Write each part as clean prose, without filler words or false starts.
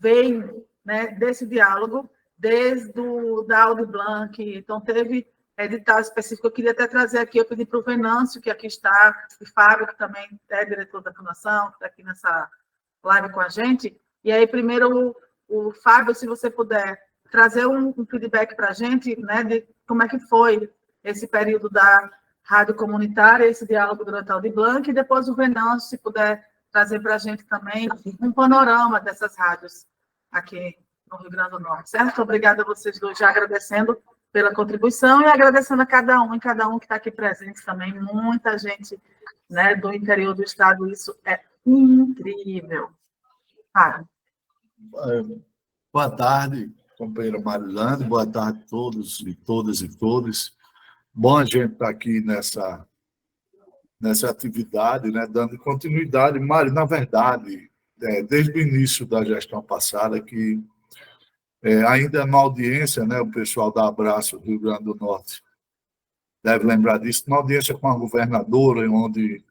veio, né, desse diálogo, da Audi Blanc, então teve edital específico. Eu queria até trazer aqui, eu pedi para o Venâncio, que aqui está, e Fábio, que também é diretor da Fundação, que está aqui nessa live com a gente. E aí, primeiro, o Fábio, se você puder trazer um feedback para a gente, né, de como é que foi esse período da rádio comunitária, esse diálogo durante a Audi Blanc, e depois o Venâncio, se puder trazer para a gente também um panorama dessas rádios aqui no Rio Grande do Norte, certo? Obrigada a vocês dois, já agradecendo pela contribuição e agradecendo a cada um que está aqui presente também, muita gente, né, do interior do estado, isso é incrível. Boa tarde, companheira Marilane, boa tarde a todos e todas e todos. Bom a gente estar aqui nessa atividade, né, dando continuidade. Mário, na verdade, desde o início da gestão passada, que ainda na audiência, né, o pessoal da Abraço do Rio Grande do Norte deve lembrar disso, na audiência com a governadora, onde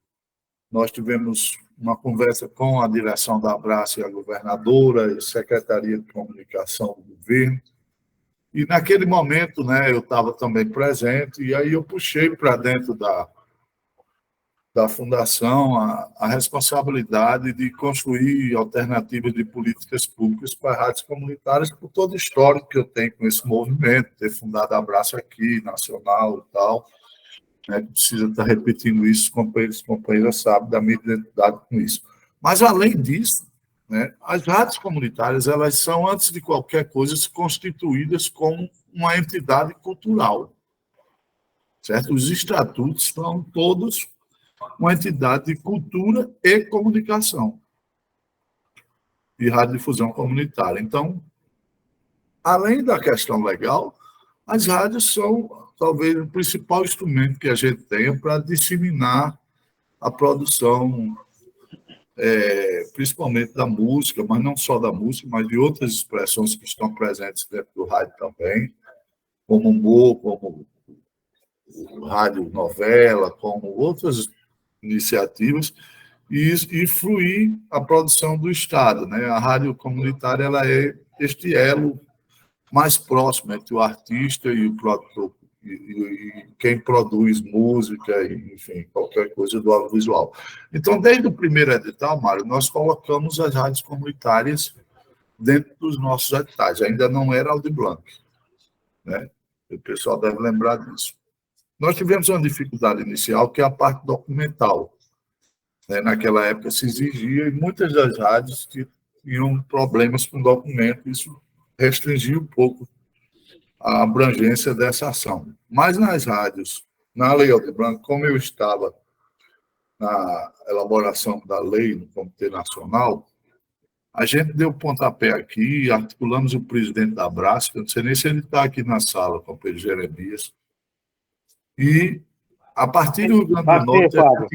nós tivemos uma conversa com a direção da Abraço e a governadora, e a Secretaria de Comunicação do governo. E naquele momento, né, eu estava também presente, e aí eu puxei para dentro da Fundação a responsabilidade de construir alternativas de políticas públicas para rádios comunitárias, por todo o histórico que eu tenho com esse movimento, ter fundado a Abraço aqui, nacional e tal. Né, precisa estar repetindo isso, os companheiros e companheiras sabem da minha identidade com isso. Mas, além disso, né, as rádios comunitárias, elas são, antes de qualquer coisa, constituídas como uma entidade cultural. Certo? Os estatutos são todos uma entidade de cultura e comunicação, de radiodifusão comunitária. Então, além da questão legal, as rádios são, talvez, o principal instrumento que a gente tenha para disseminar a produção, principalmente da música, mas não só da música, mas de outras expressões que estão presentes dentro do rádio também, como humor, como rádio novela, como outras iniciativas, e fluir a produção do Estado, né? A rádio comunitária, ela é este elo mais próximo entre o artista e o produtor, e quem produz música, enfim, qualquer coisa do audiovisual. Então, desde o primeiro edital, Mário, nós colocamos as rádios comunitárias dentro dos nossos editais. Ainda não era Audi Blanc, né? O pessoal deve lembrar disso. Nós tivemos uma dificuldade inicial, que é a parte documental. Né? Naquela época se exigia, e muitas das rádios tinham problemas com documento, isso restringiu um pouco a abrangência dessa ação. Mas nas rádios, na Lei Audi Blanc, como eu estava na elaboração da lei no Comitê Nacional, a gente deu pontapé aqui, articulamos o presidente da Abraço, eu não sei nem se ele está aqui na sala, com o Pedro Jeremias, e a partir do Rio Grande do Norte... Fábio.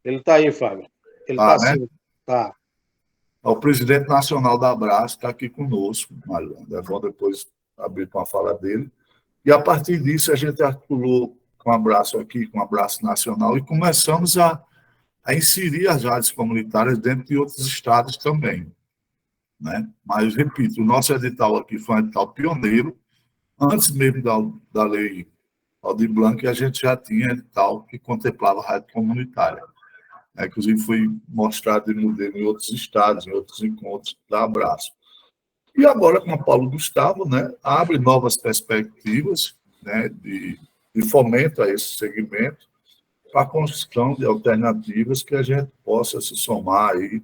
Ele está aí, Fábio. Ele está sim. Tá. O presidente nacional da Abraço está aqui conosco, vamos depois abrir com a fala dele. E, a partir disso, a gente articulou com o Abraço aqui, com o Abraço Nacional, e começamos a inserir as rádios comunitárias dentro de outros estados também. Né? Mas, repito, o nosso edital aqui foi um edital pioneiro. Antes mesmo da lei Audi Blanc, a gente já tinha edital que contemplava a rádio comunitária. Inclusive, foi mostrado em modelo em outros estados, em outros encontros da Abraço. E agora, com o Paulo Gustavo, né, abre novas perspectivas, né, de fomento a esse segmento, para a construção de alternativas que a gente possa se somar aí,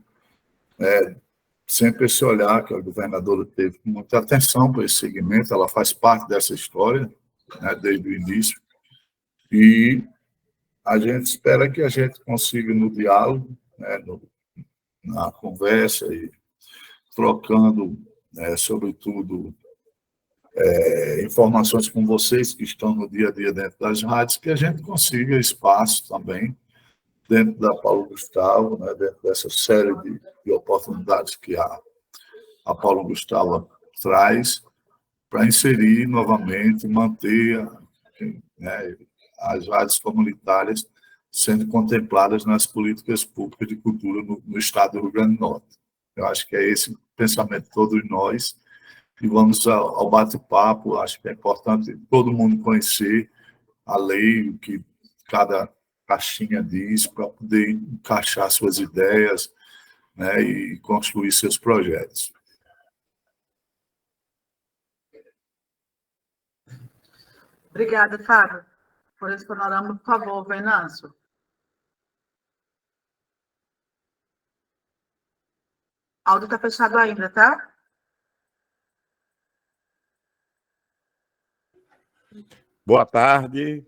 sempre esse olhar que a governadora teve com muita atenção para esse segmento, ela faz parte dessa história, né, desde o início, e a gente espera que a gente consiga, no diálogo, né, na conversa e trocando, sobretudo, informações com vocês que estão no dia a dia dentro das rádios, que a gente consiga espaço também dentro da Paulo Gustavo, né, dentro dessa série de oportunidades que a Paulo Gustavo traz, para inserir novamente, manter, né, as rádios comunitárias sendo contempladas nas políticas públicas de cultura no estado do Rio Grande do Norte. Eu acho que é esse pensamento de todos nós. E vamos ao bate-papo. Acho que é importante todo mundo conhecer a lei, o que cada caixinha diz, para poder encaixar suas ideias, né, e construir seus projetos. Obrigada, Fábio, por esse panorama. Por favor, Venâncio. O áudio está fechado ainda, tá? Boa tarde,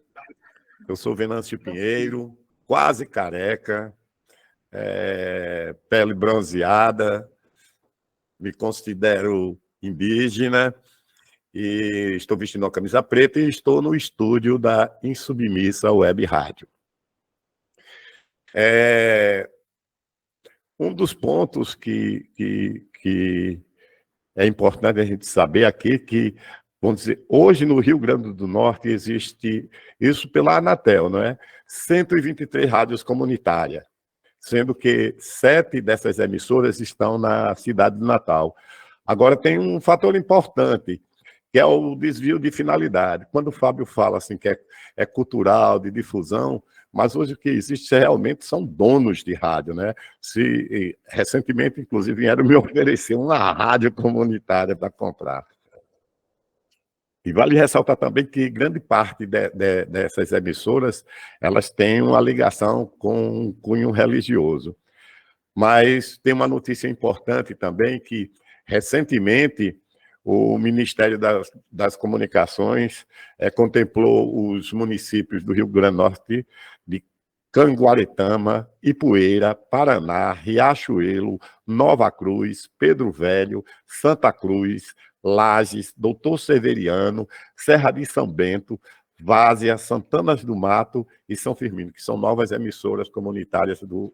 eu sou Venâncio Pinheiro, quase careca, pele bronzeada, me considero indígena e estou vestindo uma camisa preta e estou no estúdio da Insubmissa Web Rádio. Um dos pontos que é importante a gente saber aqui que, vamos dizer, hoje no Rio Grande do Norte existe, isso pela Anatel, não é? 123 rádios comunitárias, sendo que 7 dessas emissoras estão na cidade de Natal. Agora tem um fator importante, que é o desvio de finalidade. Quando o Fábio fala assim que é cultural, de difusão, mas hoje o que existe realmente são donos de rádio, né? Recentemente, inclusive, vieram me oferecer uma rádio comunitária para comprar. E vale ressaltar também que grande parte dessas emissoras, elas têm uma ligação com um cunho religioso. Mas tem uma notícia importante também, que recentemente o Ministério das Comunicações contemplou os municípios do Rio Grande do Norte de Canguaretama, Ipueira, Paraná, Riachuelo, Nova Cruz, Pedro Velho, Santa Cruz, Lages, Doutor Severiano, Serra de São Bento, Várzea, Santanas do Mato e São Firmino, que são novas emissoras comunitárias do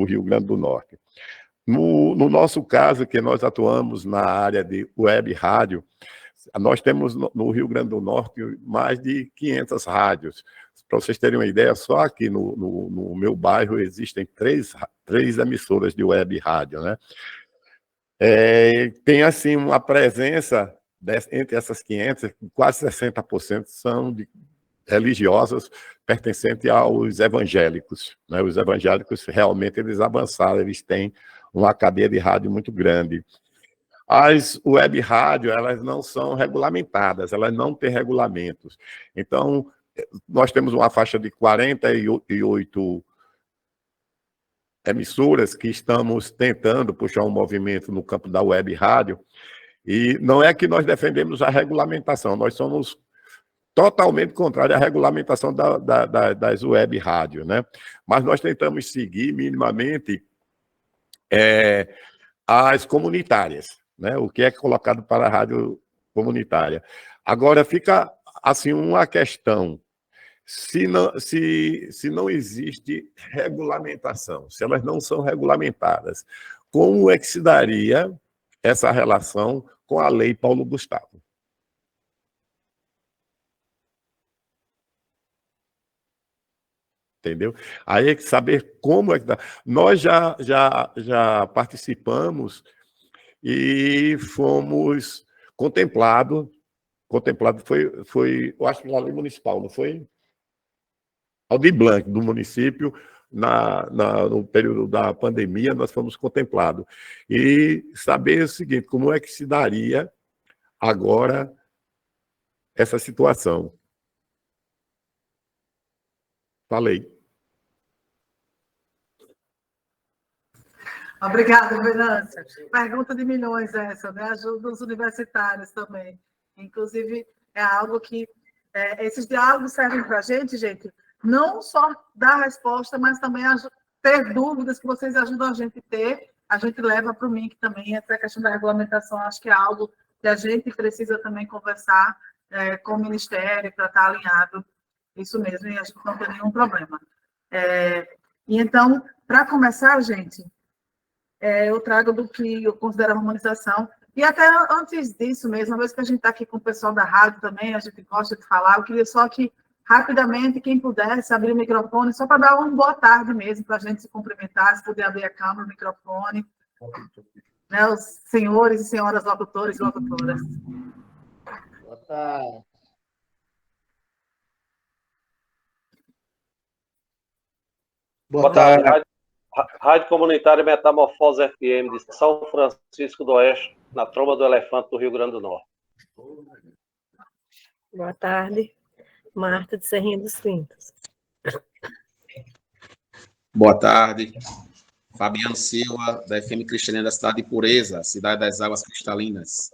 Rio Grande do Norte. No nosso caso, que nós atuamos na área de web rádio, nós temos no Rio Grande do Norte mais de 500 rádios. Para vocês terem uma ideia, só aqui no meu bairro existem três emissoras de web rádio, né? Tem, assim, uma presença entre essas 500, quase 60% são religiosas pertencentes aos evangélicos, né? Os evangélicos realmente eles avançaram, eles têm uma cadeia de rádio muito grande. As web rádio, elas não são regulamentadas, elas não têm regulamentos. Então, nós temos uma faixa de 48 emissoras que estamos tentando puxar um movimento no campo da web rádio, e não é que nós defendemos a regulamentação, nós somos totalmente contrários à regulamentação das web rádio, né? Mas nós tentamos seguir minimamente as comunitárias, né? O que é colocado para a rádio comunitária. Agora, fica assim uma questão: se não existe regulamentação, se elas não são regulamentadas, como é que se daria essa relação com a Lei Paulo Gustavo? Entendeu? Aí é que saber como é que dá. Nós já participamos e fomos contemplados foi, eu acho que na lei municipal, não foi? Aldir Blanc, do município, no período da pandemia, nós fomos contemplados. E saber o seguinte, como é que se daria agora essa situação? Falei. Obrigada, Venâncio. Pergunta de milhões essa, né? Ajuda os universitários também. Inclusive, é algo que esses diálogos servem para a gente, não só dar resposta, mas também ter dúvidas que vocês ajudam a gente a ter. A gente leva para o MINC também. Essa questão da regulamentação, acho que é algo que a gente precisa também conversar com o Ministério para estar alinhado. Isso mesmo, e acho que não tem nenhum problema. E então, para começar, gente, eu trago do que eu considero a harmonização. E até antes disso mesmo, uma vez que a gente está aqui com o pessoal da rádio também, a gente gosta de falar, eu queria só que, rapidamente, quem pudesse abrir o microfone, só para dar uma boa tarde mesmo, para a gente se cumprimentar, se puder abrir a câmera, o microfone. né, os senhores e senhoras locutores e locutoras. Boa tarde. Boa tarde, Rádio Comunitária Metamorfose FM de São Francisco do Oeste, na Tromba do Elefante do Rio Grande do Norte. Boa tarde, Marta de Serrinha dos Pintos. Boa tarde, Fabiano Silva, da FM Cristiana da cidade de Pureza, Cidade das Águas Cristalinas.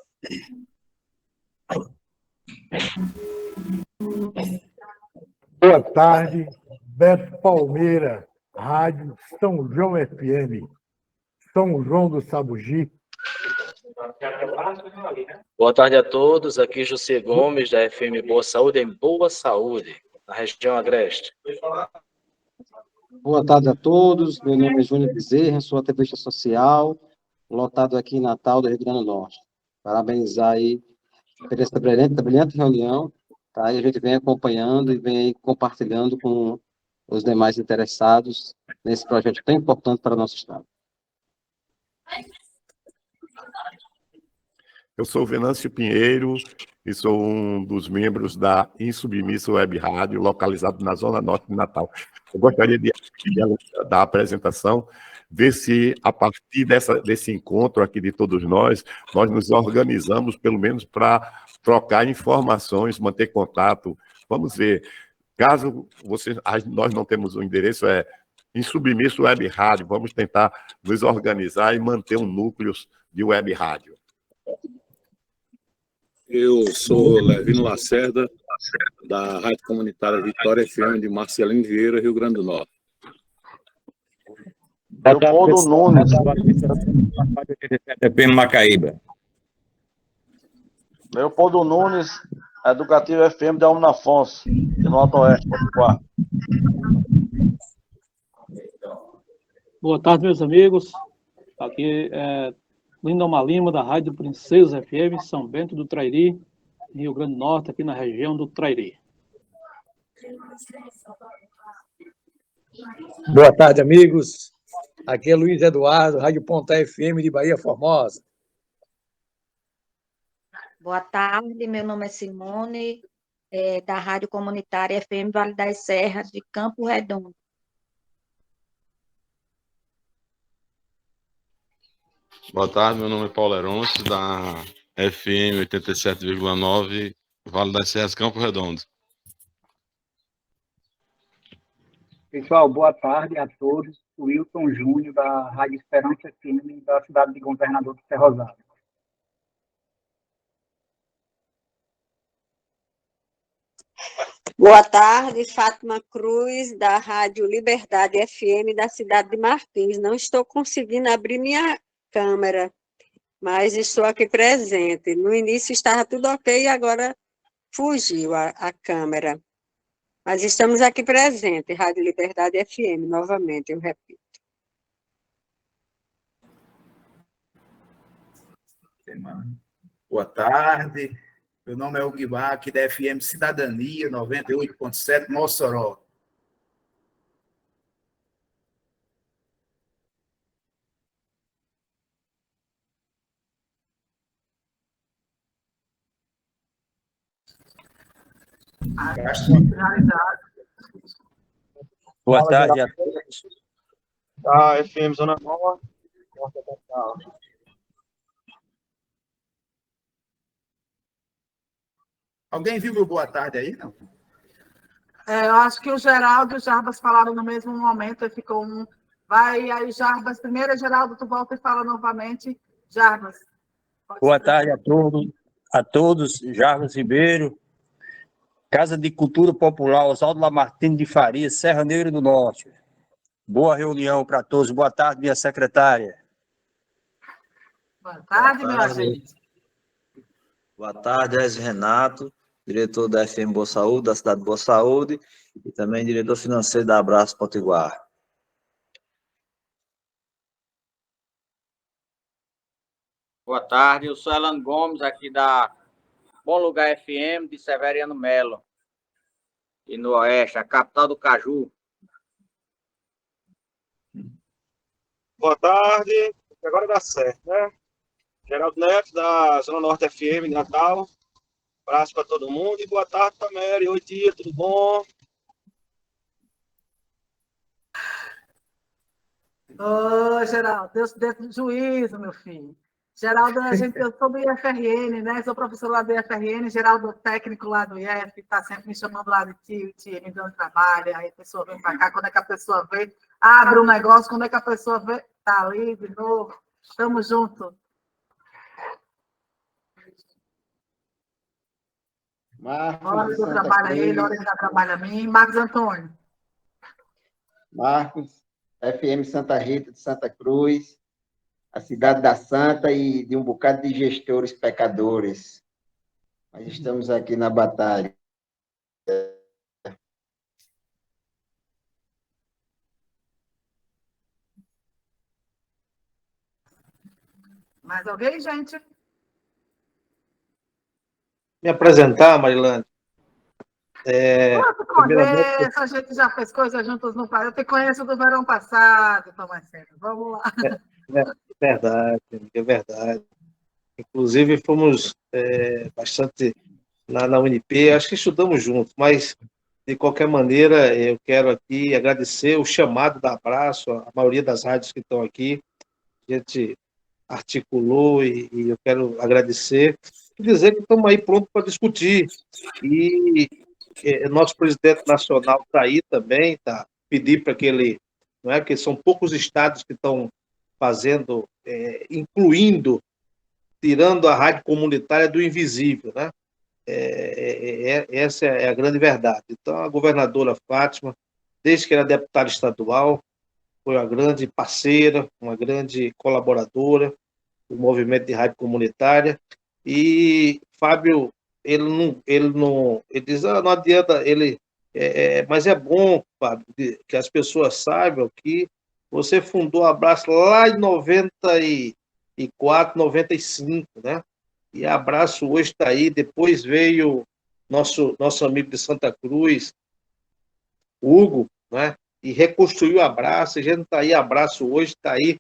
Boa tarde, Beto Palmeira, Rádio São João FM, São João do Sabugi. Boa tarde a todos, aqui José Gomes, da FM Boa Saúde, em Boa Saúde, na região agreste. Boa tarde a todos, meu nome é Júnior Bezerra, sou ativista social, lotado aqui em Natal, do Rio Grande do Norte. Parabenizar aí por essa brilhante reunião, tá? E a gente vem acompanhando e vem aí compartilhando com os demais interessados nesse projeto tão importante para o nosso Estado. Eu sou Venâncio Pinheiro e sou um dos membros da Insubmissa Web Rádio, localizado na Zona Norte de Natal. Eu gostaria de da apresentação, ver se, a partir desse encontro aqui de todos nós nos organizamos, pelo menos para trocar informações, manter contato. Vamos ver. Caso nós não temos o endereço, é Insubmissa Web Rádio. Vamos tentar nos organizar e manter um núcleo de web rádio. Eu sou Levino Lacerda, da Rádio Comunitária Vitória FM de Marcelino Vieira, Rio Grande do Norte. Leopoldo Nunes, FM Macaíba. Leopoldo Nunes, Educativo FM de Almino Afonso, de Norte Oeste, Potiguar. Boa tarde, meus amigos. Aqui é Lindomar Lima, da Rádio Princesa FM, São Bento do Trairi, Rio Grande do Norte, aqui na região do Trairi. Boa tarde, amigos. Aqui é Luiz Eduardo, Rádio Ponta FM de Bahia Formosa. Boa tarde, meu nome é Simone, da Rádio Comunitária FM Vale das Serras, de Campo Redondo. Boa tarde, meu nome é Paulo Heroncio, da FM 87,9, Vale das Serras, Campo Redondo. Pessoal, boa tarde a todos. Wilson Júnior, da Rádio Esperança FM, da cidade de Governador do Cerrosado. Boa tarde, Fátima Cruz, da Rádio Liberdade FM, da cidade de Martins. Não estou conseguindo abrir minha câmera, mas estou aqui presente. No início estava tudo ok e agora fugiu a câmera. Mas estamos aqui presentes, Rádio Liberdade FM, novamente, eu repito. Boa tarde, meu nome é Uguibá, aqui da FM Cidadania 98.7, Mossoró. Boa tarde a todos. Da FM Zona Norte. Alguém viu meu boa tarde aí, não? Eu acho que o Geraldo e o Jarbas falaram no mesmo momento, e ficou um... Vai aí, Jarbas. Primeiro, Geraldo, tu volta e fala novamente. Jarbas. Boa tarde a todos. Jarbas Ribeiro, Casa de Cultura Popular, Oswaldo Lamartine de Faria, Serra Negra do Norte. Boa reunião para todos. Boa tarde, minha secretária. Boa tarde, meu agente. Boa tarde, Ezio Renato, diretor da FM Boa Saúde, da cidade de Boa Saúde, e também diretor financeiro da Abraço Potiguar. Boa tarde, eu sou Elan Gomes, aqui da Bom Lugar FM, de Severiano Melo, e no Oeste, a capital do Caju. Boa tarde, agora dá certo, né? Geraldo Neto, da Zona Norte FM de Natal. Abraço para todo mundo e boa tarde para a Mary. Oi, tia, tudo bom? Ô, Geraldo, Deus te dê juízo, meu filho. Geraldo, eu sou do IFRN, né? Sou professor lá do IFRN, Geraldo, técnico lá do IF, está sempre me chamando lá de tio, me dando trabalho, aí a pessoa vem para cá, quando é que a pessoa vê, abre um negócio, quando é que a pessoa vê, tá ali de novo. Tamo junto. Hora do trabalho a ele, hora de dar trabalho a mim. Marcos Antônio. Marcos, FM Santa Rita de Santa Cruz, a cidade da Santa e de um bocado de gestores pecadores. Nós estamos aqui na batalha. Mais alguém, gente? Me apresentar, Marilane. A gente já fez coisas juntos no passado. Eu te conheço do verão passado, Tomasceno. Vamos lá. Verdade, é verdade. Inclusive, fomos bastante na UNP, acho que estudamos juntos, mas, de qualquer maneira, eu quero aqui agradecer o chamado da Abraço, a maioria das rádios que estão aqui. A gente articulou e eu quero agradecer e dizer que estamos aí prontos para discutir. E nosso presidente nacional está aí também, tá? Pedir para que ele, não é, que são poucos estados que estão fazendo, incluindo, tirando a rádio comunitária do invisível, né? Essa é a grande verdade. Então, a governadora Fátima, desde que era deputada estadual, foi uma grande parceira, uma grande colaboradora do movimento de rádio comunitária. E Fábio, ele diz, não adianta, mas é bom, Fábio, que as pessoas saibam que você fundou a Abraço lá em 94, 95, né? E a Abraço hoje está aí. Depois veio nosso amigo de Santa Cruz, Hugo, né? E reconstruiu a Abraço. A gente está aí, a Abraço hoje está aí.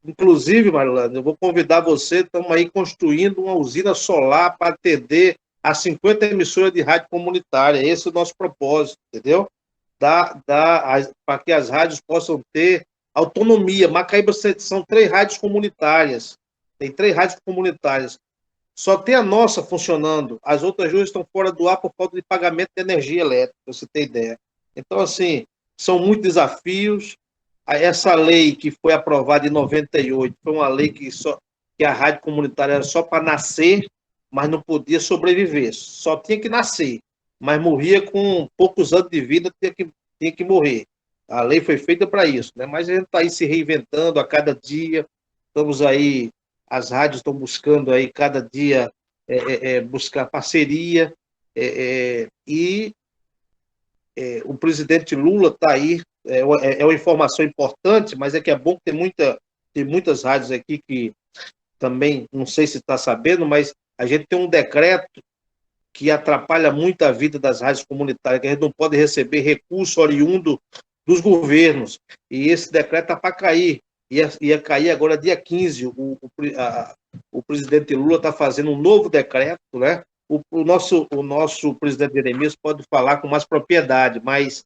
Inclusive, Marilane, eu vou convidar você, estamos aí construindo uma usina solar para atender a 50 emissoras de rádio comunitária. Esse é o nosso propósito, entendeu? Para que as rádios possam ter autonomia. Macaíba são 3 rádios comunitárias. Tem 3 rádios comunitárias. Só tem a nossa funcionando. As outras 2 estão fora do ar por falta de pagamento de energia elétrica, para você ter ideia. Então, assim, são muitos desafios. Essa lei que foi aprovada em 98 foi uma lei que a rádio comunitária era só para nascer, mas não podia sobreviver. Só tinha que nascer, mas morria com poucos anos de vida, tinha que morrer. A lei foi feita para isso, né? Mas a gente está aí se reinventando a cada dia. Estamos aí, as rádios estão buscando aí cada dia buscar parceria, o presidente Lula está aí. É uma informação importante, mas é que é bom que tem muitas rádios aqui que também, não sei se está sabendo, mas a gente tem um decreto que atrapalha muito a vida das rádios comunitárias, que a gente não pode receber recurso oriundo dos governos. E esse decreto está para cair. Ia cair agora dia 15. O presidente Lula está fazendo um novo decreto, né? O nosso presidente Jeremias pode falar com mais propriedade, mas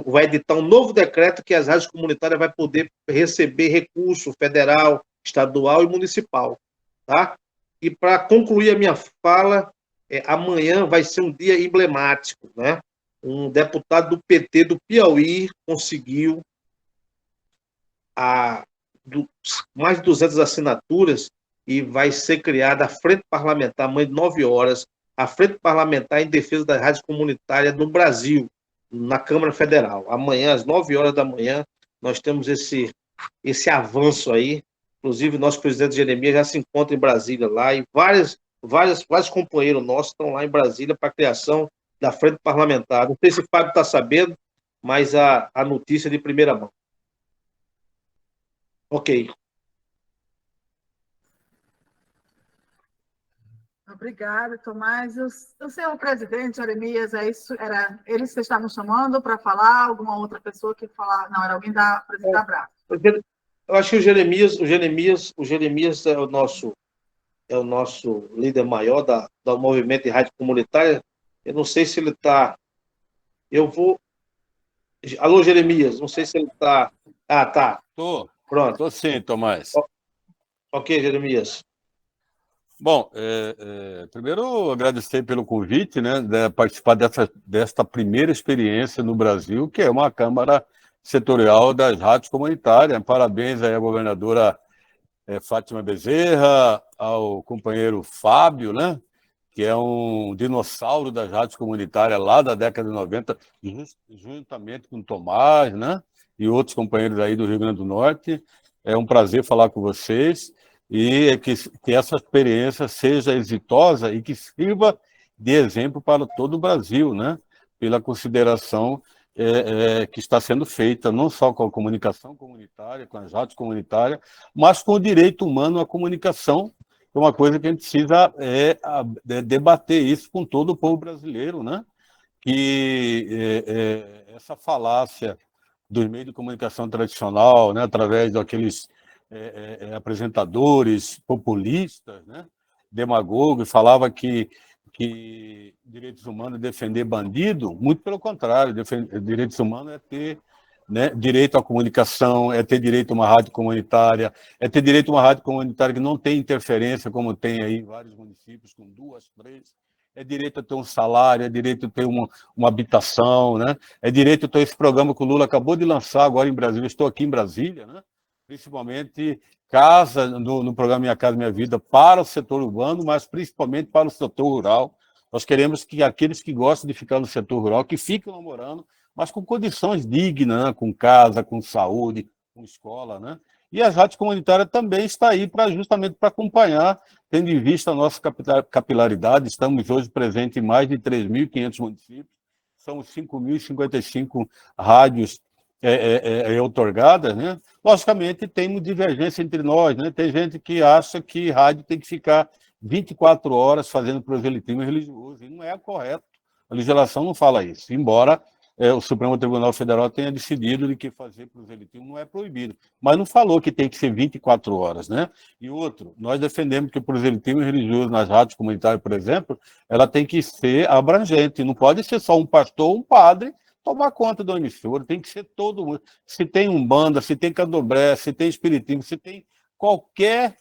vai editar um novo decreto que as rádios comunitárias vai poder receber recurso federal, estadual e municipal, tá? E para concluir a minha fala, amanhã vai ser um dia emblemático, né? Um deputado do PT do Piauí conseguiu mais de 200 assinaturas e vai ser criada a Frente Parlamentar, amanhã de 9 horas, a Frente Parlamentar em Defesa das Rádios Comunitárias no Brasil, na Câmara Federal. Amanhã, às 9 horas da manhã, nós temos esse avanço aí. Inclusive, nosso presidente Jeremias já se encontra em Brasília lá, e vários companheiros nossos estão lá em Brasília para a criação da Frente Parlamentar. Não sei se o Fábio está sabendo, mas a notícia de primeira mão. Ok. Obrigada, Tomás. O senhor presidente, Jeremias, era eles que estavam chamando para falar? Alguma outra pessoa que falar? Não, era alguém da presidente da Abraço. Eu acho que o Jeremias é o nosso líder maior do movimento de rádio comunitária. Eu não sei se ele está. Eu vou. Alô, Jeremias, não sei se ele está. Ah, tá. Pronto. Estou sim, Tomás. Ok, Jeremias. Bom, primeiro agradecer pelo convite, né, de participar desta primeira experiência no Brasil, que é uma Câmara Setorial das Rádios Comunitárias. Parabéns aí à governadora Fátima Bezerra, ao companheiro Fábio, né, que é um dinossauro das rádios comunitárias lá da década de 90, juntamente com o Tomás, né, e outros companheiros aí do Rio Grande do Norte. É um prazer falar com vocês e que essa experiência seja exitosa e que sirva de exemplo para todo o Brasil, né, pela consideração que está sendo feita, não só com a comunicação comunitária, com as rádios comunitárias, mas com o direito humano à comunicação, que é uma coisa que a gente precisa debater isso com todo o povo brasileiro, né? Que essa falácia dos meios de comunicação tradicional, né, através daqueles apresentadores populistas, né, demagogos, falava que direitos humanos é defender bandido, muito pelo contrário, direitos humanos é ter, né, direito à comunicação, é ter direito a uma rádio comunitária, é ter direito a uma rádio comunitária que não tem interferência, como tem aí em vários municípios, com 2, 3, é direito a ter um salário, é direito a ter uma habitação, né, é direito a ter esse programa que o Lula acabou de lançar agora em Brasília, estou aqui em Brasília, né, principalmente casa, no programa Minha Casa Minha Vida, para o setor urbano, mas principalmente para o setor rural. Nós queremos que aqueles que gostam de ficar no setor rural, que fiquem namorando, mas com condições dignas, né? Com casa, com saúde, com escola, né? E as rádios comunitárias também estão aí justamente para acompanhar, tendo em vista a nossa capilaridade. Estamos hoje presentes em mais de 3.500 municípios, são 5.055 rádios outorgadas, né? Logicamente, temos divergência entre nós, né? Tem gente que acha que rádio tem que ficar 24 horas fazendo proselitismo religioso, e não é correto. A legislação não fala isso, embora o Supremo Tribunal Federal tenha decidido de que fazer proselitismo não é proibido, mas não falou que tem que ser 24 horas, né? E outro, nós defendemos que o proselitismo religioso nas rádios comunitárias, por exemplo, ela tem que ser abrangente, não pode ser só um pastor ou um padre tomar conta da emissora, tem que ser todo mundo. Se tem umbanda, se tem candomblé, se tem espiritismo, se tem qualquer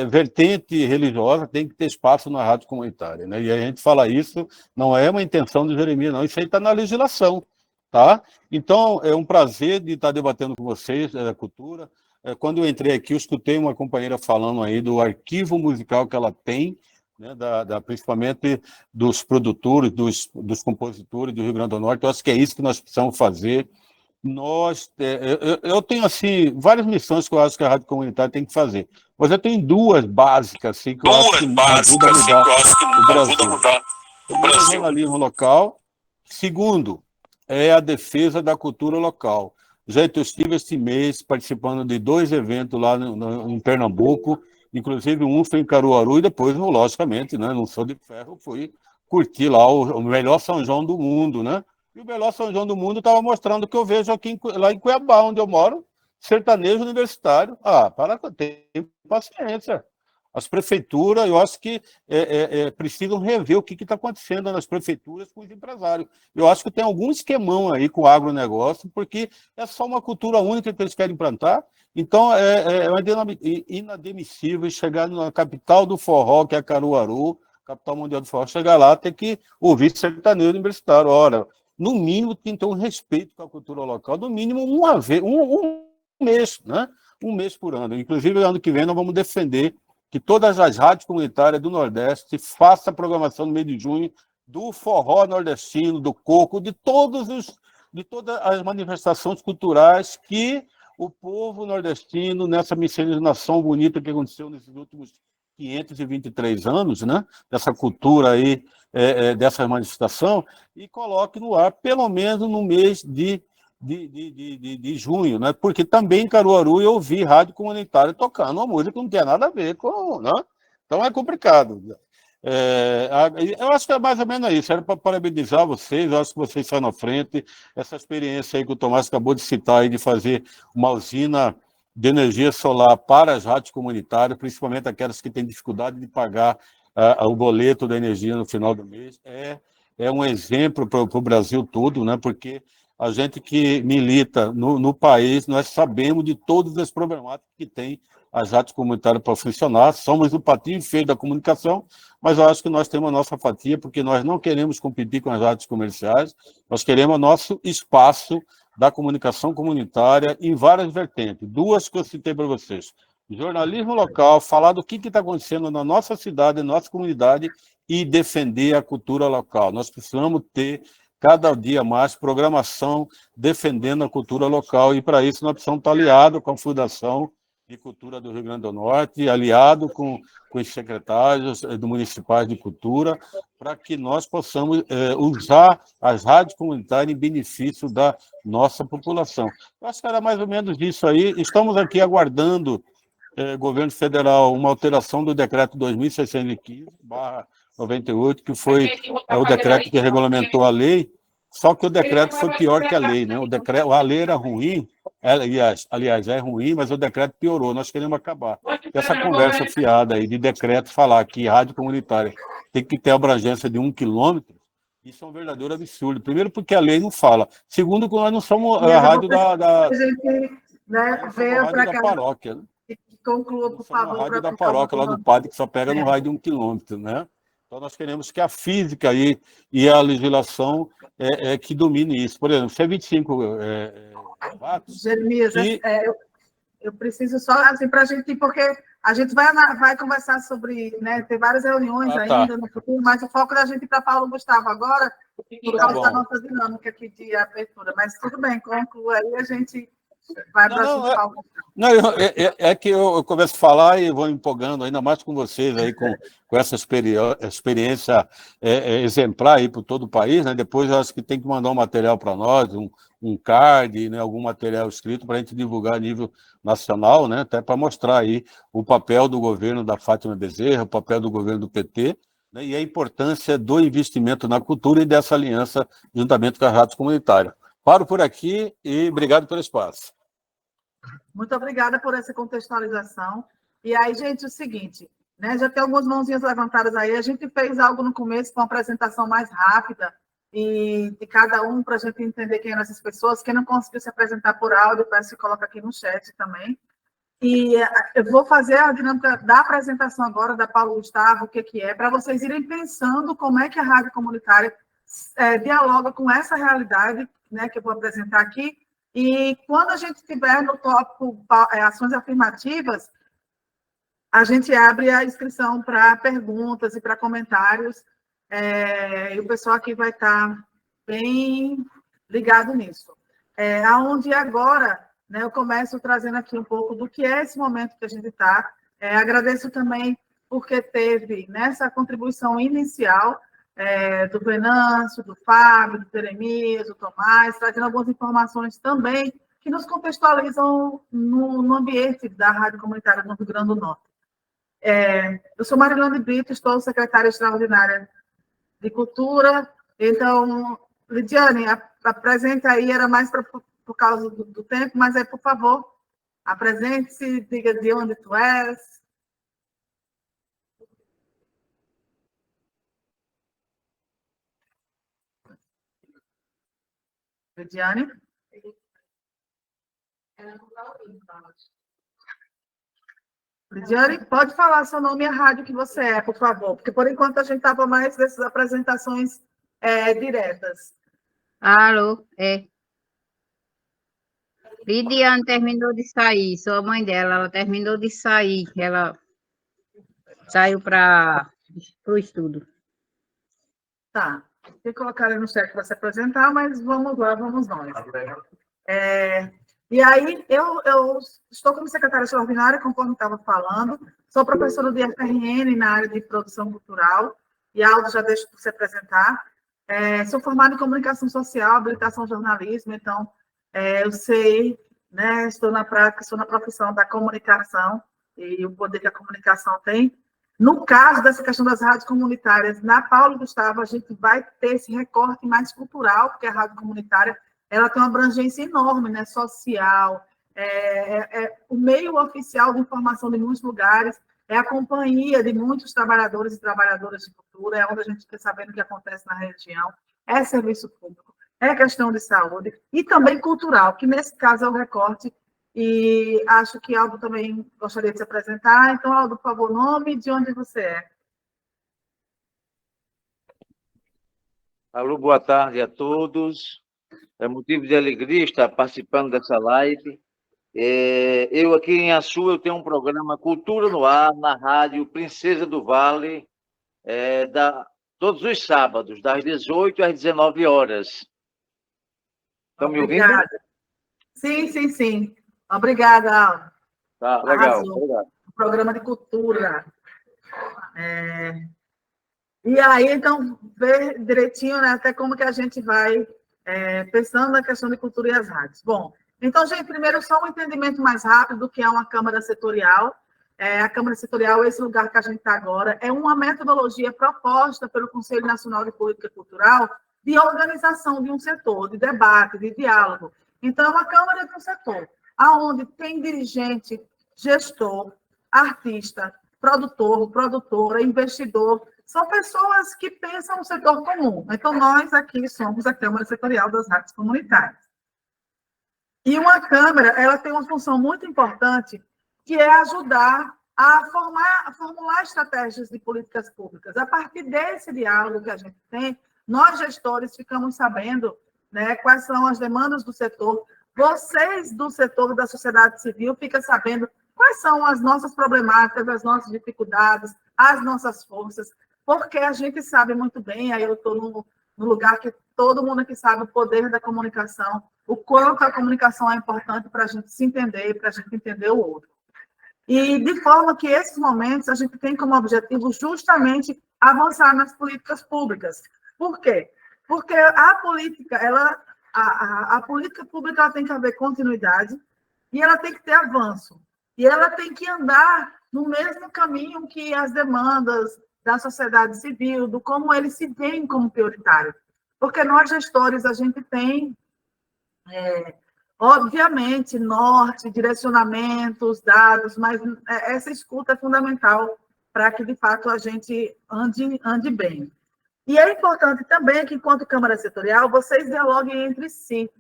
vertente religiosa, tem que ter espaço na rádio comunitária, né? E a gente fala isso, não é uma intenção do Jeremias, não, isso aí está na legislação, tá? Então, é um prazer de estar debatendo com vocês a cultura. Quando eu entrei aqui, eu escutei uma companheira falando aí do arquivo musical que ela tem, né, principalmente dos produtores, dos compositores do Rio Grande do Norte. Eu acho que é isso que nós precisamos fazer. Eu tenho, assim, várias missões que eu acho que a rádio comunitária tem que fazer, mas eu tenho duas básicas, assim, que eu acho que ajudam a mudar o Brasil. O jornalismo local. Segundo, é a defesa da cultura local. Gente, eu estive este mês participando de 2 eventos lá em Pernambuco, inclusive um foi em Caruaru, e depois, logicamente, né, não sou de ferro, fui curtir lá o melhor São João do mundo, né? E o melhor São João do mundo estava mostrando o que eu vejo aqui lá em Cuiabá, onde eu moro, sertanejo universitário. Tem paciência. As prefeituras, eu acho que precisam rever o que está acontecendo nas prefeituras com os empresários. Eu acho que tem algum esquemão aí com o agronegócio, porque é só uma cultura única que eles querem implantar. Então, é inadmissível chegar na capital do forró, que é Caruaru, capital mundial do forró, chegar lá, ter que ouvir sertanejo universitário. Ora, no mínimo, tem que ter um respeito com a cultura local, no mínimo um mês, né? Um mês por ano. Inclusive, ano que vem, nós vamos defender que todas as rádios comunitárias do Nordeste façam a programação no mês de junho do forró nordestino, do coco, de todas as manifestações culturais que o povo nordestino, nessa miscigenação bonita que aconteceu nesses últimos 523 anos, né, dessa cultura aí, dessa manifestação, e coloque no ar, pelo menos no mês de junho, né? Porque também em Caruaru eu ouvi rádio comunitária tocando uma música que não tinha nada a ver com... Né? Então é complicado. Eu acho que é mais ou menos isso. Era para parabenizar vocês, eu acho que vocês estão na frente. Essa experiência aí que o Tomás acabou de citar, aí, de fazer uma usina de energia solar para as rádios comunitárias, principalmente aquelas que têm dificuldade de pagar o boleto da energia no final do mês. É um exemplo para o Brasil todo, né? Porque a gente que milita no país, nós sabemos de todas as problemáticas que tem as rádios comunitárias para funcionar. Somos o patinho feio da comunicação, mas eu acho que nós temos a nossa fatia, porque nós não queremos competir com as rádios comerciais, nós queremos o nosso espaço da comunicação comunitária em várias vertentes. Duas que eu citei para vocês. Jornalismo local, falar do que está acontecendo na nossa cidade, na nossa comunidade, e defender a cultura local. Nós precisamos ter, cada dia mais, programação defendendo a cultura local, e para isso nós precisamos estar aliados com a Fundação de Cultura do Rio Grande do Norte, aliado com os secretários municipais de cultura, para que nós possamos usar as rádios comunitárias em benefício da nossa população. Eu acho que era mais ou menos isso aí. Estamos aqui aguardando, governo federal, uma alteração do decreto 2615/98, que foi o decreto que regulamentou a lei, só que o decreto foi pior que a lei, né? A lei era ruim, aliás, é ruim, mas o decreto piorou. Nós queremos acabar essa conversa fiada aí de decreto, falar que rádio comunitária tem que ter abrangência de 1 quilômetro. Isso é um verdadeiro absurdo. Primeiro, porque a lei não fala. Segundo, que nós não somos a rádio da paróquia. Conclua, por favor. A rádio da paróquia, lá do padre, que só pega no raio de 1 quilômetro, né? Então, nós queremos que a física e a legislação que domine isso. Por exemplo, se é 25 watts... Jeremias, eu preciso só, assim, para a gente, porque a gente vai conversar sobre, né, ter várias reuniões ainda no futuro, mas o foco da gente ir para Paulo Gustavo agora, por causa da nossa dinâmica aqui de abertura. Mas tudo bem, conclua aí, a gente vai para o Paulo Gustavo. Não, é que eu começo a falar e vou empolgando ainda mais com vocês aí, com essa experiência exemplar aí por todo o país, né? Depois eu acho que tem que mandar um material para nós, um card, né? Algum material escrito para a gente divulgar a nível nacional, né? Até para mostrar aí o papel do governo da Fátima Bezerra, o papel do governo do PT, né? E a importância do investimento na cultura e dessa aliança juntamente com as rádios comunitárias. Paro por aqui e obrigado pelo espaço. Muito obrigada por essa contextualização. E aí, gente, o seguinte, né? Já tem algumas mãozinhas levantadas aí. A gente fez algo no começo com uma apresentação mais rápida e de cada um para a gente entender quem eram essas pessoas. Quem não conseguiu se apresentar por áudio, peço que coloque aqui no chat também. E eu vou fazer a dinâmica da apresentação agora da Paulo Gustavo, o que é, para vocês irem pensando como é que a rádio comunitária dialoga com essa realidade, né, que eu vou apresentar aqui. E quando a gente estiver no tópico ações afirmativas, a gente abre a inscrição para perguntas e para comentários. E o pessoal aqui vai estar bem ligado nisso. Aonde agora, né, eu começo trazendo aqui um pouco do que é esse momento que a gente está. Agradeço também porque teve nessa contribuição inicial do Venâncio, do Fábio, do Jeremias, do Tomás, trazendo algumas informações também que nos contextualizam no ambiente da Rádio Comunitária do Rio Grande do Norte. Eu sou Marilane Brito, estou secretária extraordinária de Cultura. Então, Lidiane, apresenta aí, era mais por causa do tempo, mas por favor, apresente-se, diga de onde tu és. Lidiane? Lidiane, pode falar seu nome e a rádio que você é, por favor, porque por enquanto a gente estava mais dessas apresentações diretas. Alô, Lidiane terminou de sair, sou a mãe dela, ela terminou de sair, ela saiu para o estudo. Tá. Vou colocar no chat para se apresentar, mas vamos lá, vamos nós. E aí, eu estou como secretária extraordinária, conforme estava falando, sou professora de FRN na área de produção cultural, e Aldo já deixa para se apresentar. Sou formada em comunicação social, habilitação em jornalismo, então eu sei, né, estou na prática, sou na profissão da comunicação e o poder que a comunicação tem. No caso dessa questão das rádios comunitárias, na Paulo Gustavo, a gente vai ter esse recorte mais cultural, porque a rádio comunitária ela tem uma abrangência enorme, né? Social, o meio oficial de informação de muitos lugares, é a companhia de muitos trabalhadores e trabalhadoras de cultura, é onde a gente fica sabendo o que acontece na região, é serviço público, é questão de saúde e também cultural, que nesse caso é o recorte, e acho que Aldo também gostaria de se apresentar. Então, Aldo, por favor, nome e de onde você é. Alô, boa tarde a todos. É motivo de alegria estar participando dessa live. Eu aqui em Açu, eu tenho um programa Cultura no Ar, na rádio Princesa do Vale, todos os sábados, das 18 às 19 horas. Estão me ouvindo? Obrigada. Sim. Obrigada, Aldo. Tá, legal. Arrasou. Obrigado. Programa de cultura. E aí, então, ver direitinho, né, até como que a gente vai pensando na questão de cultura e as rádios. Bom, então, gente, primeiro, só um entendimento mais rápido do que é uma Câmara Setorial. A Câmara Setorial, esse lugar que a gente está agora, é uma metodologia proposta pelo Conselho Nacional de Política Cultural de organização de um setor, de debate, de diálogo. Então, é uma Câmara de um setor, onde tem dirigente, gestor, artista, produtor, produtora, investidor, são pessoas que pensam no setor comum. Então, nós aqui somos a Câmara Setorial das Rádios Comunitárias. E uma Câmara, ela tem uma função muito importante, que é ajudar a formular estratégias de políticas públicas. A partir desse diálogo que a gente tem, nós, gestores, ficamos sabendo, né, quais são as demandas do setor. Vocês, do setor da sociedade civil, ficam sabendo quais são as nossas problemáticas, as nossas dificuldades, as nossas forças, porque a gente sabe muito bem, aí eu estou no lugar que todo mundo aqui sabe o poder da comunicação, o quanto a comunicação é importante para a gente se entender, para a gente entender o outro. E de forma que esses momentos a gente tem como objetivo justamente avançar nas políticas públicas. Por quê? Porque a política, a política pública ela tem que haver continuidade e ela tem que ter avanço. E ela tem que andar no mesmo caminho que as demandas da sociedade civil, do como eles se veem como prioritário. Porque nós, gestores, a gente tem, obviamente, norte, direcionamentos, dados, mas essa escuta é fundamental para que, de fato, a gente ande bem. E é importante também que, enquanto Câmara Setorial, vocês dialoguem entre si.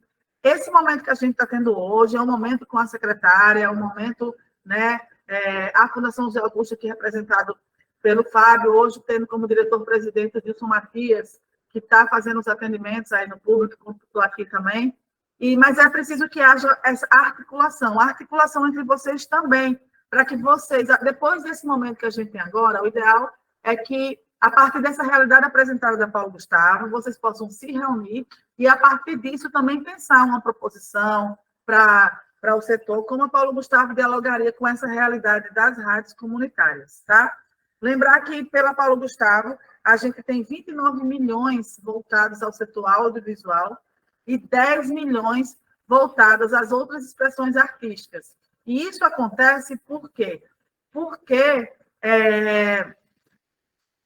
Esse momento que a gente está tendo hoje é um momento com a secretária, é um momento, né, a Fundação José Augusto, aqui representado pelo Fábio, hoje tendo como diretor-presidente o Dilson Matias, que está fazendo os atendimentos aí no público, como estou aqui também. Mas é preciso que haja essa articulação entre vocês também, para que vocês, depois desse momento que a gente tem agora, o ideal é que, a partir dessa realidade apresentada da Paulo Gustavo, vocês possam se reunir e, a partir disso, também pensar uma proposição para o setor, como a Paulo Gustavo dialogaria com essa realidade das rádios comunitárias, tá? Lembrar que, pela Paulo Gustavo, a gente tem 29 milhões voltados ao setor audiovisual e 10 milhões voltados às outras expressões artísticas. E isso acontece por quê? Porque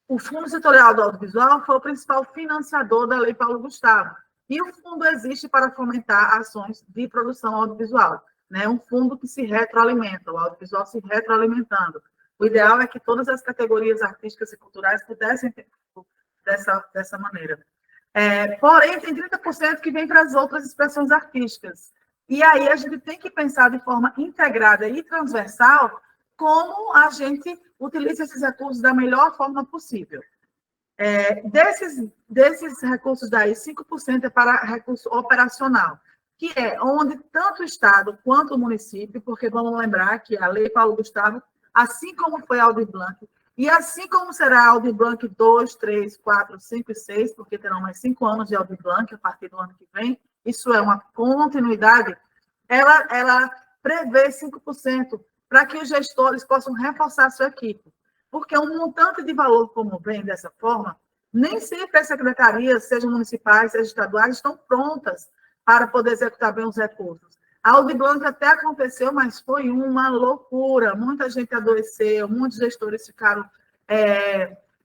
o Fundo Setorial do Audiovisual foi o principal financiador da Lei Paulo Gustavo. E o fundo existe para fomentar ações de produção audiovisual. Né? Um fundo que se retroalimenta, o audiovisual se retroalimentando. O ideal é que todas as categorias artísticas e culturais pudessem ter dessa maneira. Porém, tem 30% que vem para as outras expressões artísticas. E aí a gente tem que pensar de forma integrada e transversal como a gente utiliza esses recursos da melhor forma possível. Desses recursos daí, 5% é para recurso operacional, que é onde tanto o Estado quanto o município, porque vamos lembrar que a Lei Paulo Gustavo, assim como foi a Aldir Blanc, e assim como será a Aldir Blanc 2, 3, 4, 5 e 6, porque terão mais 5 anos de Aldir Blanc a partir do ano que vem, isso é uma continuidade, ela prevê 5% para que os gestores possam reforçar a sua equipe. Porque um montante de valor como vem dessa forma, nem sempre as secretarias, sejam municipais, sejam estaduais, estão prontas para poder executar bem os recursos. A Aldir Blanc até aconteceu, mas foi uma loucura. Muita gente adoeceu, muitos gestores ficaram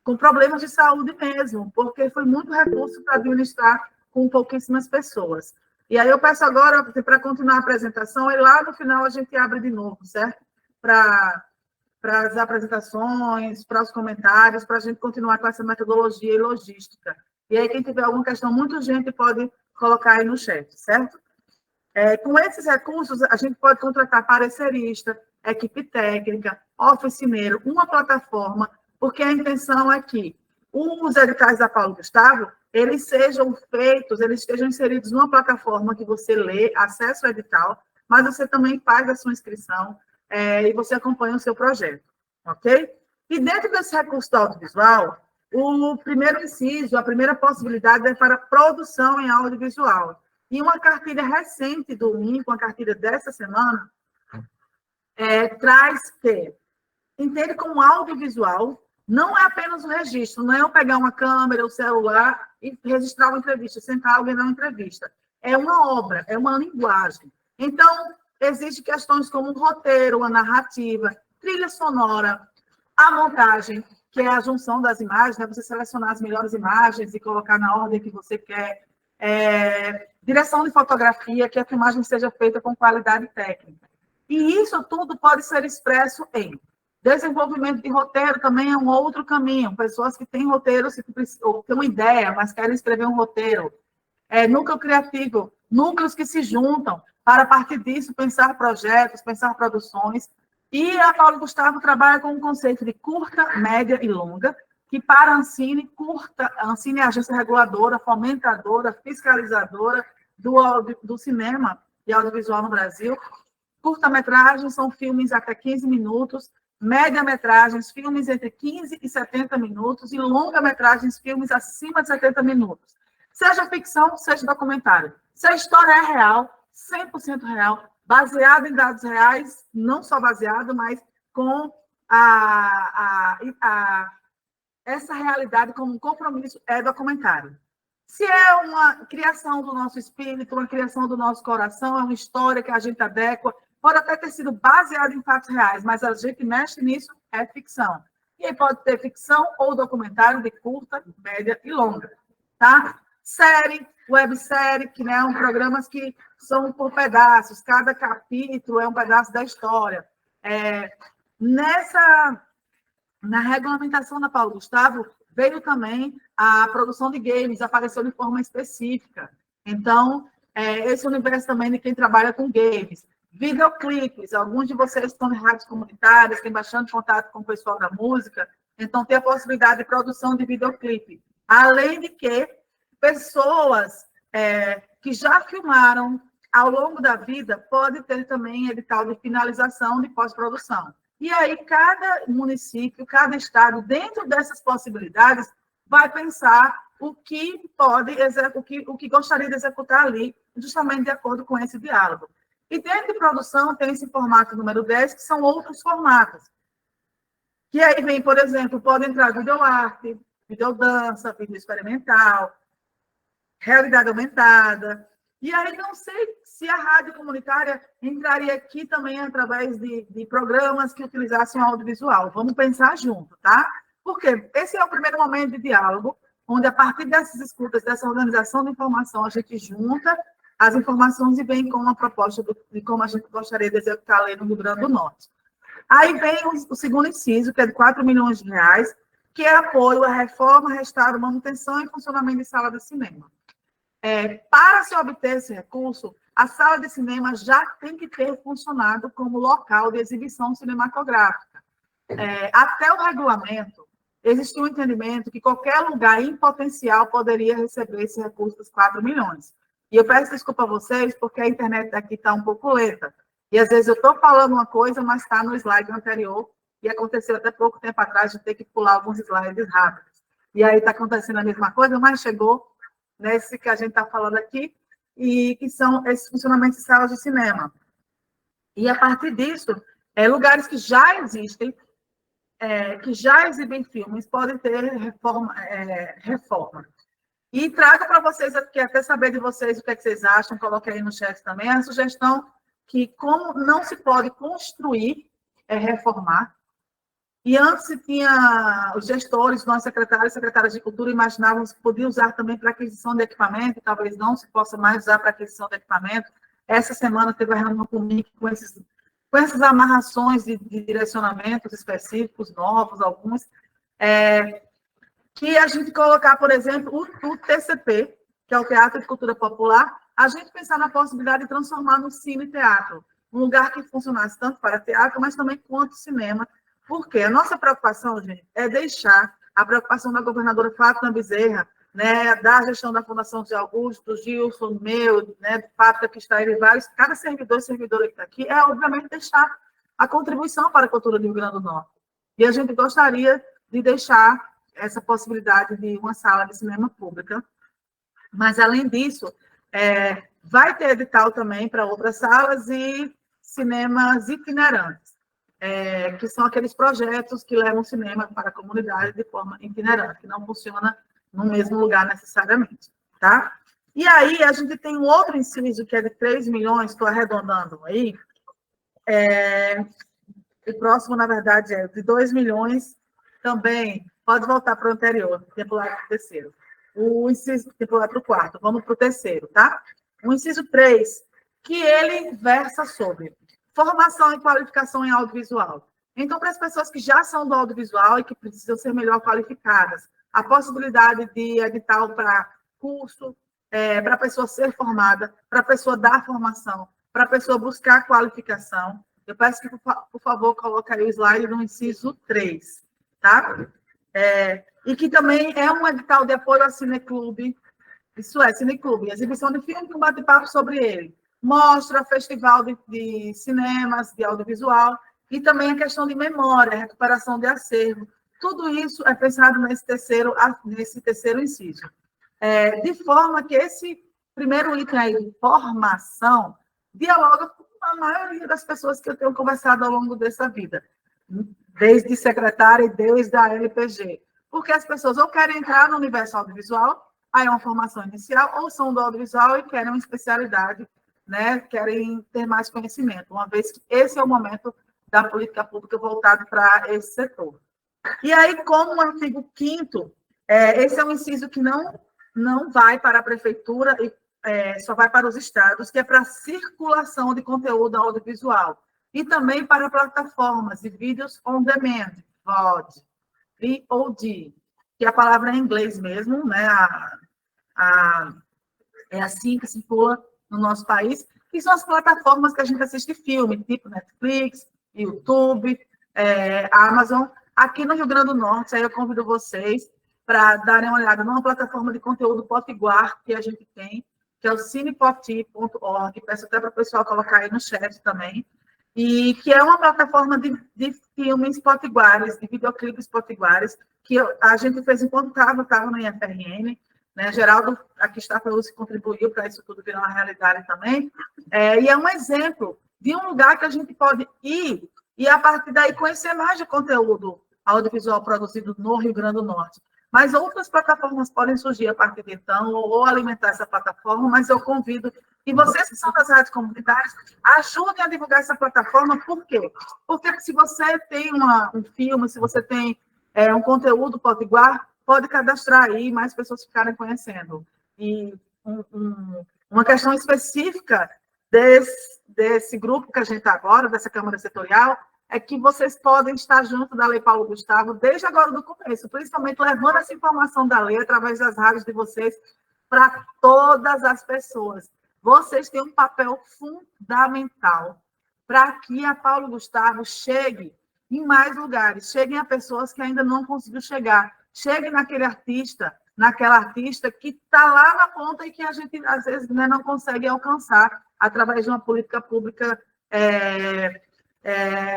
com problemas de saúde mesmo, porque foi muito recurso para administrar com pouquíssimas pessoas. E aí eu peço agora, para continuar a apresentação, e lá no final a gente abre de novo, certo? Para as apresentações, para os comentários, para a gente continuar com essa metodologia e logística. E aí, quem tiver alguma questão muito urgente, pode colocar aí no chat, certo? Com esses recursos, a gente pode contratar parecerista, equipe técnica, oficineiro, uma plataforma, porque a intenção é que os editais da Paulo Gustavo, eles sejam feitos, eles estejam inseridos numa plataforma que você lê, acessa o edital, mas você também faz a sua inscrição e você acompanha o seu projeto, ok? E dentro desse recurso do audiovisual, o primeiro inciso, a primeira possibilidade é para produção em audiovisual. E uma cartilha recente do MINC, uma cartilha dessa semana, traz que entende como audiovisual não é apenas o registro, não é eu pegar uma câmera, o celular e registrar uma entrevista, sentar alguém na entrevista. É uma obra, é uma linguagem. Então, existem questões como o roteiro, a narrativa, trilha sonora, a montagem, que é a junção das imagens, né? Você selecionar as melhores imagens e colocar na ordem que você quer. Direção de fotografia, que a filmagem seja feita com qualidade técnica. E isso tudo pode ser expresso em desenvolvimento de roteiro, também é um outro caminho. Pessoas que têm roteiro, ou têm uma ideia, mas querem escrever um roteiro. Núcleo criativo, núcleos que se juntam para, a partir disso, pensar projetos, pensar produções. E a Paulo Gustavo trabalha com um conceito de curta, média e longa, que para a Ancine, a Ancine é a agência reguladora, fomentadora, fiscalizadora do cinema e audiovisual no Brasil. Curta-metragem são filmes até 15 minutos, média-metragens, filmes entre 15 e 70 minutos, e longa-metragens, filmes acima de 70 minutos. Seja ficção, seja documentário. Se a história é real, 100% real, baseado em dados reais, não só baseado, mas com essa realidade como um compromisso, é documentário. Se é uma criação do nosso espírito, uma criação do nosso coração, é uma história que a gente adequa, pode até ter sido baseada em fatos reais, mas a gente mexe nisso, é ficção. E aí pode ter ficção ou documentário de curta, média e longa, tá? Série, websérie, que são programas que são por pedaços, cada capítulo é um pedaço da história. Na regulamentação da Paulo Gustavo, veio também a produção de games, apareceu de forma específica. Então, esse universo também de quem trabalha com games. Videoclipes, alguns de vocês estão em rádios comunitárias, têm bastante contato com o pessoal da música, então tem a possibilidade de produção de videoclipe. Além de que pessoas que já filmaram ao longo da vida podem ter também edital de finalização de pós-produção. E aí, cada município, cada estado, dentro dessas possibilidades, vai pensar o que gostaria de executar ali, justamente de acordo com esse diálogo. E dentro de produção, tem esse formato número 10, que são outros formatos. Que aí vem, por exemplo, pode entrar videoarte, videodança, vídeo experimental, realidade aumentada. E aí, não sei se a rádio comunitária entraria aqui também através de programas que utilizassem o audiovisual. Vamos pensar junto, tá? Porque esse é o primeiro momento de diálogo, onde, a partir dessas escutas, dessa organização de informação, a gente junta as informações e vem com uma proposta de como a gente gostaria de executar a lei no Rio Grande do Norte. Aí vem o segundo inciso, que é de 4 milhões de reais, que é apoio à reforma, restauro, manutenção e funcionamento de sala de cinema. Para se obter esse recurso, a sala de cinema já tem que ter funcionado como local de exibição cinematográfica. Até o regulamento, existia um entendimento que qualquer lugar em potencial poderia receber esse recurso dos 4 milhões. E eu peço desculpa a vocês, porque a internet daqui está um pouco lenta. E às vezes eu estou falando uma coisa, mas está no slide anterior, e aconteceu até pouco tempo atrás de ter que pular alguns slides rápidos. E aí está acontecendo a mesma coisa, mas chegou nesse que a gente está falando aqui, e que são esses funcionamentos de salas de cinema. E, a partir disso, lugares que já existem, que já exibem filmes, podem ter reforma. E trago para vocês aqui, até saber de vocês o que, é que vocês acham, coloquem aí no chat também, a sugestão que, como não se pode construir, reformar, E antes se tinha os gestores, nossos secretários e secretárias de cultura imaginavam que podia usar também para aquisição de equipamento, talvez não se possa mais usar para aquisição de equipamento. Essa semana teve a reunião comigo com essas amarrações de direcionamentos específicos, novos, alguns, que a gente colocar, por exemplo, o TCP, que é o Teatro de Cultura Popular, a gente pensar na possibilidade de transformar no cine-teatro, um lugar que funcionasse tanto para teatro, mas também quanto cinema, porque a nossa preocupação, gente, é deixar a preocupação da governadora Fátima Bezerra, né, da gestão da Fundação de Augusto, do Gilson, meu, né, do Fátima que está aí, vários, cada servidor e servidora que está aqui, é, obviamente, deixar a contribuição para a cultura do Rio Grande do Norte. E a gente gostaria de deixar essa possibilidade de uma sala de cinema pública. Mas, além disso, vai ter edital também para outras salas e cinemas itinerantes, que são aqueles projetos que levam o cinema para a comunidade de forma itinerante, que não funciona no mesmo lugar necessariamente, tá? E aí, a gente tem um outro inciso que é de 3 milhões, estou arredondando aí, o próximo, na verdade, é de 2 milhões, também, pode voltar para o anterior, tempo lá para o terceiro. O inciso, tempo lá para o quarto, vamos para o terceiro, tá? O inciso 3, que ele versa sobre formação e qualificação em audiovisual. Então, para as pessoas que já são do audiovisual e que precisam ser melhor qualificadas, a possibilidade de edital para curso, para a pessoa ser formada, para a pessoa dar formação, para a pessoa buscar qualificação. Eu peço que, por favor, coloque aí o slide no inciso 3, tá? E que também é um edital de apoio ao Cineclube, isso é, Cineclube, exibição de filme com bate-papo sobre ele, mostra, festival de cinemas, de audiovisual, e também a questão de memória, recuperação de acervo. Tudo isso é pensado nesse terceiro inciso. De forma que esse primeiro item aí de formação dialoga com a maioria das pessoas que eu tenho conversado ao longo dessa vida, desde secretária e desde a LPG. Porque as pessoas ou querem entrar no universo audiovisual, aí é uma formação inicial, ou são do audiovisual e querem uma especialidade, né? Querem ter mais conhecimento, uma vez que esse é o momento da política pública voltado para esse setor. E aí, como o artigo 5º, esse é um inciso que não vai para a prefeitura, e só vai para os estados, que é para circulação de conteúdo audiovisual. E também para plataformas de vídeos on demand, VOD, que a palavra é em inglês mesmo, né? É assim que circula no nosso país, que são as plataformas que a gente assiste filme, tipo Netflix, YouTube, Amazon. Aqui no Rio Grande do Norte, aí eu convido vocês para darem uma olhada numa plataforma de conteúdo potiguar que a gente tem, que é o cinepoti.org, peço até para o pessoal colocar aí no chat também, e que é uma plataforma de filmes potiguares, de videoclipes potiguares, que a gente fez enquanto estava no IFRN, né? Geraldo, aqui está a Lúcia, contribuiu para isso tudo virar uma realidade também, e é um exemplo de um lugar que a gente pode ir e, a partir daí, conhecer mais de conteúdo audiovisual produzido no Rio Grande do Norte. Mas outras plataformas podem surgir a partir de então, ou alimentar essa plataforma, mas eu convido, e vocês que são das rádios comunitárias, ajudem a divulgar essa plataforma. Por quê? Porque se você tem um filme, se você tem um conteúdo potiguar, pode cadastrar aí, mais pessoas ficarem conhecendo. E uma questão específica desse grupo que a gente está agora, dessa Câmara Setorial, é que vocês podem estar junto da Lei Paulo Gustavo desde agora do começo, principalmente levando essa informação da lei através das rádios de vocês para todas as pessoas. Vocês têm um papel fundamental para que a Paulo Gustavo chegue em mais lugares, cheguem a pessoas que ainda não conseguiu chegar, chegue naquela artista que está lá na ponta e que a gente, às vezes, né, não consegue alcançar através de uma política pública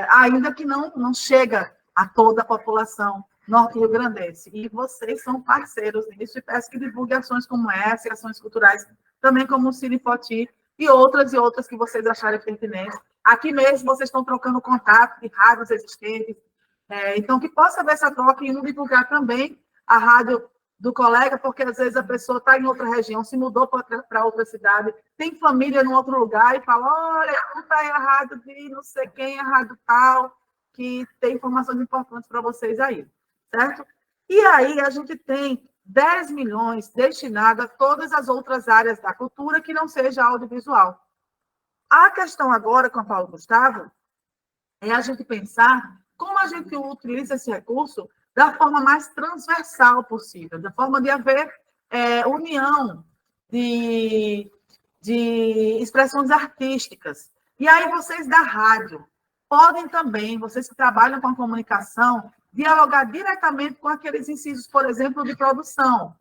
ainda que não chega a toda a população norte-riograndense. E vocês são parceiros nisso, e peço que divulguem ações como essa, e ações culturais, também como o Cine Poti, e outras que vocês acharem pertinentes. Aqui mesmo vocês estão trocando contato de rádios existentes, então que possa haver essa troca e divulgar também a rádio do colega, porque às vezes a pessoa está em outra região, se mudou para outra cidade, tem família em outro lugar e fala, olha, escuta aí a rádio de não sei quem, a rádio tal, que tem informações importantes para vocês aí, certo? E aí a gente tem 10 milhões destinados a todas as outras áreas da cultura que não seja audiovisual. A questão agora com a Paulo Gustavo é a gente pensar como a gente utiliza esse recurso da forma mais transversal possível, da forma de haver união de expressões artísticas. E aí vocês da rádio podem também, vocês que trabalham com a comunicação, dialogar diretamente com aqueles incisos, por exemplo, de produção.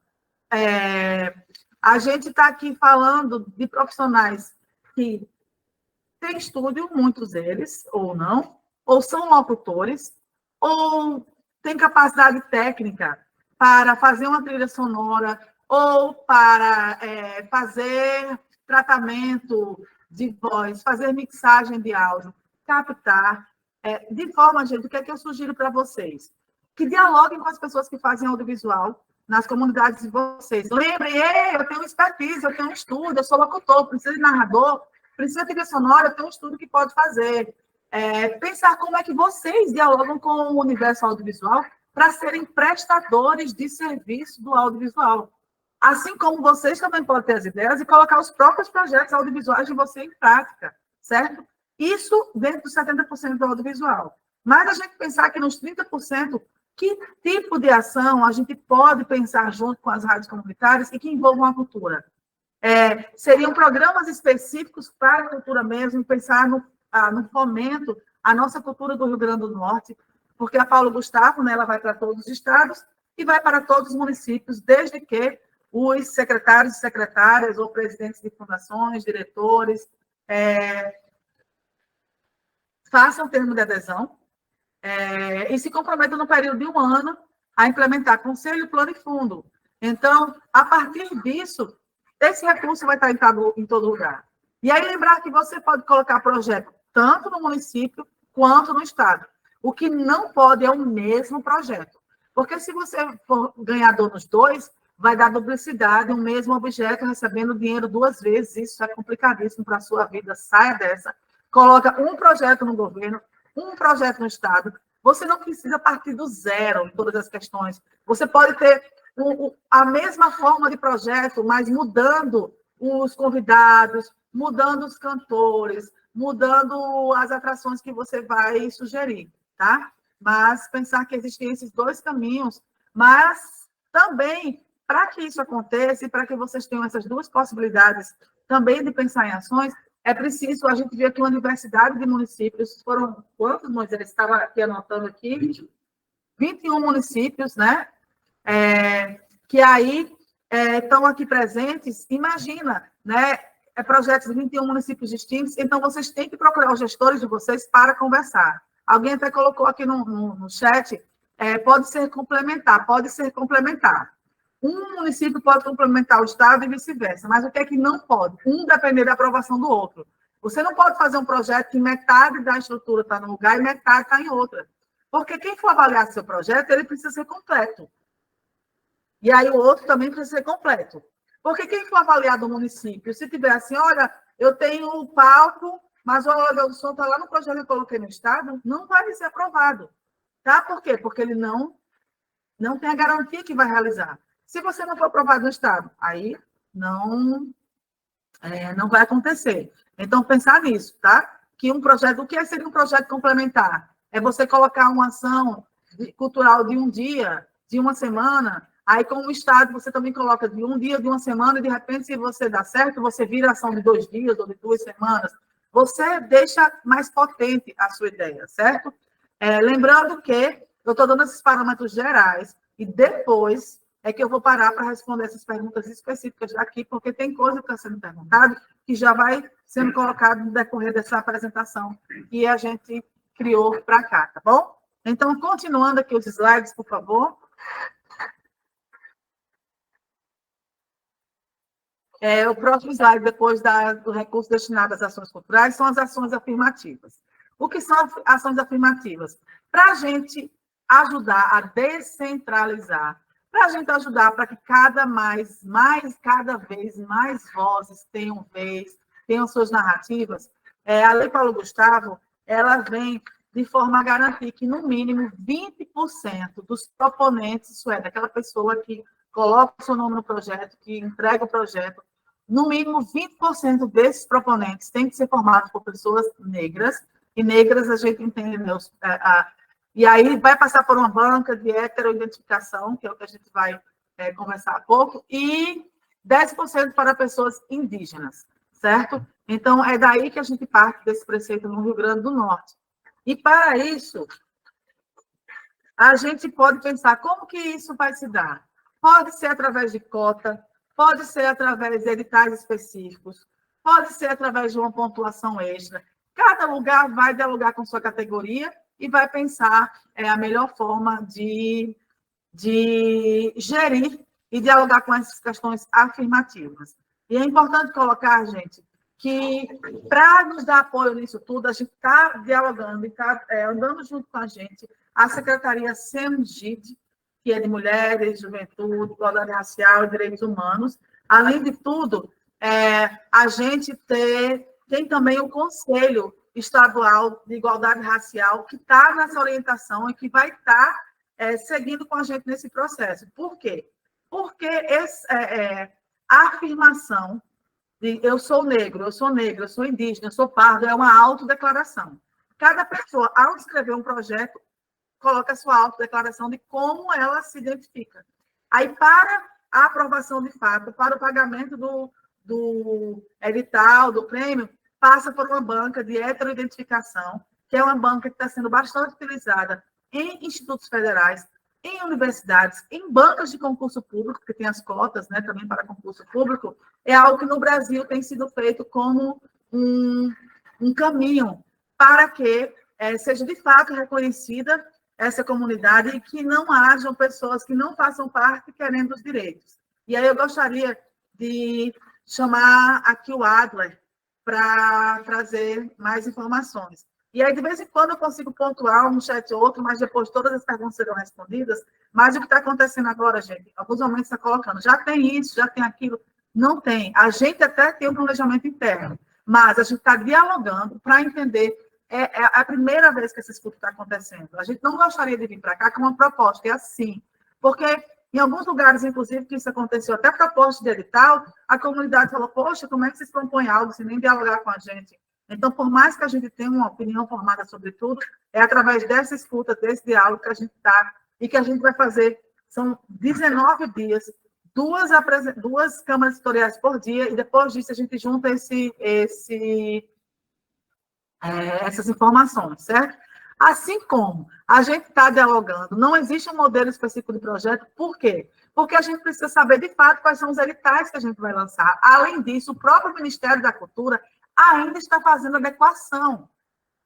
A gente está aqui falando de profissionais que têm estúdio, muitos deles, ou não, ou são locutores, ou têm capacidade técnica para fazer uma trilha sonora, ou para fazer tratamento de voz, fazer mixagem de áudio, captar. De forma, gente, o que é que eu sugiro para vocês? Que dialoguem com as pessoas que fazem audiovisual nas comunidades de vocês. Lembrem, eu tenho expertise, eu tenho um estúdio, eu sou locutor, preciso de narrador, precisa de trilha sonora, eu tenho um estúdio que pode fazer. Pensar como é que vocês dialogam com o universo audiovisual para serem prestadores de serviço do audiovisual. Assim como vocês também podem ter as ideias e colocar os próprios projetos audiovisuais de você em prática, certo? Isso dentro dos 70% do audiovisual. Mas a gente pensar que nos 30%, que tipo de ação a gente pode pensar junto com as rádios comunitárias e que envolvam a cultura? Seriam programas específicos para a cultura mesmo, pensar no fomento à nossa cultura do Rio Grande do Norte, porque a Paulo Gustavo, né, ela vai para todos os estados e vai para todos os municípios, desde que os secretários e secretárias ou presidentes de fundações, diretores, façam termo de adesão e se comprometam no período de 1 ano a implementar conselho, plano e fundo. Então, a partir disso, esse recurso vai estar em todo lugar. E aí lembrar que você pode colocar projeto tanto no município quanto no estado. O que não pode é o mesmo projeto. Porque se você for ganhador nos dois, vai dar duplicidade, o mesmo objeto recebendo dinheiro 2 vezes. Isso é complicadíssimo para a sua vida. Saia dessa. Coloca um projeto no governo, um projeto no estado. Você não precisa partir do zero em todas as questões. Você pode ter a mesma forma de projeto, mas mudando os convidados, mudando os cantores, mudando as atrações que você vai sugerir, tá? Mas pensar que existem esses 2 caminhos, mas também, para que isso aconteça e para que vocês tenham essas 2 possibilidades também de pensar em ações, é preciso, a gente viu aqui uma diversidade de municípios, foram quantos, Moisés? Estava aqui anotando aqui, 21 municípios, né? Que aí estão aqui presentes, imagina, né? Projetos de 21 municípios distintos, então vocês têm que procurar os gestores de vocês para conversar. Alguém até colocou aqui no chat, pode ser complementar. Um município pode complementar o estado e vice-versa, mas o que é que não pode? Um depender da aprovação do outro. Você não pode fazer um projeto que metade da estrutura está num lugar e metade está em outra. Porque quem for avaliar seu projeto, ele precisa ser completo. E aí o outro também precisa ser completo. Porque quem for avaliar do município, se tiver assim, olha, eu tenho o palco, mas o aluguel do som está lá no projeto que eu coloquei no estado, não vai ser aprovado. Tá? Por quê? Porque ele não tem a garantia que vai realizar. Se você não for aprovado no estado, aí não vai acontecer. Então, pensar nisso, tá? Que um projeto, o que seria um projeto complementar? É você colocar uma ação cultural de um dia, de uma semana, aí com o estado você também coloca de um dia, de uma semana, e de repente, se você dá certo, você vira ação de 2 dias ou de 2 semanas. Você deixa mais potente a sua ideia, certo? Lembrando que eu estou dando esses parâmetros gerais e depois é que eu vou parar para responder essas perguntas específicas aqui, porque tem coisa que está sendo perguntada que já vai sendo colocado no decorrer dessa apresentação que a gente criou para cá, tá bom? Então, continuando aqui os slides, por favor. O próximo slide, depois do recurso destinado às ações culturais, são as ações afirmativas. O que são ações afirmativas? Para a gente ajudar a descentralizar, para a gente ajudar para que cada vez mais vozes tenham vez, tenham suas narrativas. A Lei Paulo Gustavo, ela vem de forma a garantir que, no mínimo, 20% dos proponentes, isso é, daquela pessoa que coloca o seu nome no projeto, que entrega o projeto, no mínimo 20% desses proponentes têm que ser formados por pessoas negras, e negras a gente entende, e aí vai passar por uma banca de heteroidentificação, que é o que a gente vai conversar há pouco, e 10% para pessoas indígenas, certo? Então, é daí que a gente parte desse preceito no Rio Grande do Norte. E, para isso, a gente pode pensar como que isso vai se dar. Pode ser através de cota, pode ser através de editais específicos, pode ser através de uma pontuação extra. Cada lugar vai dialogar com sua categoria e vai pensar a melhor forma de gerir e dialogar com essas questões afirmativas. E é importante colocar, gente, que para nos dar apoio nisso tudo, a gente está dialogando e está andando junto com a gente a Secretaria SEMGID, que é de Mulheres, Juventude, Igualdade Racial e Direitos Humanos. Além de tudo, a gente tem também o Conselho Estadual de Igualdade Racial, que está nessa orientação e que vai estar seguindo com a gente nesse processo. Por quê? Porque a afirmação de eu sou negro, eu sou negra, eu sou indígena, eu sou pardo, é uma autodeclaração. Cada pessoa, ao escrever um projeto, coloca a sua autodeclaração de como ela se identifica. Aí, para a aprovação de fato, para o pagamento do edital, do prêmio, passa por uma banca de heteroidentificação, que é uma banca que está sendo bastante utilizada em institutos federais, em universidades, em bancas de concurso público, que tem as cotas, né, também para concurso público, é algo que no Brasil tem sido feito como um caminho para que seja de fato reconhecida essa comunidade e que não hajam pessoas que não façam parte querendo os direitos. E aí eu gostaria de chamar aqui o Adler para trazer mais informações. E aí, de vez em quando, eu consigo pontuar um chat ou outro, mas depois todas as perguntas serão respondidas. Mas o que está acontecendo agora, gente? Alguns momentos está colocando, já tem isso, já tem aquilo. Não tem. A gente até tem um planejamento interno, mas a gente está dialogando para entender. É a primeira vez que essa escuta está acontecendo. A gente não gostaria de vir para cá com uma proposta, é assim. Porque em alguns lugares, inclusive, que isso aconteceu, até proposta de edital, a comunidade falou, poxa, como é que vocês propõem algo sem nem dialogar com a gente? Então, por mais que a gente tenha uma opinião formada sobre tudo, é através dessa escuta, desse diálogo que a gente está, e que a gente vai fazer, são 19 dias, duas câmaras editoriais por dia, e depois disso a gente junta essas informações, certo? Assim como a gente está dialogando, não existe um modelo específico de projeto, por quê? Porque a gente precisa saber, de fato, quais são os editais que a gente vai lançar. Além disso, o próprio Ministério da Cultura ainda está fazendo adequação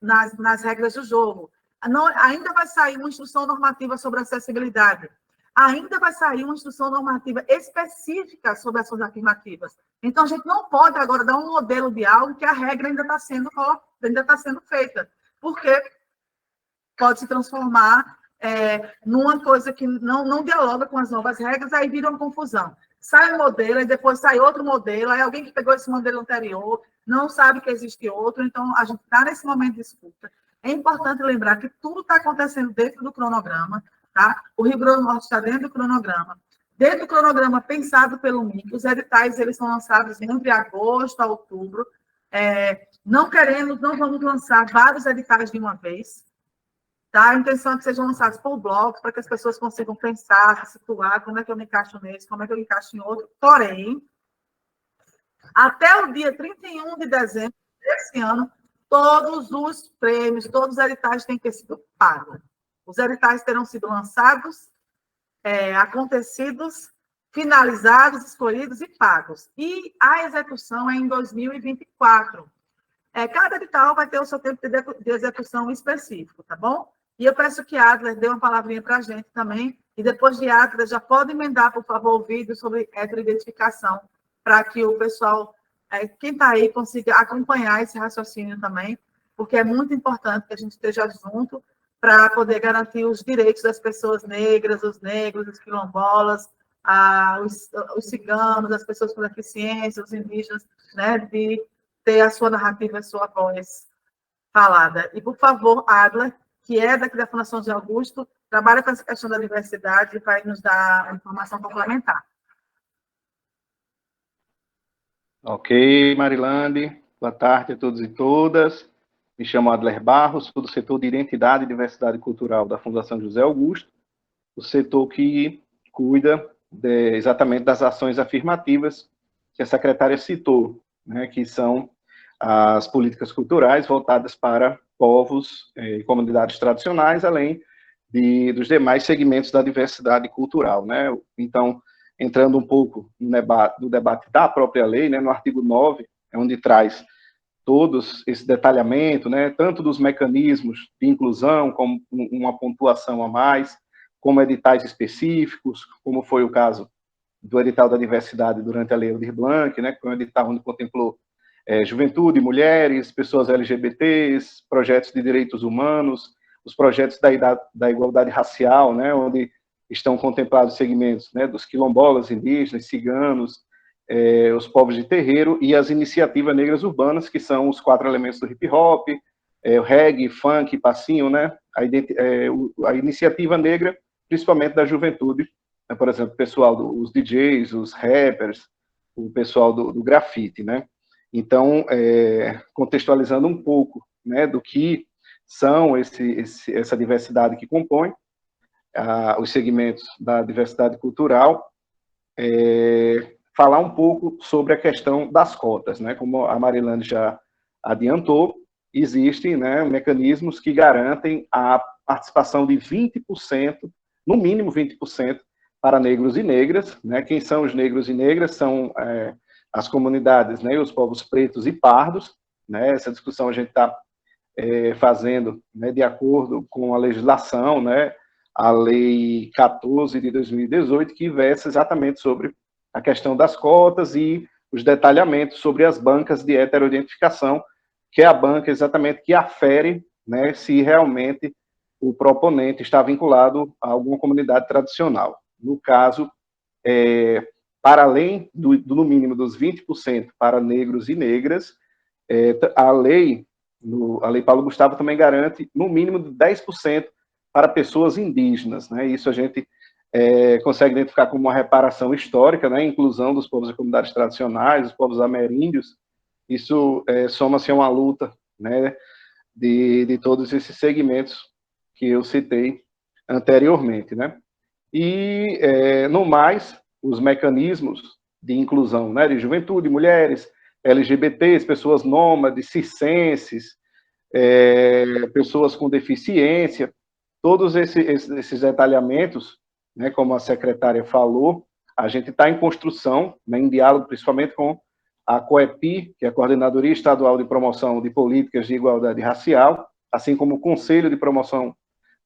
nas regras do jogo. Ainda vai sair uma instrução normativa sobre acessibilidade. Ainda vai sair uma instrução normativa específica sobre ações afirmativas. Então, a gente não pode agora dar um modelo de algo que a regra ainda está sendo feita, porque pode se transformar numa coisa que não dialoga com as novas regras, aí vira uma confusão. Sai um modelo, e depois sai outro modelo, aí alguém que pegou esse modelo anterior não sabe que existe outro, então a gente está nesse momento de escuta. É importante lembrar que tudo está acontecendo dentro do cronograma, tá? O Rio Grande do Norte está dentro do cronograma. Dentro do cronograma pensado pelo MIC, os editais eles são lançados entre agosto a outubro. Não vamos lançar vários editais de uma vez. Tá? A intenção é que sejam lançados por blocos, para que as pessoas consigam pensar, se situar, como é que eu me encaixo nesse, como é que eu me encaixo em outro. Porém, até o dia 31 de dezembro desse ano, todos os prêmios, todos os editais têm que ter sido pagos. Os editais terão sido lançados, acontecidos, finalizados, escolhidos e pagos. E a execução é em 2024. Cada edital vai ter o seu tempo de execução específico, tá bom? E eu peço que a Adler dê uma palavrinha para a gente também, e depois de Adler, já pode emendar, por favor, o vídeo sobre heteroidentificação, para que o pessoal, quem está aí, consiga acompanhar esse raciocínio também, porque é muito importante que a gente esteja junto para poder garantir os direitos das pessoas negras, os negros, os quilombolas, os ciganos, as pessoas com deficiência, os indígenas, né, de ter a sua narrativa, a sua voz falada. E, por favor, Adler, que é daqui da Fundação José Augusto, trabalha com essa questão da diversidade e vai nos dar a informação complementar. Ok, Marilande. Boa tarde a todos e todas. Me chamo Adler Barros, sou do setor de Identidade e Diversidade Cultural da Fundação José Augusto, o setor que cuida exatamente das ações afirmativas que a secretária citou, né, que são as políticas culturais voltadas para povos e comunidades tradicionais, além dos demais segmentos da diversidade cultural, né? Então, entrando um pouco no debate da própria lei, né, no artigo 9, é onde traz todos esse detalhamento, né, tanto dos mecanismos de inclusão, como uma pontuação a mais, como editais específicos, como foi o caso do edital da diversidade durante a Lei Aldir Blanc, né, que foi um edital onde contemplou juventude, mulheres, pessoas LGBTs, projetos de direitos humanos, os projetos da igualdade racial, né, onde estão contemplados segmentos, né, dos quilombolas, indígenas, ciganos, os povos de terreiro e as iniciativas negras urbanas, que são os 4 elementos do hip-hop, o reggae, funk, passinho, né, a iniciativa negra, principalmente da juventude, né, por exemplo, o pessoal os DJs, os rappers, o pessoal do grafite, né. Então, contextualizando um pouco, né, do que são essa diversidade que compõe os segmentos da diversidade cultural, falar um pouco sobre a questão das cotas, né, como a Marilane já adiantou, existem, né, mecanismos que garantem a participação de 20%, no mínimo 20%, para negros e negras, né. Quem são os negros e negras? São as comunidades, né, e os povos pretos e pardos, né. Essa discussão a gente está fazendo, né, de acordo com a legislação, né, a Lei 14 de 2018, que versa exatamente sobre a questão das cotas e os detalhamentos sobre as bancas de heteroidentificação, que é a banca exatamente que afere, né, se realmente o proponente está vinculado a alguma comunidade tradicional. No caso, para além no mínimo dos 20% para negros e negras, a lei Paulo Gustavo também garante no mínimo de 10% para pessoas indígenas, né? Isso a gente consegue identificar como uma reparação histórica, né? A inclusão dos povos e comunidades tradicionais, os povos ameríndios. Isso soma-se a uma luta, né, de todos esses segmentos que eu citei anteriormente, né? E, no mais, os mecanismos de inclusão, né, de juventude, mulheres, LGBTs, pessoas nômades, circenses, pessoas com deficiência, todos esses detalhamentos, né, como a secretária falou, a gente está em construção, né, em diálogo principalmente com a COEPI, que é a Coordenadoria Estadual de Promoção de Políticas de Igualdade Racial, assim como o Conselho de Promoção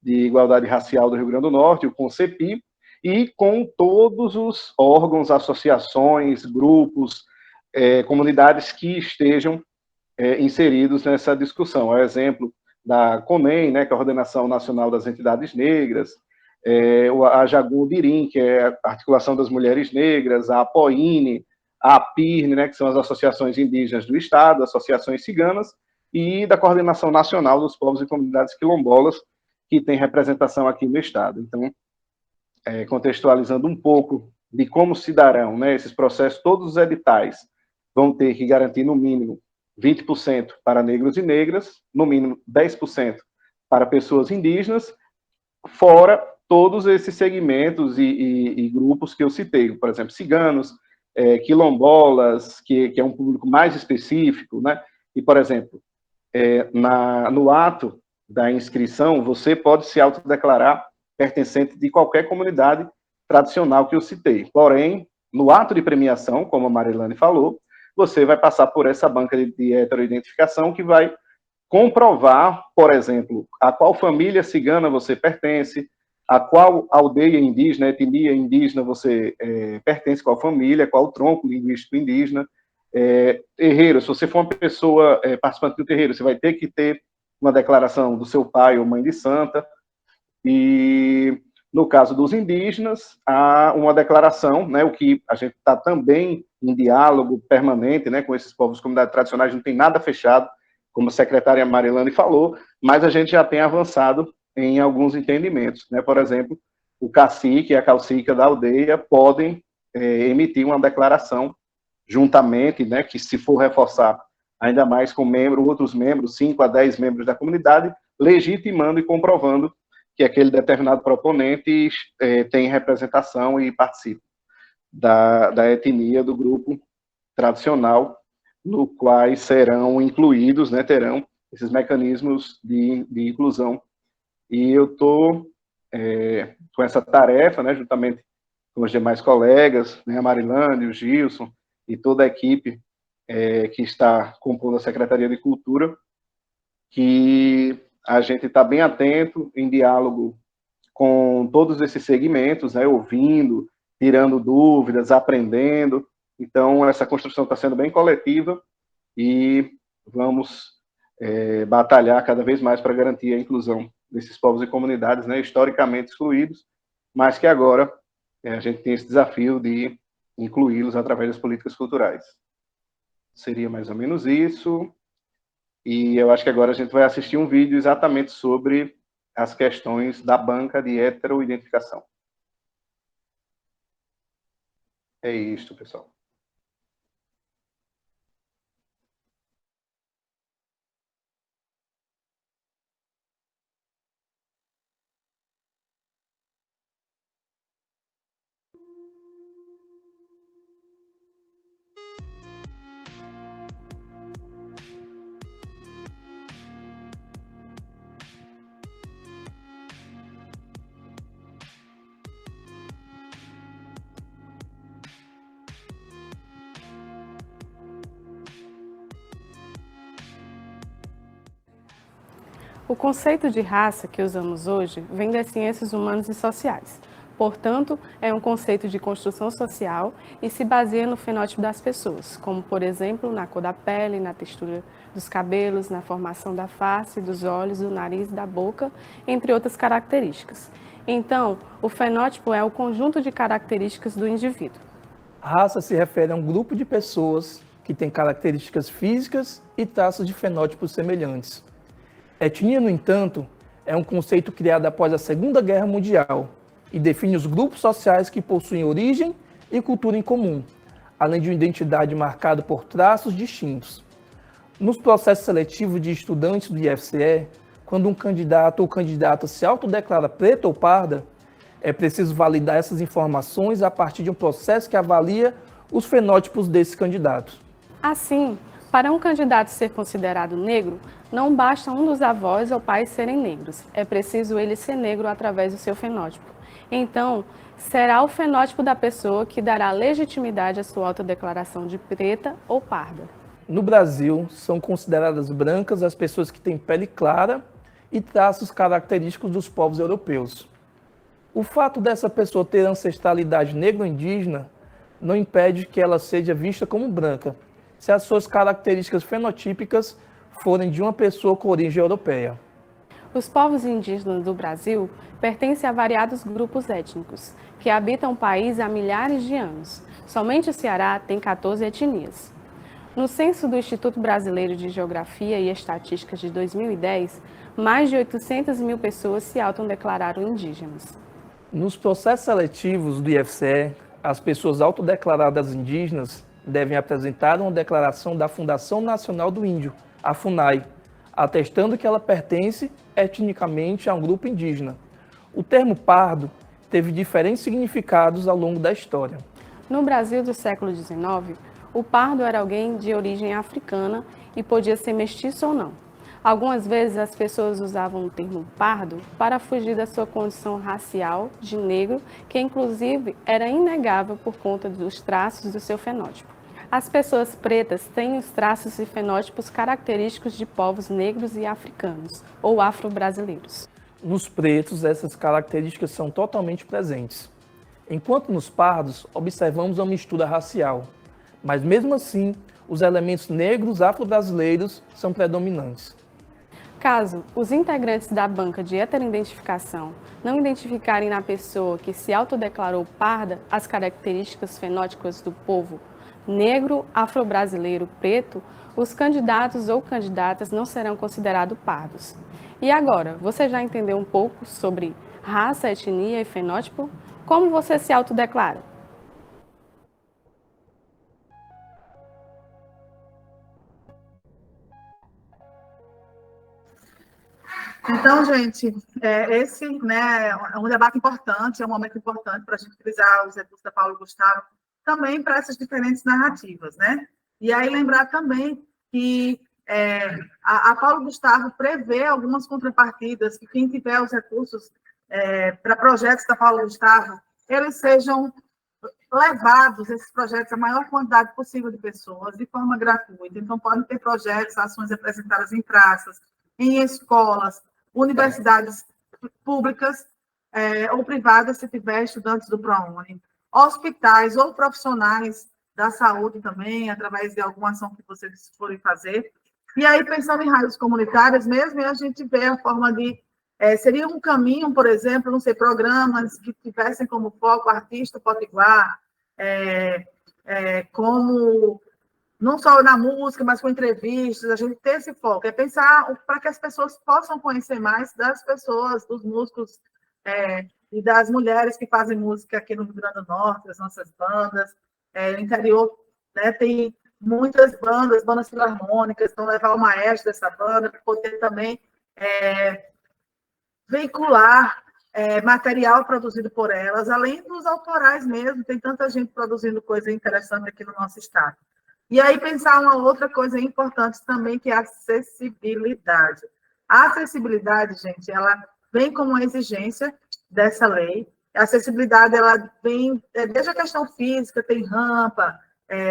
de Igualdade Racial do Rio Grande do Norte, o CONCEPI, e com todos os órgãos, associações, grupos, comunidades que estejam inseridos nessa discussão. É exemplo da CONEM, né, que é a Coordenação Nacional das Entidades Negras, a Jagundirim, que é a Articulação das Mulheres Negras, a APOINE, a APIRNE, né, que são as associações indígenas do Estado, associações ciganas, e da Coordenação Nacional dos Povos e Comunidades Quilombolas, que tem representação aqui no Estado. Então, contextualizando um pouco de como se darão, né, esses processos, todos os editais vão ter que garantir, no mínimo, 20% para negros e negras, no mínimo 10% para pessoas indígenas, fora todos esses segmentos e grupos que eu citei, por exemplo, ciganos, quilombolas, que é um público mais específico, né? E, por exemplo, no ato da inscrição, você pode se autodeclarar pertencente de qualquer comunidade tradicional que eu citei. Porém, no ato de premiação, como a Marilane falou, você vai passar por essa banca de heteroidentificação que vai comprovar, por exemplo, a qual família cigana você pertence, a qual aldeia indígena, etnia indígena você pertence, qual família, qual tronco linguístico indígena, terreiro, se você for uma pessoa participante do terreiro, você vai ter que ter uma declaração do seu pai ou mãe de santa, e no caso dos indígenas, há uma declaração, né, o que a gente está também em diálogo permanente, né, com esses povos, comunidades tradicionais, não tem nada fechado, como a secretária Marilane falou, mas a gente já tem avançado em alguns entendimentos, né? Por exemplo, o cacique e a cacica da aldeia podem emitir uma declaração juntamente, né, que se for reforçar ainda mais com outros membros, 5 a 10 membros da comunidade, legitimando e comprovando que aquele determinado proponente tem representação e participa da etnia do grupo tradicional, no quais serão incluídos, né, terão esses mecanismos de inclusão. E eu estou com essa tarefa, né, juntamente com os demais colegas, né, a Marilane, o Gilson e toda a equipe que está compondo a Secretaria de Cultura, que a gente está bem atento, em diálogo com todos esses segmentos, né, ouvindo, tirando dúvidas, aprendendo. Então, essa construção está sendo bem coletiva e vamos batalhar cada vez mais para garantir a inclusão desses povos e comunidades, né, historicamente excluídos, mas que agora a gente tem esse desafio de incluí-los através das políticas culturais. Seria mais ou menos isso. E eu acho que agora a gente vai assistir um vídeo exatamente sobre as questões da banca de heteroidentificação. É isto, pessoal. O conceito de raça que usamos hoje vem das ciências humanas e sociais. Portanto, é um conceito de construção social e se baseia no fenótipo das pessoas, como, por exemplo, na cor da pele, na textura dos cabelos, na formação da face, dos olhos, do nariz, da boca, entre outras características. Então, o fenótipo é o conjunto de características do indivíduo. A raça se refere a um grupo de pessoas que tem características físicas e traços de fenótipos semelhantes. Etnia, no entanto, é um conceito criado após a Segunda Guerra Mundial e define os grupos sociais que possuem origem e cultura em comum, além de uma identidade marcada por traços distintos. Nos processos seletivos de estudantes do IFCE, quando um candidato ou candidata se autodeclara preta ou parda, é preciso validar essas informações a partir de um processo que avalia os fenótipos desses candidatos. Assim, para um candidato ser considerado negro, não basta um dos avós ou pais serem negros, é preciso ele ser negro através do seu fenótipo. Então, será o fenótipo da pessoa que dará legitimidade à sua autodeclaração de preta ou parda. No Brasil, são consideradas brancas as pessoas que têm pele clara e traços característicos dos povos europeus. O fato dessa pessoa ter ancestralidade negro-indígena não impede que ela seja vista como branca, se as suas características fenotípicas forem de uma pessoa com origem europeia. Os povos indígenas do Brasil pertencem a variados grupos étnicos, que habitam o país há milhares de anos. Somente o Ceará tem 14 etnias. No censo do Instituto Brasileiro de Geografia e Estatística de 2010, mais de 800 mil pessoas se autodeclararam indígenas. Nos processos seletivos do IFCE, as pessoas autodeclaradas indígenas devem apresentar uma declaração da Fundação Nacional do Índio, a FUNAI, atestando que ela pertence etnicamente a um grupo indígena. O termo pardo teve diferentes significados ao longo da história. No Brasil do século XIX, o pardo era alguém de origem africana e podia ser mestiço ou não. Algumas vezes as pessoas usavam o termo pardo para fugir da sua condição racial de negro, que inclusive era inegável por conta dos traços do seu fenótipo. As pessoas pretas têm os traços e fenótipos característicos de povos negros e africanos, ou afro-brasileiros. Nos pretos, essas características são totalmente presentes. Enquanto nos pardos, observamos uma mistura racial, mas mesmo assim, os elementos negros afro-brasileiros são predominantes. Caso os integrantes da banca de heteroidentificação não identificarem na pessoa que se autodeclarou parda as características fenóticas do povo, negro, afro-brasileiro, preto, os candidatos ou candidatas não serão considerados pardos. E agora, você já entendeu um pouco sobre raça, etnia e fenótipo? Como você se autodeclara? Então, gente, esse, né, é um debate importante, é um momento importante para a gente utilizar os recursos da Paulo Gustavo também para essas diferentes narrativas, né? E aí lembrar também que a Paulo Gustavo prevê algumas contrapartidas, que quem tiver os recursos para projetos da Paulo Gustavo, eles sejam levados, esses projetos, a maior quantidade possível de pessoas, de forma gratuita. Então, podem ter projetos, ações apresentadas em praças, em escolas, universidades públicas ou privadas, se tiver estudantes do ProUni, hospitais ou profissionais da saúde também, através de alguma ação que vocês forem fazer. E aí, pensando em rádios comunitárias mesmo, a gente vê a forma de... seria um caminho, por exemplo, não sei, programas que tivessem como foco artista potiguar, como... não só na música, mas com entrevistas, a gente ter esse foco, pensar para que as pessoas possam conhecer mais das pessoas, dos músicos e das mulheres que fazem música aqui no Rio Grande do Norte, as nossas bandas. No interior, né, tem muitas bandas filarmônicas, então levar o maestro dessa banda para poder também veicular material produzido por elas, além dos autorais mesmo, tem tanta gente produzindo coisa interessante aqui no nosso estado. E aí pensar uma outra coisa importante também, que é a acessibilidade. A acessibilidade, gente, ela vem como uma exigência dessa lei. A acessibilidade, ela vem desde a questão física, tem rampa,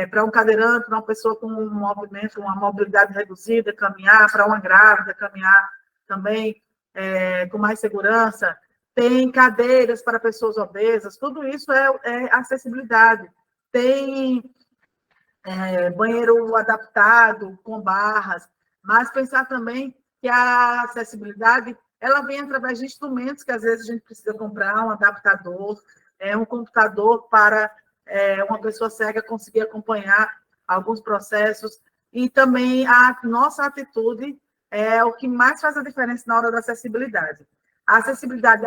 para um cadeirante, para uma pessoa com um movimento, uma mobilidade reduzida, caminhar, para uma grávida, caminhar também com mais segurança. Tem cadeiras para pessoas obesas, tudo isso é acessibilidade. Tem banheiro adaptado, com barras, mas pensar também que a acessibilidade ela vem através de instrumentos que às vezes a gente precisa comprar, um adaptador, um computador para uma pessoa cega conseguir acompanhar alguns processos, e também a nossa atitude é o que mais faz a diferença na hora da acessibilidade. A acessibilidade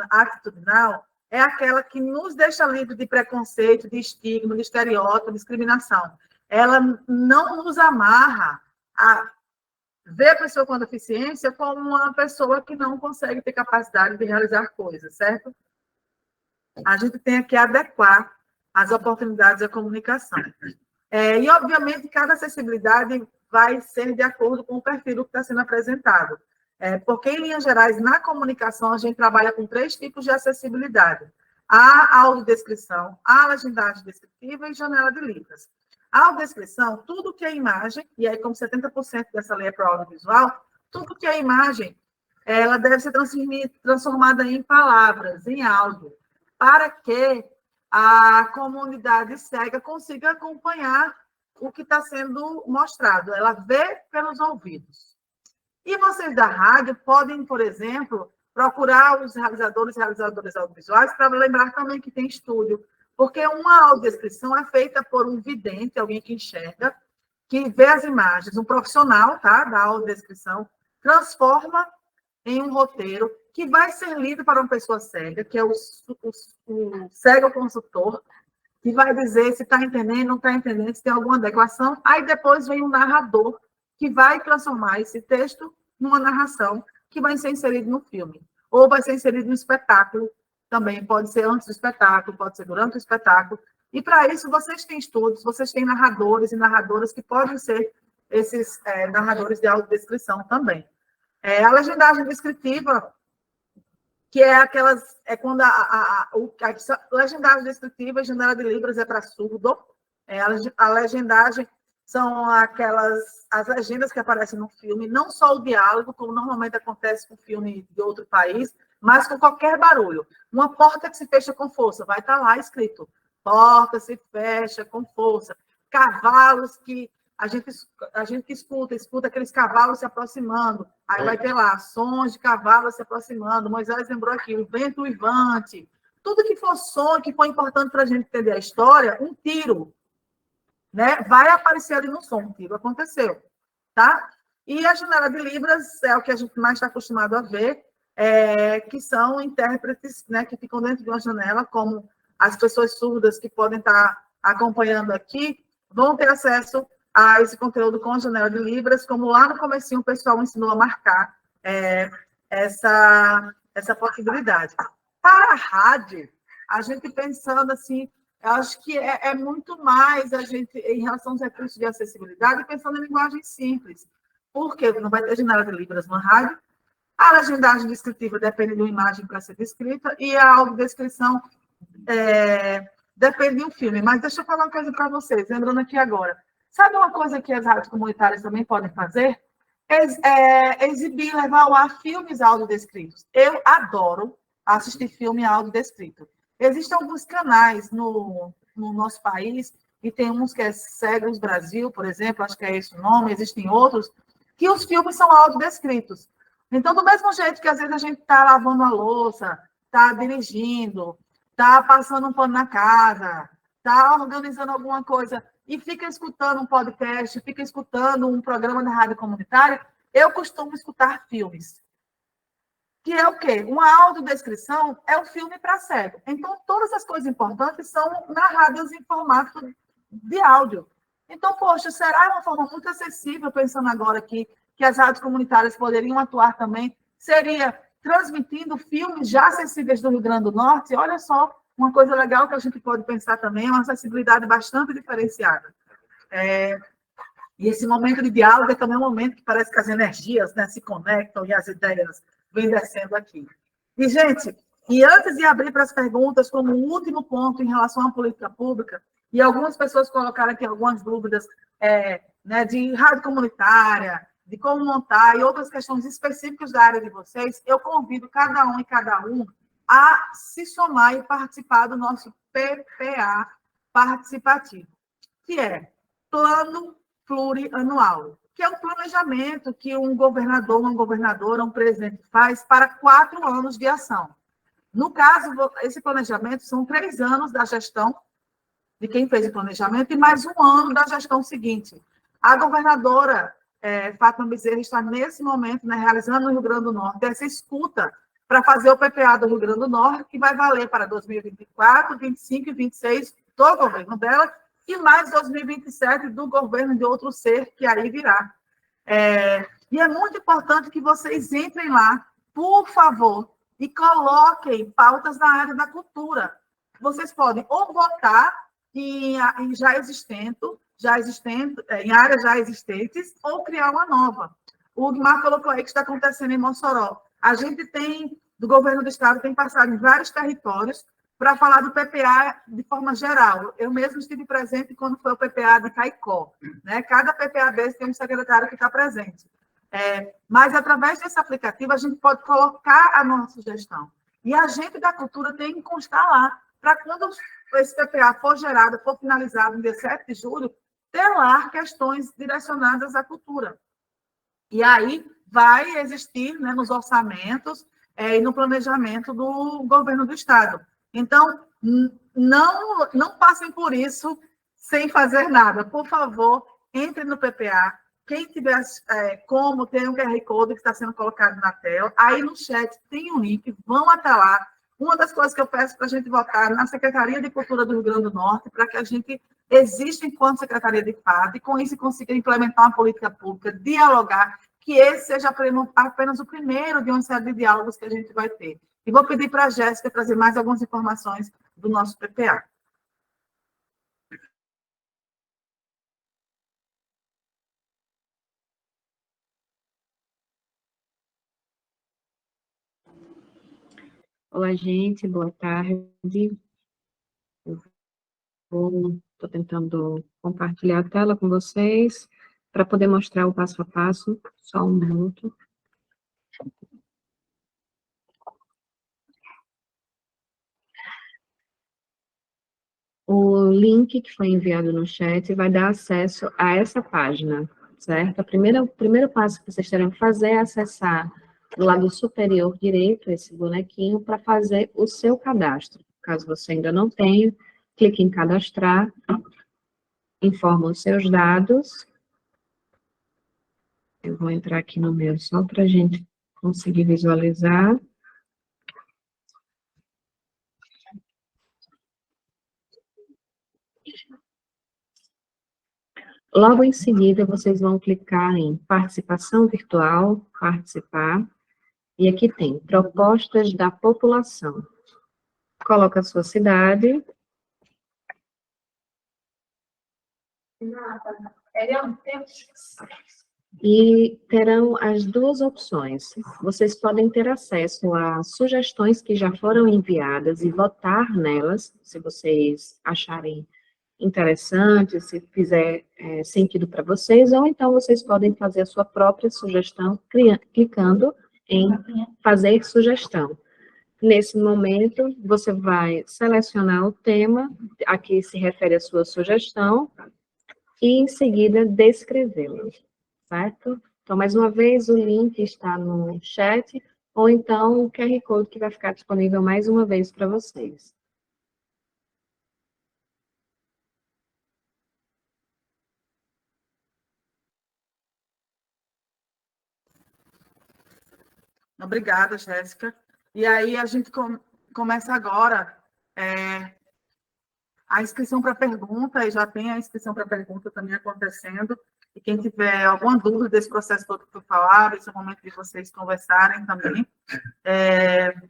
atitudinal é aquela que nos deixa livre de preconceito, de estigma, de estereótipo, de discriminação. Ela não nos amarra a ver a pessoa com deficiência como uma pessoa que não consegue ter capacidade de realizar coisas, certo? A gente tem que adequar as oportunidades da comunicação. E, obviamente, cada acessibilidade vai ser de acordo com o perfil que está sendo apresentado. Porque, em linhas gerais, na comunicação, a gente trabalha com 3 tipos de acessibilidade. A audiodescrição, a legendagem descritiva e janela de libras. A audiodescrição, tudo que é imagem, e aí como 70% dessa lei é para o audiovisual, tudo que é imagem, ela deve ser transformada em palavras, em áudio, para que a comunidade cega consiga acompanhar o que está sendo mostrado. Ela vê pelos ouvidos. E vocês da rádio podem, por exemplo, procurar os realizadores e realizadoras audiovisuais para lembrar também que tem estúdio, porque uma audiodescrição é feita por um vidente, alguém que enxerga, que vê as imagens, um profissional, tá, da audiodescrição, transforma em um roteiro que vai ser lido para uma pessoa cega, que é o cego consultor, que vai dizer se está entendendo, não está entendendo, se tem alguma adequação. Aí depois vem um narrador, que vai transformar esse texto numa narração que vai ser inserido no filme, ou vai ser inserido no espetáculo, também pode ser antes do espetáculo, pode ser durante o espetáculo, e para isso vocês têm estudos, vocês têm narradores e narradoras que podem ser esses narradores de audiodescrição também. A legendagem descritiva, que é aquelas, quando a legendagem descritiva e janela de libras é para surdo, a legendagem são as legendas que aparecem no filme, não só o diálogo, como normalmente acontece com filme de outro país, mas com qualquer barulho. Uma porta que se fecha com força, vai estar lá escrito, porta se fecha com força. Cavalos que a gente que escuta aqueles cavalos se aproximando, aí vai ter lá sons de cavalos se aproximando. Moisés lembrou aqui, o vento uivante, tudo que for som, que for importante para a gente entender a história, um tiro, né? Vai aparecer ali no som, que aconteceu, tá? E a janela de Libras é o que a gente mais está acostumado a ver, que são intérpretes, né, que ficam dentro de uma janela, como as pessoas surdas que podem estar acompanhando aqui, vão ter acesso a esse conteúdo com a janela de Libras, como lá no comecinho o pessoal ensinou a marcar essa possibilidade. Para a rádio, a gente pensando assim, eu acho que é muito mais a gente, em relação aos recursos de acessibilidade, pensando em linguagem simples. Porque não vai ter janela de Libras na rádio, a legendagem descritiva depende de uma imagem para ser descrita e a audiodescrição depende de um filme. Mas deixa eu falar uma coisa para vocês, lembrando aqui agora. Sabe uma coisa que as rádios comunitárias também podem fazer? Exibir, levar ao ar filmes audiodescritos. Eu adoro assistir filme audiodescrito. Existem alguns canais no nosso país, e tem uns que é Cegos Brasil, por exemplo, acho que é esse o nome, existem outros, que os filmes são audiodescritos. Então, do mesmo jeito que às vezes a gente está lavando a louça, está dirigindo, está passando um pano na casa, está organizando alguma coisa e fica escutando um podcast, fica escutando um programa de rádio comunitária, eu costumo escutar filmes. Que é o quê? Uma audiodescrição é um filme para cego. Então, todas as coisas importantes são narradas em formato de áudio. Então, poxa, será uma forma muito acessível, pensando agora aqui, que as rádios comunitárias poderiam atuar também, seria transmitindo filmes já acessíveis do Rio Grande do Norte. Olha só, uma coisa legal que a gente pode pensar também, é uma acessibilidade bastante diferenciada. E esse momento de diálogo é também um momento que parece que as energias, né, se conectam e as ideias vêm descendo aqui. E, gente, e antes de abrir para as perguntas, como um último ponto em relação à política pública, e algumas pessoas colocaram aqui algumas dúvidas né, de rádio comunitária, de como montar, e outras questões específicas da área de vocês, eu convido cada um e cada um a se somar e participar do nosso PPA participativo, que é Plano Plurianual, que é um planejamento que um governador, uma governadora, um presidente faz para 4 anos de ação. No caso, esse planejamento são 3 anos da gestão de quem fez o planejamento e mais 1 ano da gestão seguinte. A governadora Fátima Bezerra está, nesse momento, né, realizando no Rio Grande do Norte essa escuta para fazer o PPA do Rio Grande do Norte, que vai valer para 2024, 2025 e 2026 do governo dela, e mais 2027 do governo de outro ser que aí virá. E é muito importante que vocês entrem lá, por favor, e coloquem pautas na área da cultura. Vocês podem ou votar em áreas já existentes, ou criar uma nova. O Guimar colocou aí que está acontecendo em Mossoró. A gente tem, do governo do estado, tem passado em vários territórios para falar do PPA de forma geral. Eu mesmo estive presente quando foi o PPA de Caicó, né? Cada PPA desse tem um secretário que está presente. Mas, através desse aplicativo, a gente pode colocar a nossa sugestão. E a gente da cultura tem que constar lá, para quando esse PPA for gerado, for finalizado no dia 7 de julho, ter lá questões direcionadas à cultura. E aí vai existir, né, nos orçamentos e no planejamento do governo do estado. Então, não passem por isso sem fazer nada. Por favor, entrem no PPA. Quem tiver como, tem um QR Code que está sendo colocado na tela. Aí no chat tem um link, vão até lá. Uma das coisas que eu peço para a gente votar na Secretaria de Cultura do Rio Grande do Norte, para que a gente exista enquanto Secretaria de fato, e com isso consiga implementar uma política pública, dialogar, que esse seja apenas o primeiro de uma série de diálogos que a gente vai ter. E vou pedir para a Jéssica trazer mais algumas informações do nosso PPA. Olá, gente, boa tarde. Estou tentando compartilhar a tela com vocês para poder mostrar o passo a passo. Só um minuto. O link que foi enviado no chat vai dar acesso a essa página, certo? O primeiro passo que vocês terão que fazer é acessar do lado superior direito esse bonequinho para fazer o seu cadastro. Caso você ainda não tenha, clique em cadastrar. informa os seus dados. Eu vou entrar aqui no meu só para a gente conseguir visualizar. Logo em seguida, vocês vão clicar em participação virtual, participar, e aqui tem propostas da população. Coloca a sua cidade. E terão as duas opções. Vocês podem ter acesso a sugestões que já foram enviadas e votar nelas, se vocês acharem interessante, se fizer sentido para vocês, ou então vocês podem fazer a sua própria sugestão, clicando em fazer sugestão. Nesse momento, você vai selecionar o tema a que se refere a sua sugestão e, em seguida, descrevê-lo, certo? Então, mais uma vez, o link está no chat, ou então o QR Code que vai ficar disponível mais uma vez para vocês. Obrigada, Jéssica. E aí a gente começa agora a inscrição para pergunta, e já tem a inscrição para pergunta também acontecendo. E quem tiver alguma dúvida desse processo todo que eu falar, esse é o momento de vocês conversarem também. Deixa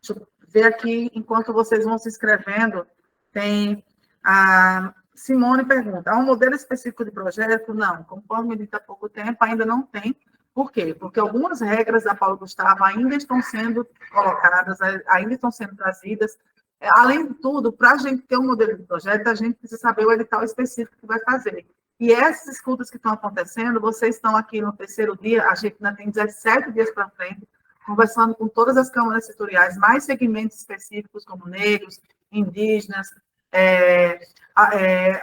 eu ver aqui, enquanto vocês vão se inscrevendo, tem a Simone pergunta, há um modelo específico de projeto? Não, conforme dito há pouco tempo, ainda não tem. Por quê? Porque algumas regras da Paulo Gustavo ainda estão sendo colocadas, ainda estão sendo trazidas. Além de tudo, para a gente ter um modelo de projeto, a gente precisa saber o edital específico que vai fazer. E essas escutas que estão acontecendo, vocês estão aqui no terceiro dia, a gente ainda tem 17 dias para frente, conversando com todas as câmaras setoriais, mais segmentos específicos, como negros, indígenas,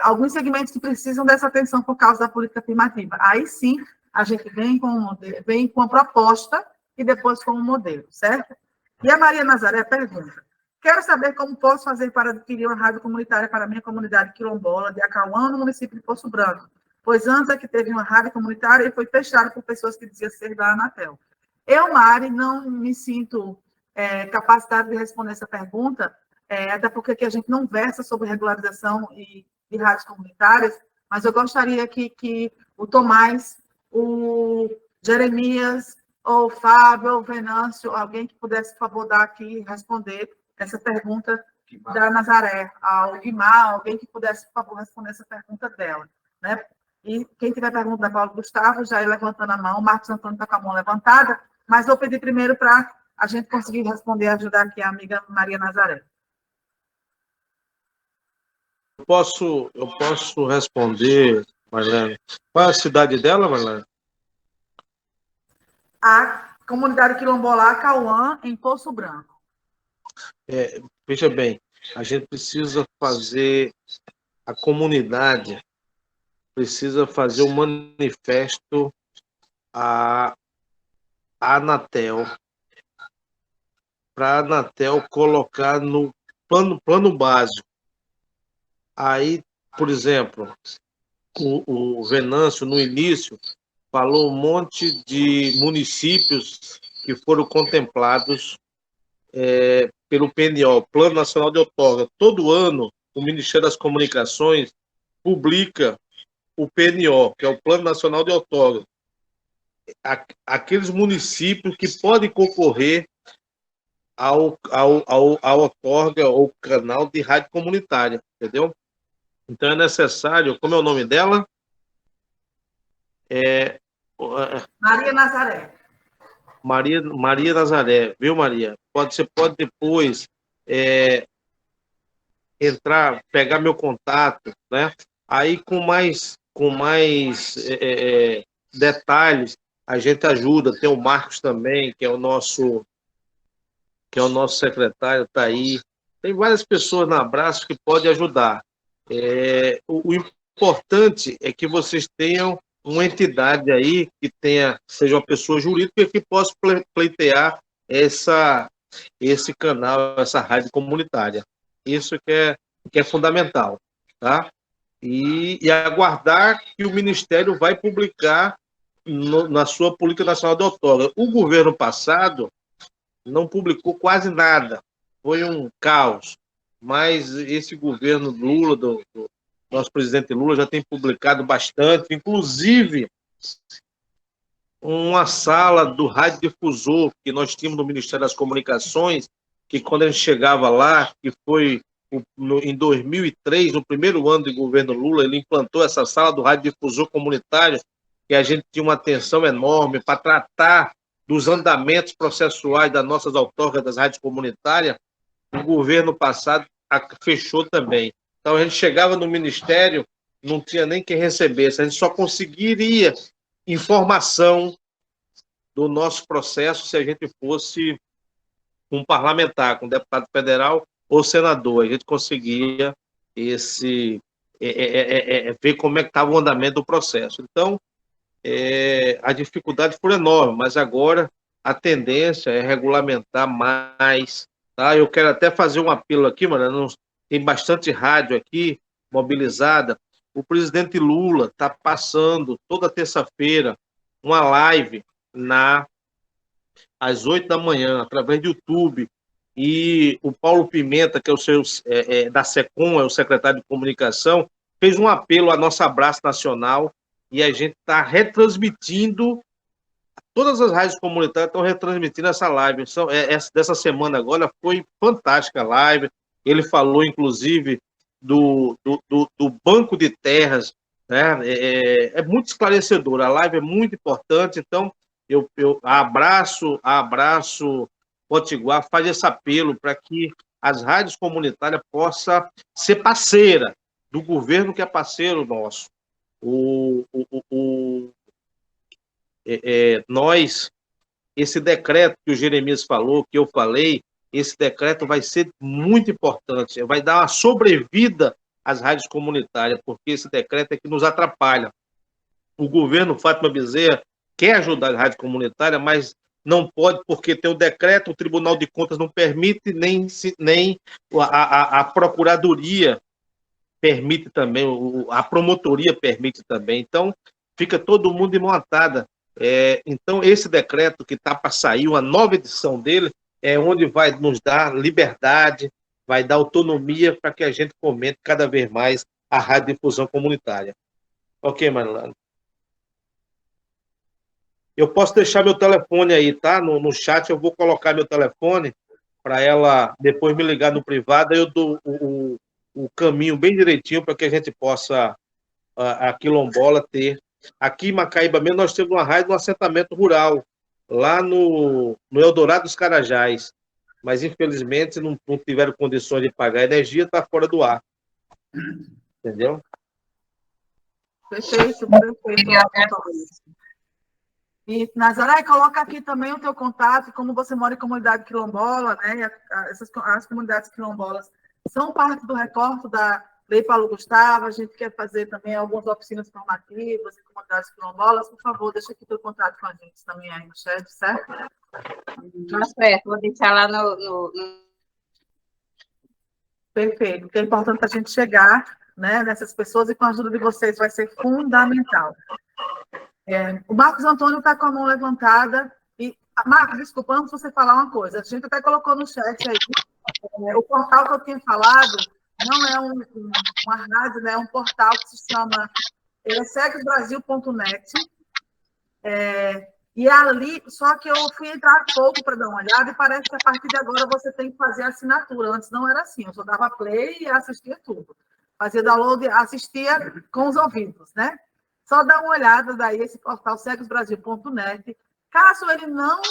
alguns segmentos que precisam dessa atenção por causa da política afirmativa. Aí sim, a gente vem com a proposta e depois com o modelo, certo? E a Maria Nazaré pergunta, quero saber como posso fazer para adquirir uma rádio comunitária para a minha comunidade quilombola de Acauã, no município de Poço Branco, pois antes aqui teve uma rádio comunitária e foi fechada por pessoas que diziam ser da Anatel. Eu, Mari, não me sinto capacitada de responder essa pergunta, até porque aqui a gente não versa sobre regularização de rádios comunitárias, mas eu gostaria que o Tomás, o Jeremias, ou o Fábio, ou o Venâncio, alguém que pudesse, por favor, dar aqui e responder essa pergunta da Nazaré, ao Guimar, alguém que pudesse, por favor, responder essa pergunta dela, né? E quem tiver pergunta da Paulo Gustavo, já ir levantando a mão, o Marcos Antônio está com a mão levantada, mas vou pedir primeiro para a gente conseguir responder e ajudar aqui a amiga Maria Nazaré. Eu posso responder, Marlene. Qual é a cidade dela, Marlene? A comunidade quilombola Acauã, em Poço Branco. Veja bem, a gente precisa fazer, a comunidade precisa fazer um manifesto à Anatel, para a Anatel colocar no plano básico. Aí, por exemplo, o Venâncio, no início, falou um monte de municípios que foram contemplados pelo PNO, Plano Nacional de Outorga. Todo ano, o Ministério das Comunicações publica o PNO, que é o Plano Nacional de Outorga. Aqueles municípios que podem concorrer ao outorga ou canal de rádio comunitária, entendeu? Então é necessário, como é o nome dela? Maria Nazaré. Maria Nazaré, viu, Maria? Você pode depois entrar, pegar meu contato, né? Aí com mais detalhes a gente ajuda. Tem o Marcos também, que é o nosso secretário, está aí. Tem várias pessoas na Abraço que podem ajudar. O importante é que vocês tenham uma entidade aí que seja uma pessoa jurídica que possa pleitear esse canal, essa rádio comunitária. Isso que é fundamental, tá? e aguardar que o Ministério vai publicar na sua Política Nacional de Outorga. O governo passado não publicou quase nada, foi um caos, mas esse governo Lula, do nosso presidente Lula, já tem publicado bastante, inclusive uma sala do radiodifusor que nós tínhamos no Ministério das Comunicações, que quando a gente chegava lá, que foi em 2003, no primeiro ano do governo Lula, ele implantou essa sala do radiodifusor comunitário, que a gente tinha uma atenção enorme para tratar dos andamentos processuais das nossas outorgas das rádios comunitárias. O governo passado fechou também. Então, a gente chegava no Ministério, não tinha nem quem recebesse, a gente só conseguiria informação do nosso processo se a gente fosse um parlamentar, com um deputado federal ou senador. A gente conseguia ver como é que estava o andamento do processo. Então, a dificuldade foi enorme, mas agora a tendência é regulamentar mais. Tá? Eu quero até fazer um apelo aqui, mano, tem bastante rádio aqui mobilizada. O presidente Lula está passando toda terça-feira uma live às 8 da manhã, através do YouTube, e o Paulo Pimenta, que é o da SECOM, é o secretário de comunicação, fez um apelo à nossa Abraço Nacional, e a gente está retransmitindo, todas as rádios comunitárias estão retransmitindo essa live. Dessa semana agora foi fantástica a live, ele falou, inclusive, do banco de terras, né? É muito esclarecedor, a live é muito importante, então eu abraço Potiguar, faz esse apelo para que as rádios comunitárias possam ser parceira do governo, que é parceiro nosso. Esse decreto que o Jeremias falou, que eu falei, esse decreto vai ser muito importante, vai dar uma sobrevida às rádios comunitárias, porque esse decreto é que nos atrapalha. O governo Fátima Bezerra quer ajudar a rádio comunitária, mas não pode, porque tem o decreto, o Tribunal de Contas não permite, nem a Procuradoria permite também, a Promotoria permite também. Então, fica todo mundo em mão atada. Então, esse decreto que está para sair, uma nova edição dele, é onde vai nos dar liberdade, vai dar autonomia para que a gente fomente cada vez mais a radiodifusão comunitária. Ok, Marilane? Eu posso deixar meu telefone aí, tá? No chat eu vou colocar meu telefone para ela depois me ligar no privado, aí eu dou o caminho bem direitinho para que a gente possa, a quilombola, ter. Aqui em Macaíba mesmo, nós temos uma rádio no assentamento rural, lá no Eldorado dos Carajás, mas infelizmente não tiveram condições de pagar a energia, está fora do ar. Entendeu? Perfeito. E, Nazaré, coloca aqui também o teu contato, como você mora em comunidade quilombola, né? As comunidades quilombolas são parte do recorte da Lei Paulo Gustavo, a gente quer fazer também algumas oficinas formativas em comunidades quilombolas. Por favor, deixa aqui teu contato com a gente também aí no chat, certo? Tá certo, vou deixar lá no... Perfeito, porque é importante a gente chegar, né, nessas pessoas, e com a ajuda de vocês vai ser fundamental. O Marcos Antônio está com a mão levantada. E, Marcos, desculpa, antes de você falar uma coisa, a gente até colocou no chat aí, o portal que eu tinha falado não é uma rádio, né, é um portal que se chama seguesbrasil.net, e ali, só que eu fui entrar há pouco para dar uma olhada, e parece que a partir de agora você tem que fazer assinatura. Antes não era assim, eu só dava play e assistia tudo. Fazia download, assistia com os ouvidos, né? Só dá uma olhada daí, esse portal seguesbrasil.net. Caso ele não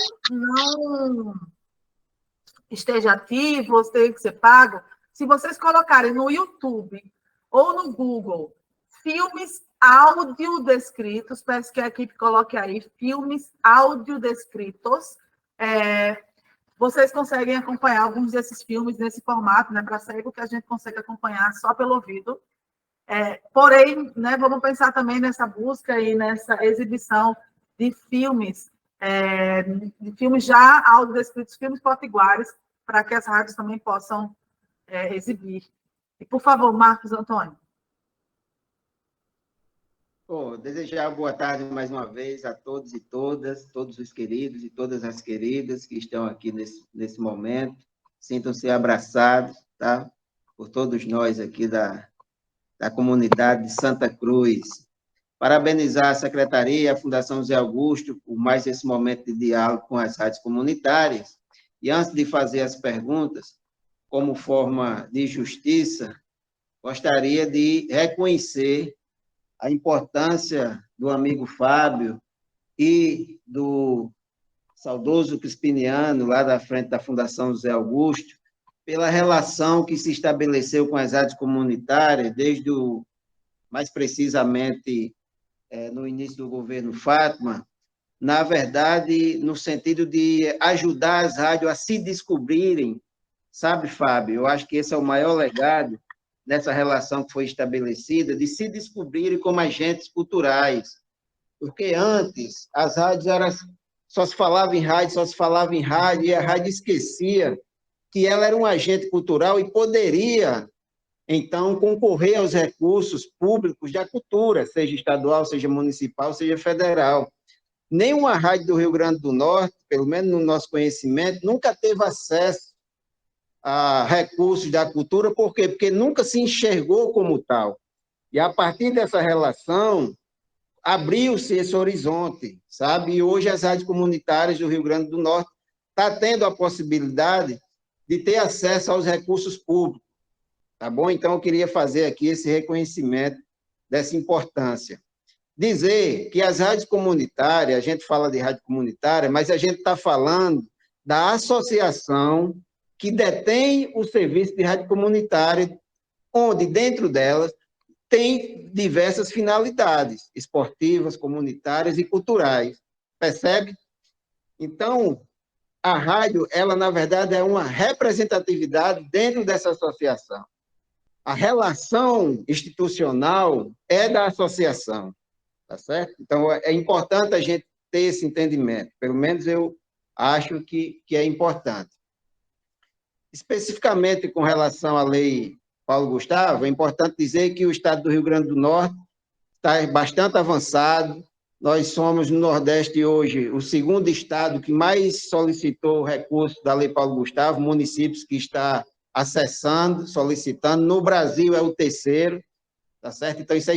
esteja ativo, ou tenha que ser pago, se vocês colocarem no YouTube ou no Google filmes audiodescritos, peço que a equipe coloque aí, filmes audiodescritos, vocês conseguem acompanhar alguns desses filmes nesse formato, né, para cego, que a gente consegue acompanhar só pelo ouvido. Porém, né, vamos pensar também nessa busca e nessa exibição de filmes já audiodescritos, filmes potiguares, para que as rádios também possam exibir. E, por favor, Marcos Antônio. Desejar boa tarde mais uma vez a todos e todas, todos os queridos e todas as queridas que estão aqui nesse momento. Sintam-se abraçados, tá? Por todos nós aqui da comunidade de Santa Cruz. Parabenizar a Secretaria, a Fundação José Augusto, por mais esse momento de diálogo com as rádios comunitárias. E antes de fazer as perguntas, como forma de justiça, gostaria de reconhecer a importância do amigo Fábio e do saudoso Crispiniano, lá da frente da Fundação José Augusto, pela relação que se estabeleceu com as rádios comunitárias, desde mais precisamente, no início do governo Fátima, na verdade, no sentido de ajudar as rádios a se descobrirem, sabe, Fábio? Eu acho que esse é o maior legado dessa relação que foi estabelecida, de se descobrirem como agentes culturais. Porque antes, as rádios só se falava em rádio, e a rádio esquecia que ela era um agente cultural e poderia, então, concorrer aos recursos públicos da cultura, seja estadual, seja municipal, seja federal. Nenhuma rádio do Rio Grande do Norte, pelo menos no nosso conhecimento, nunca teve acesso a recursos da cultura, por quê? Porque nunca se enxergou como tal. E a partir dessa relação, abriu-se esse horizonte, sabe? E hoje as rádios comunitárias do Rio Grande do Norte estão tendo a possibilidade de ter acesso aos recursos públicos, tá bom? Então, eu queria fazer aqui esse reconhecimento dessa importância. Dizer que as rádios comunitárias, a gente fala de rádio comunitária, mas a gente está falando da associação que detém o serviço de rádio comunitária, onde dentro delas tem diversas finalidades esportivas, comunitárias e culturais. Percebe? Então, a rádio, ela, na verdade, é uma representatividade dentro dessa associação. A relação institucional é da associação, tá certo? Então, é importante a gente ter esse entendimento. Pelo menos eu acho que é importante. Especificamente com relação à lei Paulo Gustavo, é importante dizer que o estado do Rio Grande do Norte está bastante avançado. Nós somos, no Nordeste, hoje, o segundo estado que mais solicitou recurso da lei Paulo Gustavo, municípios que está acessando, solicitando. No Brasil, é o terceiro, tá certo? Então, isso é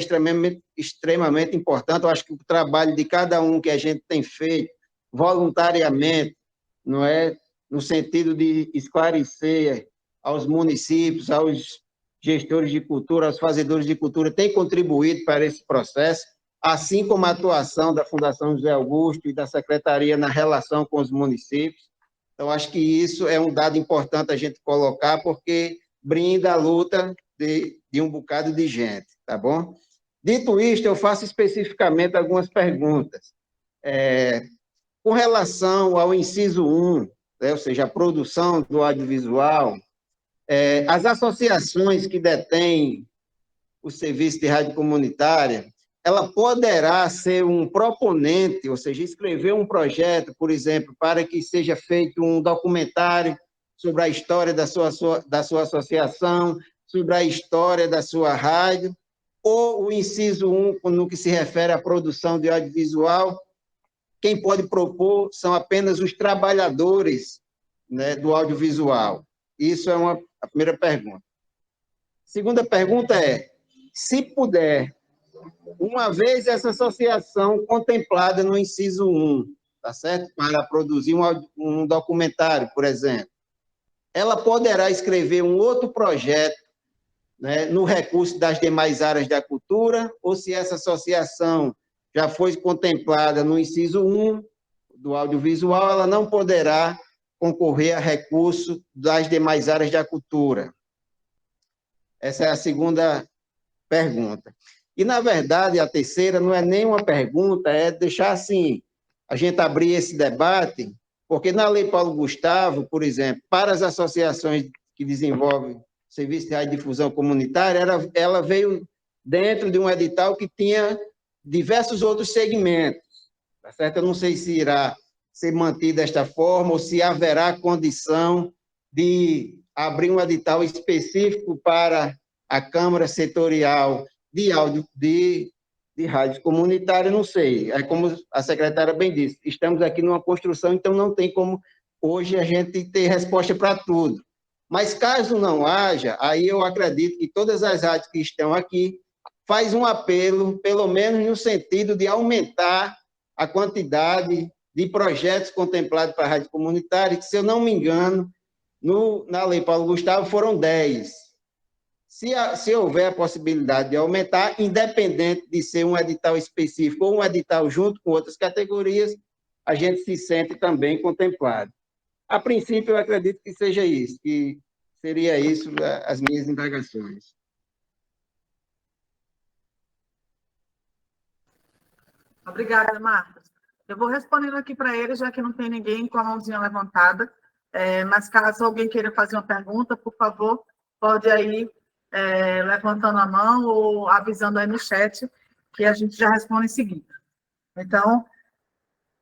extremamente importante. Eu acho que o trabalho de cada um que a gente tem feito voluntariamente, não é? No sentido de esclarecer aos municípios, aos gestores de cultura, aos fazedores de cultura, tem contribuído para esse processo, assim como a atuação da Fundação José Augusto e da Secretaria na relação com os municípios. Então, acho que isso é um dado importante a gente colocar, porque brinda a luta de um bocado de gente, tá bom? Dito isto, eu faço especificamente algumas perguntas. Com relação ao inciso 1, ou seja, a produção do audiovisual, as associações que detêm o serviço de rádio comunitária, ela poderá ser um proponente, ou seja, escrever um projeto, por exemplo, para que seja feito um documentário sobre a história da sua associação, sobre a história da sua rádio, ou o inciso 1, no que se refere à produção de audiovisual, quem pode propor são apenas os trabalhadores, né, do audiovisual. Isso é a primeira pergunta. Segunda pergunta é, se puder, uma vez essa associação contemplada no inciso 1, tá certo? Para produzir um documentário, por exemplo, ela poderá escrever um outro projeto, né, no recurso das demais áreas da cultura, ou se essa associação já foi contemplada no inciso 1 do audiovisual, ela não poderá concorrer a recurso das demais áreas da cultura. Essa é a segunda pergunta. E, na verdade, a terceira não é nem uma pergunta, é deixar assim, a gente abrir esse debate, porque na Lei Paulo Gustavo, por exemplo, para as associações que desenvolvem serviço de radiodifusão comunitária, ela veio dentro de um edital que tinha diversos outros segmentos, tá certo? Eu não sei se irá ser mantido desta forma ou se haverá condição de abrir um edital específico para a Câmara Setorial de de rádios comunitárias, não sei. É como a secretária bem disse, estamos aqui numa construção, então não tem como hoje a gente ter resposta para tudo. Mas caso não haja, aí eu acredito que todas as rádios que estão aqui faz um apelo, pelo menos no sentido de aumentar a quantidade de projetos contemplados para a rádio comunitária, que, se eu não me engano, na Lei Paulo Gustavo foram 10. Se houver a possibilidade de aumentar, independente de ser um edital específico ou um edital junto com outras categorias, a gente se sente também contemplado. A princípio, eu acredito que seja isso, que seria isso as minhas indagações. Obrigada, Marcos. Eu vou respondendo aqui para ele, já que não tem ninguém com a mãozinha levantada, mas caso alguém queira fazer uma pergunta, por favor, pode aí levantando a mão ou avisando aí no chat, que a gente já responde em seguida. Então,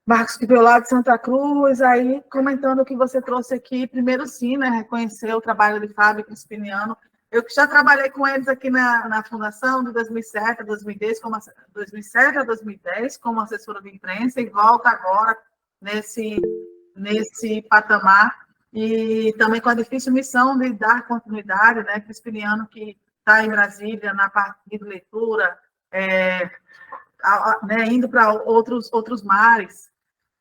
Marcos, que veio lá de Santa Cruz, aí comentando o que você trouxe aqui, primeiro sim, né, reconhecer o trabalho de Fábio Crispiniano. Eu que já trabalhei com eles aqui na Fundação de 2007 a 2010, 2007 a 2010, como assessora de imprensa, e volta agora nesse patamar, e também com a difícil missão de dar continuidade, né, Crispiniano, que está em Brasília, na parte de leitura, né, indo para outros mares,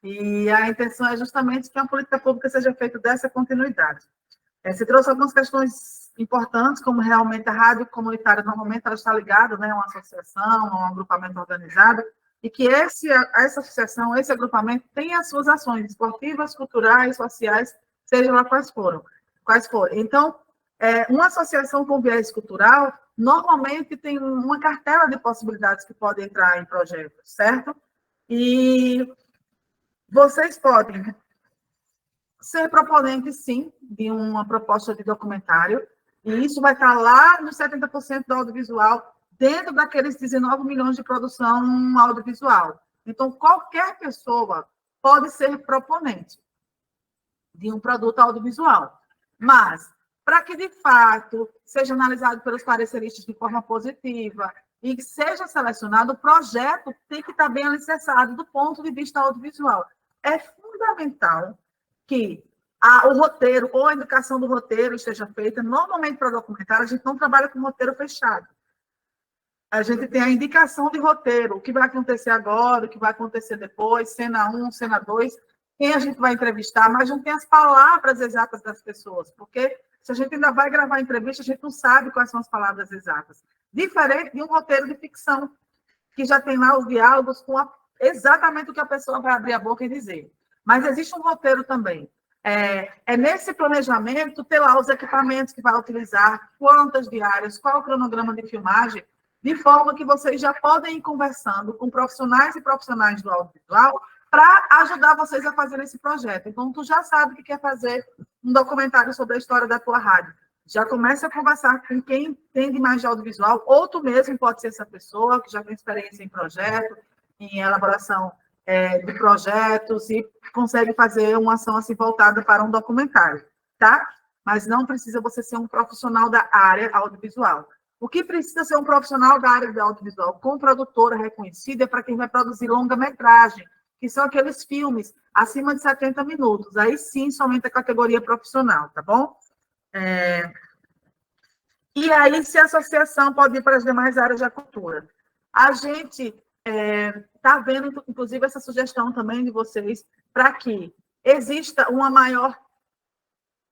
e a intenção é justamente que a política pública seja feita dessa continuidade. Você trouxe algumas questões importantes, como realmente a rádio comunitária, normalmente ela está ligada, né, a uma associação, a um agrupamento organizado, e que essa associação, esse agrupamento tem as suas ações esportivas, culturais, sociais, seja lá quais forem. Então, uma associação com viés cultural, normalmente tem uma cartela de possibilidades que podem entrar em projetos, certo? E vocês podem ser proponentes, sim, de uma proposta de documentário, e isso vai estar lá nos 70% do audiovisual, dentro daqueles 19 milhões de produção audiovisual. Então, qualquer pessoa pode ser proponente de um produto audiovisual, mas, para que, de fato, seja analisado pelos pareceristas de forma positiva e que seja selecionado, o projeto tem que estar bem alicerçado do ponto de vista audiovisual. É fundamental que o roteiro ou a indicação do roteiro esteja feita. Normalmente, para documentário, a gente não trabalha com roteiro fechado. A gente tem a indicação de roteiro, o que vai acontecer agora, o que vai acontecer depois, cena 1, cena 2, quem a gente vai entrevistar, mas não tem as palavras exatas das pessoas, porque se a gente ainda vai gravar a entrevista, a gente não sabe quais são as palavras exatas. Diferente de um roteiro de ficção, que já tem lá os diálogos com exatamente o que a pessoa vai abrir a boca e dizer. Mas existe um roteiro também. É nesse planejamento ter lá os equipamentos que vai utilizar, quantas diárias, qual o cronograma de filmagem, de forma que vocês já podem ir conversando com profissionais e profissionais do audiovisual para ajudar vocês a fazer esse projeto. Então, tu já sabe que quer fazer um documentário sobre a história da tua rádio. Já começa a conversar com quem entende mais de audiovisual, ou tu mesmo pode ser essa pessoa que já tem experiência em projeto, em elaboração de projetos e consegue fazer uma ação assim voltada para um documentário, tá? Mas não precisa você ser um profissional da área audiovisual. O que precisa ser um profissional da área do audiovisual com produtora reconhecida é para quem vai produzir longa-metragem, que são aqueles filmes acima de 70 minutos. Aí sim, somente a categoria profissional, tá bom? E aí, se a associação pode ir para as demais áreas da cultura. A gente está vendo, inclusive, essa sugestão também de vocês, para que exista uma maior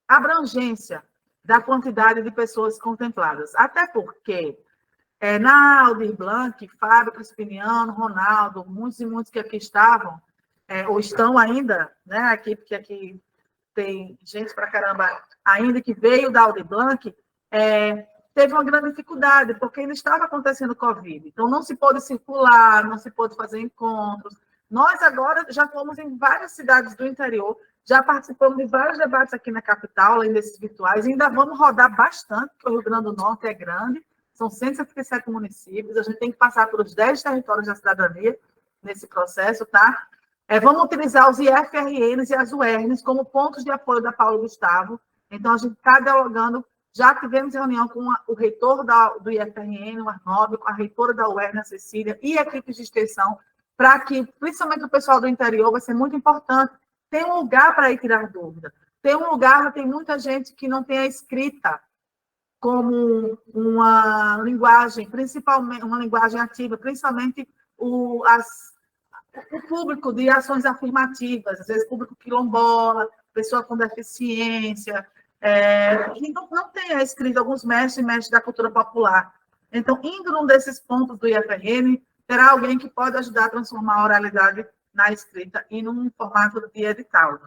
abrangência da quantidade de pessoas contempladas. Até porque na Aldir Blanc, Fábio Crispiniano, Ronaldo, muitos e muitos que aqui estavam, ou estão ainda, né, aqui, porque aqui tem gente pra caramba ainda que veio da Aldir Blanc, teve uma grande dificuldade, porque ainda estava acontecendo Covid. Então, não se pôde circular, não se pôde fazer encontros. Nós agora já fomos em várias cidades do interior, já participamos de vários debates aqui na capital, além desses virtuais, e ainda vamos rodar bastante, porque o Rio Grande do Norte é grande, são 177 municípios, a gente tem que passar pelos 10 territórios da cidadania nesse processo, tá? Vamos utilizar os IFRNs e as UERNs como pontos de apoio da Paulo Gustavo, então a gente está dialogando Já tivemos reunião com o reitor do IFRN, o Arnaldo, com a reitora da UERN, a Cecília, e equipes de extensão, para que, principalmente o pessoal do interior, vai ser muito importante, tem um lugar para ir tirar dúvida. Tem um lugar, tem muita gente que não tem a escrita como uma linguagem, principalmente uma linguagem ativa, principalmente o público de ações afirmativas, às vezes público quilombola, pessoa com deficiência, que não tem a escrita, alguns mestres e mestres da cultura popular. Então, indo num desses pontos do IFRN, terá alguém que pode ajudar a transformar a oralidade na escrita e num formato de edital.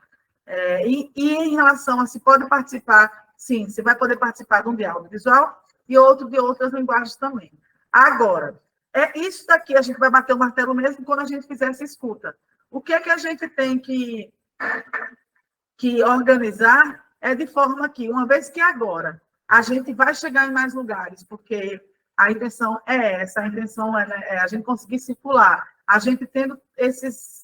E em relação a se pode participar, sim, você vai poder participar de um de audiovisual e outro de outras linguagens também. Agora, isso daqui a gente vai bater o martelo mesmo quando a gente fizer essa escuta. O que é que a gente tem que organizar de forma que, uma vez que agora a gente vai chegar em mais lugares, porque a intenção é essa, a intenção é a gente conseguir circular, a gente tendo esses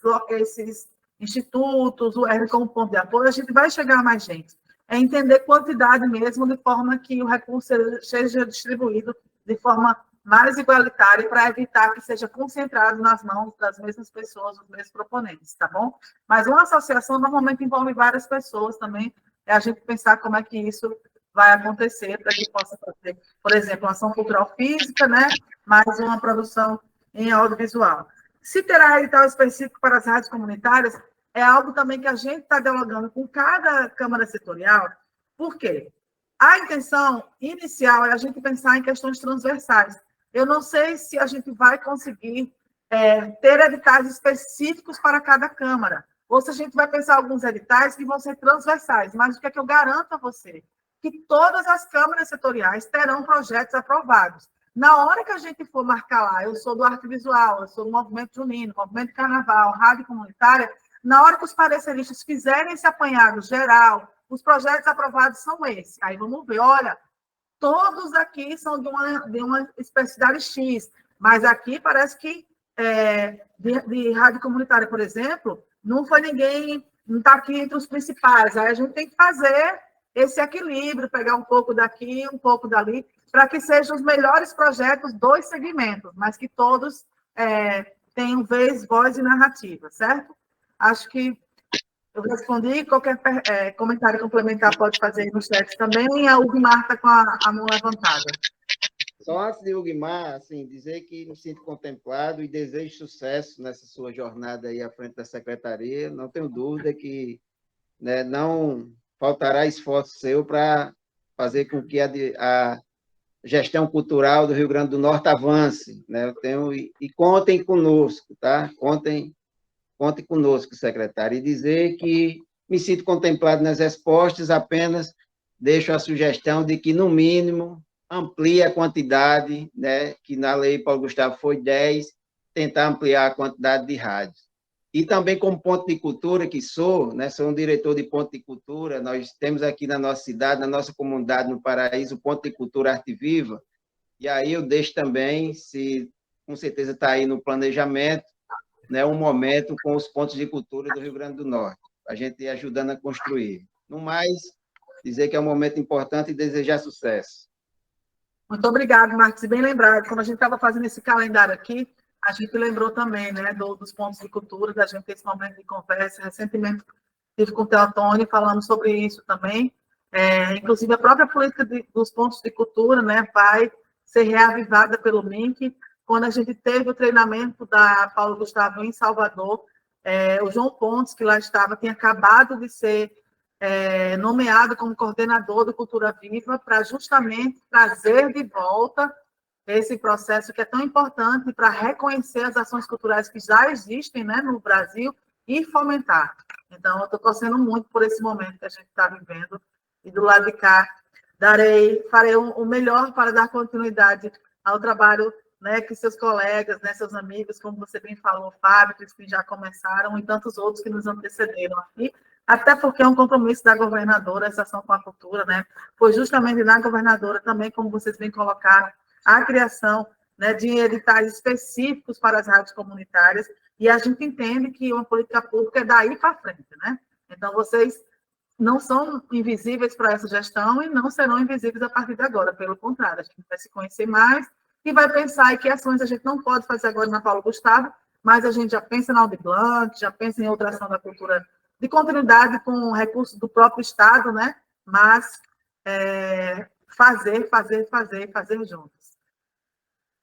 institutos, o R como ponto de apoio, a gente vai chegar a mais gente. É entender quantidade mesmo, de forma que o recurso seja distribuído de forma mais igualitária, para evitar que seja concentrado nas mãos das mesmas pessoas, dos mesmos proponentes, tá bom? Mas uma associação normalmente envolve várias pessoas também, é a gente pensar como é que isso vai acontecer, para que possa fazer, por exemplo, uma ação cultural física, né? Mais uma produção em audiovisual. Se terá edital específico para as rádios comunitárias, é algo também que a gente está dialogando com cada Câmara Setorial. Por quê? A intenção inicial é a gente pensar em questões transversais. Eu não sei se a gente vai conseguir ter editais específicos para cada Câmara, ou se a gente vai pensar alguns editais que vão ser transversais, mas o que é que eu garanto a você? Que todas as câmaras setoriais terão projetos aprovados. Na hora que a gente for marcar lá, eu sou do arte visual, eu sou do movimento junino, movimento de carnaval, rádio comunitária, na hora que os pareceristas fizerem esse apanhado geral, os projetos aprovados são esses. Aí vamos ver, olha, todos aqui são de uma especificidade X, mas aqui parece que de rádio comunitária, por exemplo, não foi ninguém, não está aqui entre os principais. Aí a gente tem que fazer esse equilíbrio, pegar um pouco daqui, um pouco dali, para que sejam os melhores projetos dos segmentos, mas que todos tenham vez, voz e narrativa, certo? Acho que eu respondi. Qualquer comentário complementar pode fazer aí no chat também. A Ugmar está com a mão levantada. Só antes de Ugmar, assim, dizer que me sinto contemplado e desejo sucesso nessa sua jornada aí à frente da secretaria. Não tenho dúvida que, né, não faltará esforço seu para fazer com que a gestão cultural do Rio Grande do Norte avance, né? E contem conosco, tá? Contem conosco, secretário, e dizer que me sinto contemplado nas respostas, apenas deixo a sugestão de que, no mínimo, amplie a quantidade, né, que na lei Paulo Gustavo foi 10, tentar ampliar a quantidade de rádios. E também, como ponto de cultura que sou, né, sou um diretor de ponto de cultura, nós temos aqui na nossa cidade, na nossa comunidade, no Paraíso, o ponto de cultura Arte Viva, e aí eu deixo também, se com certeza está aí no planejamento, né, um momento com os pontos de cultura do Rio Grande do Norte, a gente ir ajudando a construir. No mais, dizer que é um momento importante e desejar sucesso. Muito obrigada, Marcos, e bem lembrado. Quando a gente estava fazendo esse calendário aqui, a gente lembrou também, né, dos pontos de cultura, da gente ter esse momento de conversa. Recentemente, estive com o Teotônio falando sobre isso também. Inclusive, a própria política dos pontos de cultura, né, vai ser reavivada pelo MINC. Quando a gente teve o treinamento da Paulo Gustavo em Salvador, o João Pontes, que lá estava, tinha acabado de ser nomeado como coordenador do Cultura Viva, para justamente trazer de volta esse processo que é tão importante para reconhecer as ações culturais que já existem, né, no Brasil e fomentar. Então, eu estou torcendo muito por esse momento que a gente está vivendo, e do lado de cá farei o melhor para dar continuidade ao trabalho, né, que seus colegas, né, seus amigos, como você bem falou, Fábio, que já começaram, e tantos outros que nos antecederam aqui, até porque é um compromisso da governadora, essa ação com a cultura, né, foi justamente na governadora também, como vocês bem colocaram, a criação, né, de editais específicos para as rádios comunitárias, e a gente entende que uma política pública é daí para frente, né? Então, vocês não são invisíveis para essa gestão e não serão invisíveis a partir de agora. Pelo contrário, a gente vai se conhecer mais e vai pensar em que ações a gente não pode fazer agora na Paulo Gustavo, mas a gente já pensa na Aldir Blanc, já pensa em outra ação da cultura de continuidade com recursos do próprio Estado, né? Mas fazer juntos.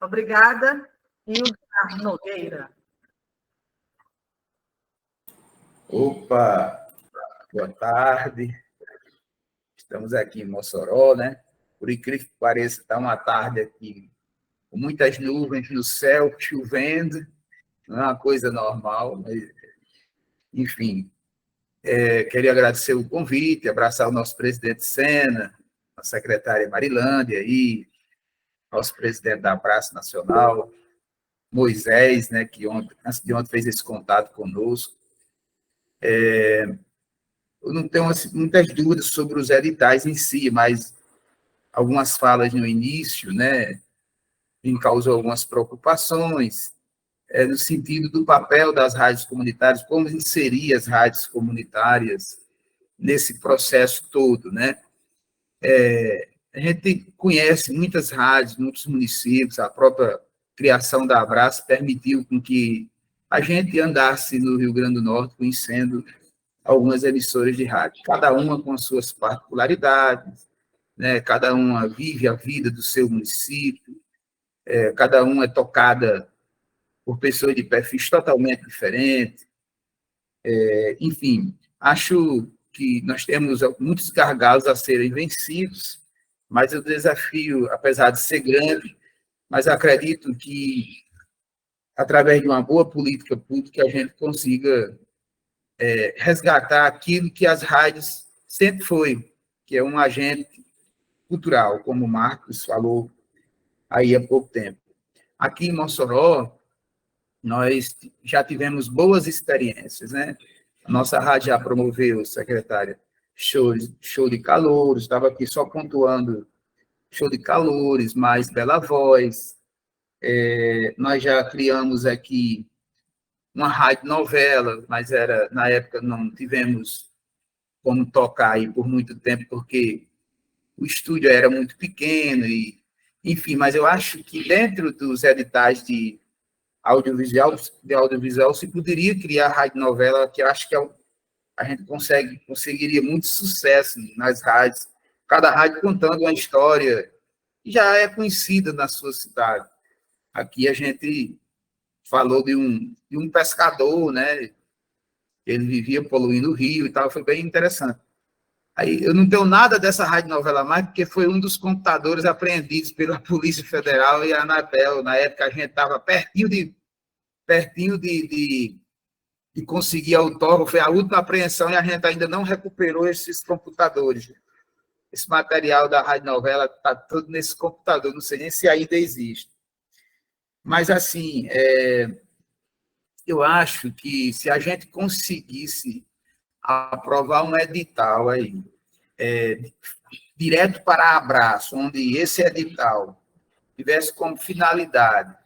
Obrigada. E o Nogueira. Opa, boa tarde. Estamos aqui em Mossoró, né? Por incrível que pareça, está uma tarde aqui com muitas nuvens no céu, chovendo. Não é uma coisa normal, mas, enfim. Queria agradecer o convite, abraçar o nosso presidente Sena, a secretária Marilândia e nosso presidente da Praça Nacional, Moisés, né, que antes de ontem fez esse contato conosco. Eu não tenho muitas dúvidas sobre os editais em si, mas algumas falas no início, né, me causou algumas preocupações, no sentido do papel das rádios comunitárias, como inserir as rádios comunitárias nesse processo todo, né? A gente conhece muitas rádios, muitos municípios, a própria criação da Abraço permitiu com que a gente andasse no Rio Grande do Norte conhecendo algumas emissoras de rádio, cada uma com as suas particularidades, né? Cada uma vive a vida do seu município, cada uma é tocada por pessoas de perfis totalmente diferentes. Enfim, acho que nós temos muitos gargalos a serem vencidos, mas o desafio, apesar de ser grande, mas acredito que, através de uma boa política pública, a gente consiga resgatar aquilo que as rádios sempre foi, que é um agente cultural, como o Marcos falou aí há pouco tempo. Aqui em Mossoró, nós já tivemos boas experiências, né? A nossa rádio já promoveu, secretária, show de calouros, estava aqui só pontuando show de calouros, mais Bela Voz. Nós já criamos aqui uma rádio novela, mas na época não tivemos como tocar aí por muito tempo, porque o estúdio era muito pequeno, enfim, mas eu acho que dentro dos editais de audiovisual se poderia criar rádio novela, que eu acho que a gente conseguiria muito sucesso nas rádios, cada rádio contando uma história que já é conhecida na sua cidade. Aqui a gente falou de um pescador, né? Ele vivia poluindo o rio e tal, foi bem interessante. Aí eu não tenho nada dessa rádio novela mais, porque foi um dos computadores apreendidos pela Polícia Federal e a Anatel. Na época a gente estava pertinho de conseguir autógrafo, foi a última apreensão e a gente ainda não recuperou esses computadores. Esse material da rádio novela está todo nesse computador, não sei nem se ainda existe. Mas, assim, eu acho que se a gente conseguisse aprovar um edital aí, direto para a Abraço, onde esse edital tivesse como finalidade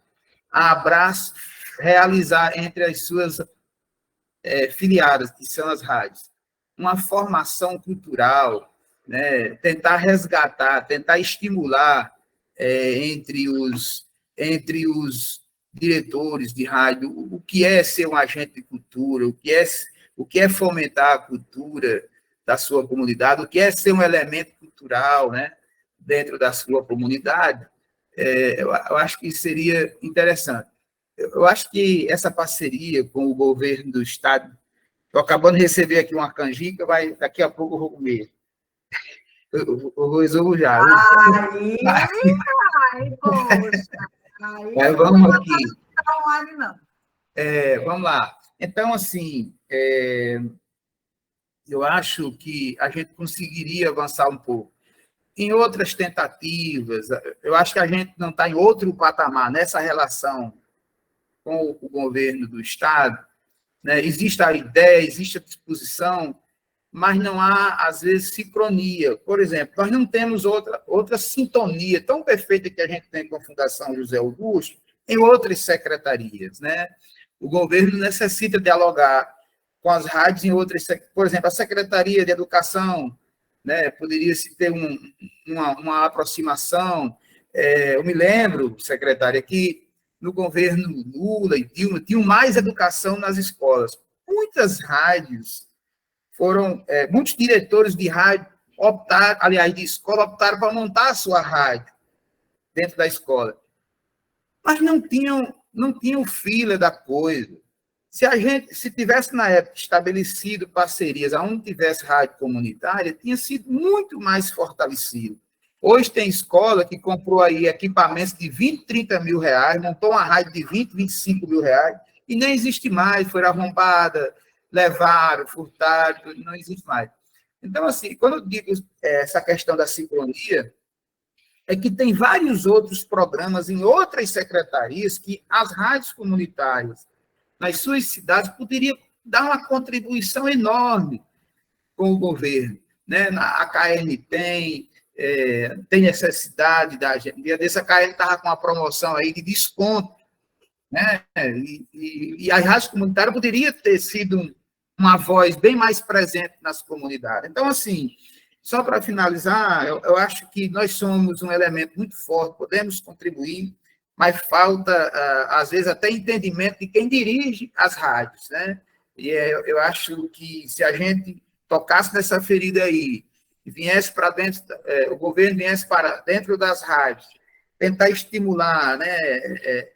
a Abraço realizar entre as suas filiadas, que são as rádios, uma formação cultural, né? Tentar resgatar, tentar estimular entre os diretores de rádio o que é ser um agente de cultura, o que é fomentar a cultura da sua comunidade, o que é ser um elemento cultural, né, dentro da sua comunidade. Eu acho que seria interessante. Eu acho que essa parceria com o governo do Estado, estou acabando de receber aqui uma canjica, daqui a pouco eu vou comer. Eu vou resolver já. Poxa. Mas vamos aqui. Vamos lá. Então, assim, eu acho que a gente conseguiria avançar um pouco. Em outras tentativas, eu acho que a gente não está em outro patamar nessa relação com o governo do Estado, né? Existe a ideia, existe a disposição, mas não há, às vezes, sincronia. Por exemplo, nós não temos outra sintonia tão perfeita que a gente tem com a Fundação José Augusto em outras secretarias, né? O governo necessita dialogar com as rádios em outras, por exemplo, a Secretaria de Educação, né, poderia-se ter uma aproximação. Eu me lembro, secretária, que no governo Lula e Dilma tinham mais educação nas escolas. Muitas rádios muitos diretores de rádio optaram, aliás, de escola, optaram para montar a sua rádio dentro da escola. Mas não tinham fila da coisa. Se tivesse, na época, estabelecido parcerias onde tivesse rádio comunitária, tinha sido muito mais fortalecido. Hoje tem escola que comprou aí equipamentos de 20, 30 mil reais, montou uma rádio de 20, 25 mil reais, e nem existe mais, foi arrombada, levaram, furtaram, não existe mais. Então, assim, quando eu digo essa questão da sincronia, é que tem vários outros programas em outras secretarias que as rádios comunitárias nas suas cidades poderiam dar uma contribuição enorme com o governo. Né? A KN tem necessidade da gente. Dia desse, a KN estava com uma promoção aí de desconto, né? E as rádios comunitárias poderiam ter sido uma voz bem mais presente nas comunidades. Então, assim, só para finalizar, eu acho que nós somos um elemento muito forte, podemos contribuir, mas falta, às vezes, até entendimento de quem dirige as rádios, né? E eu acho que se a gente tocasse nessa ferida aí, e viesse para dentro, o governo viesse para dentro das rádios, tentar estimular, né,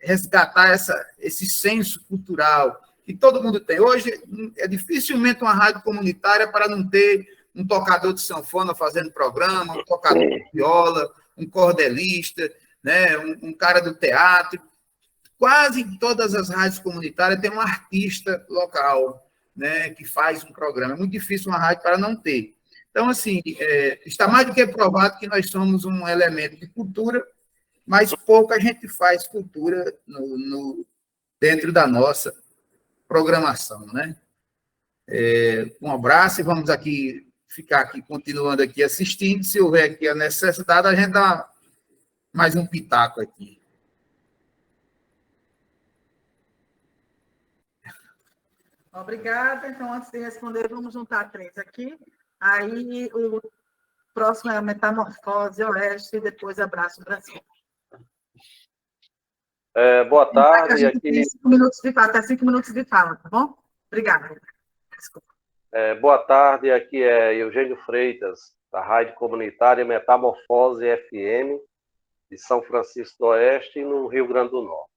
resgatar esse senso cultural que todo mundo tem. Hoje, é dificilmente uma rádio comunitária para não ter um tocador de sanfona fazendo programa, um tocador de viola, um cordelista, né, um cara do teatro. Quase todas as rádios comunitárias têm um artista local, né, que faz um programa. É muito difícil uma rádio para não ter. Então, assim, está mais do que provado que nós somos um elemento de cultura, mas pouco a gente faz cultura dentro da nossa programação, né? Um abraço e vamos ficar aqui, continuando aqui assistindo. Se houver aqui a necessidade, a gente dá mais um pitaco aqui. Obrigada. Então, antes de responder, vamos juntar 3 aqui. Aí, o próximo é a Metamorfose Oeste, e depois Abraço Brasil. Boa tarde. Aqui... Tem 5 minutos de fala, até 5 minutos de fala, tá bom? Obrigada. Desculpa. Boa tarde, aqui é Eugênio Freitas, da Rádio Comunitária Metamorfose FM, de São Francisco do Oeste, no Rio Grande do Norte.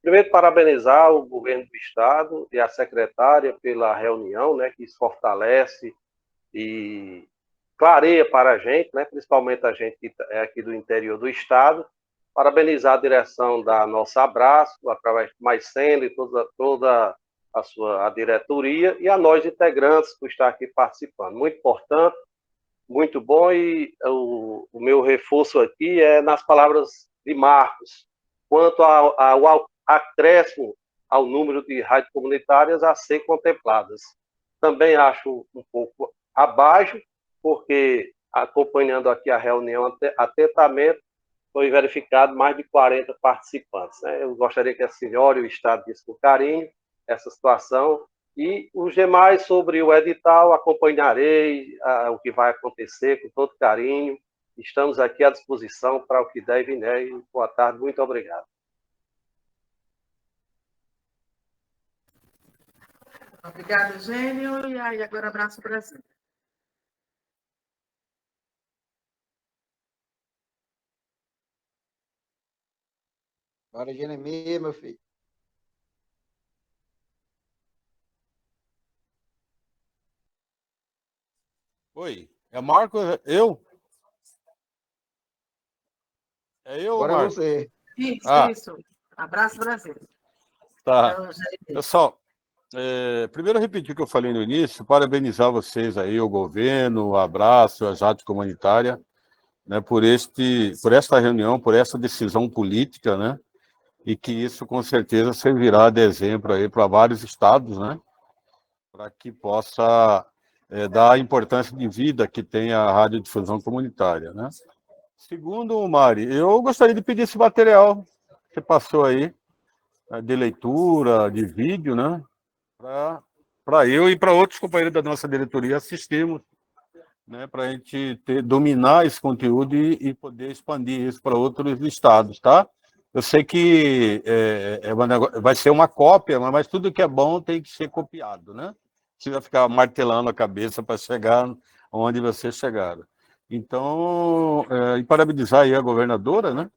Primeiro, parabenizar o governo do Estado e a secretária pela reunião, né, que fortalece e clareia para a gente, né, principalmente a gente que é aqui do interior do Estado. Parabenizar a direção da Nossa Abraço, através de Maicena e toda a diretoria, e a nós, integrantes, por estar aqui participando. Muito importante, muito bom, e o meu reforço aqui é nas palavras de Marcos, quanto ao acréscimo ao número de rádios comunitárias a ser contempladas. Também acho um pouco abaixo, porque, acompanhando aqui a reunião atentamente, foi verificado mais de 40 participantes, né? Eu gostaria que a senhora e o Estado dissem com carinho essa situação, e os demais sobre o edital, acompanharei o que vai acontecer com todo carinho. Estamos aqui à disposição para o que deve, né? E boa tarde, muito obrigado. Obrigada, Eugênio. E aí, agora Abraço Brasil. Agora, Jeremias, meu filho. Oi, é Marcos? Eu? É eu, Agora Marcos? você. Isso. Abraço Brasil. Tá. Pessoal, primeiro repetir o que eu falei no início, parabenizar vocês aí, o governo, o Abraço, a rádio comunitária, né, por esta reunião, por essa decisão política, né, e que isso com certeza servirá de exemplo aí para vários estados, né, para que possa dar a importância de vida que tem a radiodifusão comunitária, né. Segundo, Mari, eu gostaria de pedir esse material que você passou aí, de leitura, de vídeo, né, para para eu e para outros companheiros da nossa diretoria assistirmos, né, para a gente dominar esse conteúdo e poder expandir isso para outros estados, tá? Eu sei que vai ser uma cópia, mas tudo que é bom tem que ser copiado, né? Você vai ficar martelando a cabeça para chegar onde vocês chegaram. Então, e parabenizar aí a governadora, né?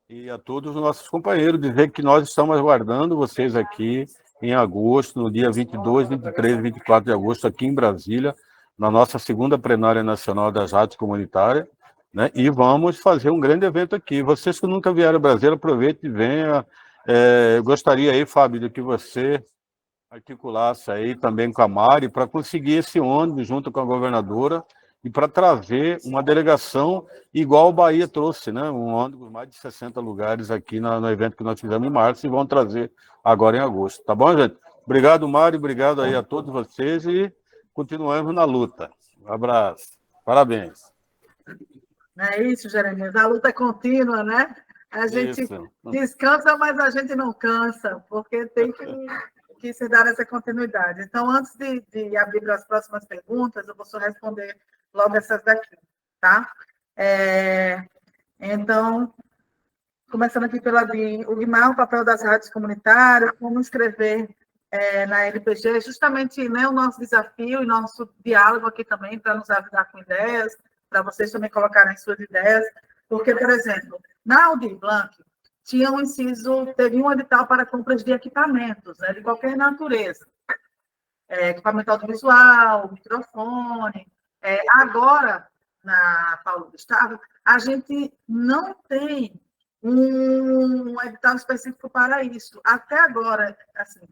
E a todos os nossos companheiros, dizer que nós estamos aguardando vocês aqui em agosto, no dia 22, 23 e 24 de agosto, aqui em Brasília, na nossa segunda plenária nacional das rádios comunitárias, né? E vamos fazer um grande evento aqui. Vocês que nunca vieram ao Brasil, aproveitem e venham. Eu gostaria aí, Fábio, de que você articulasse aí também com a Mari para conseguir esse ônibus junto com a governadora e para trazer uma delegação igual o Bahia trouxe, né? Um ônibus, mais de 60 lugares aqui no evento que nós fizemos em março e vão trazer agora em agosto. Tá bom, gente? Obrigado, Mari, obrigado aí a todos vocês e continuamos na luta. Um abraço. Parabéns. É isso, Jeremias. A luta é contínua, né? A gente descansa, mas a gente não cansa, porque tem que se dar essa continuidade. Então, antes de abrir para as próximas perguntas, eu vou só responder logo essas daqui, tá? Então, começando aqui pela de Guimar, o papel das rádios comunitárias, como escrever na LPG, justamente, né, o nosso desafio e nosso diálogo aqui também, para nos ajudar com ideias, para vocês também colocarem suas ideias, porque, por exemplo, na Aldir Blanc, tinha um inciso, teve um edital para compras de equipamentos, né, de qualquer natureza. Equipamento audiovisual, microfone. Agora, na Paulo Gustavo, a gente não tem um edital específico para isso. Até agora, assim,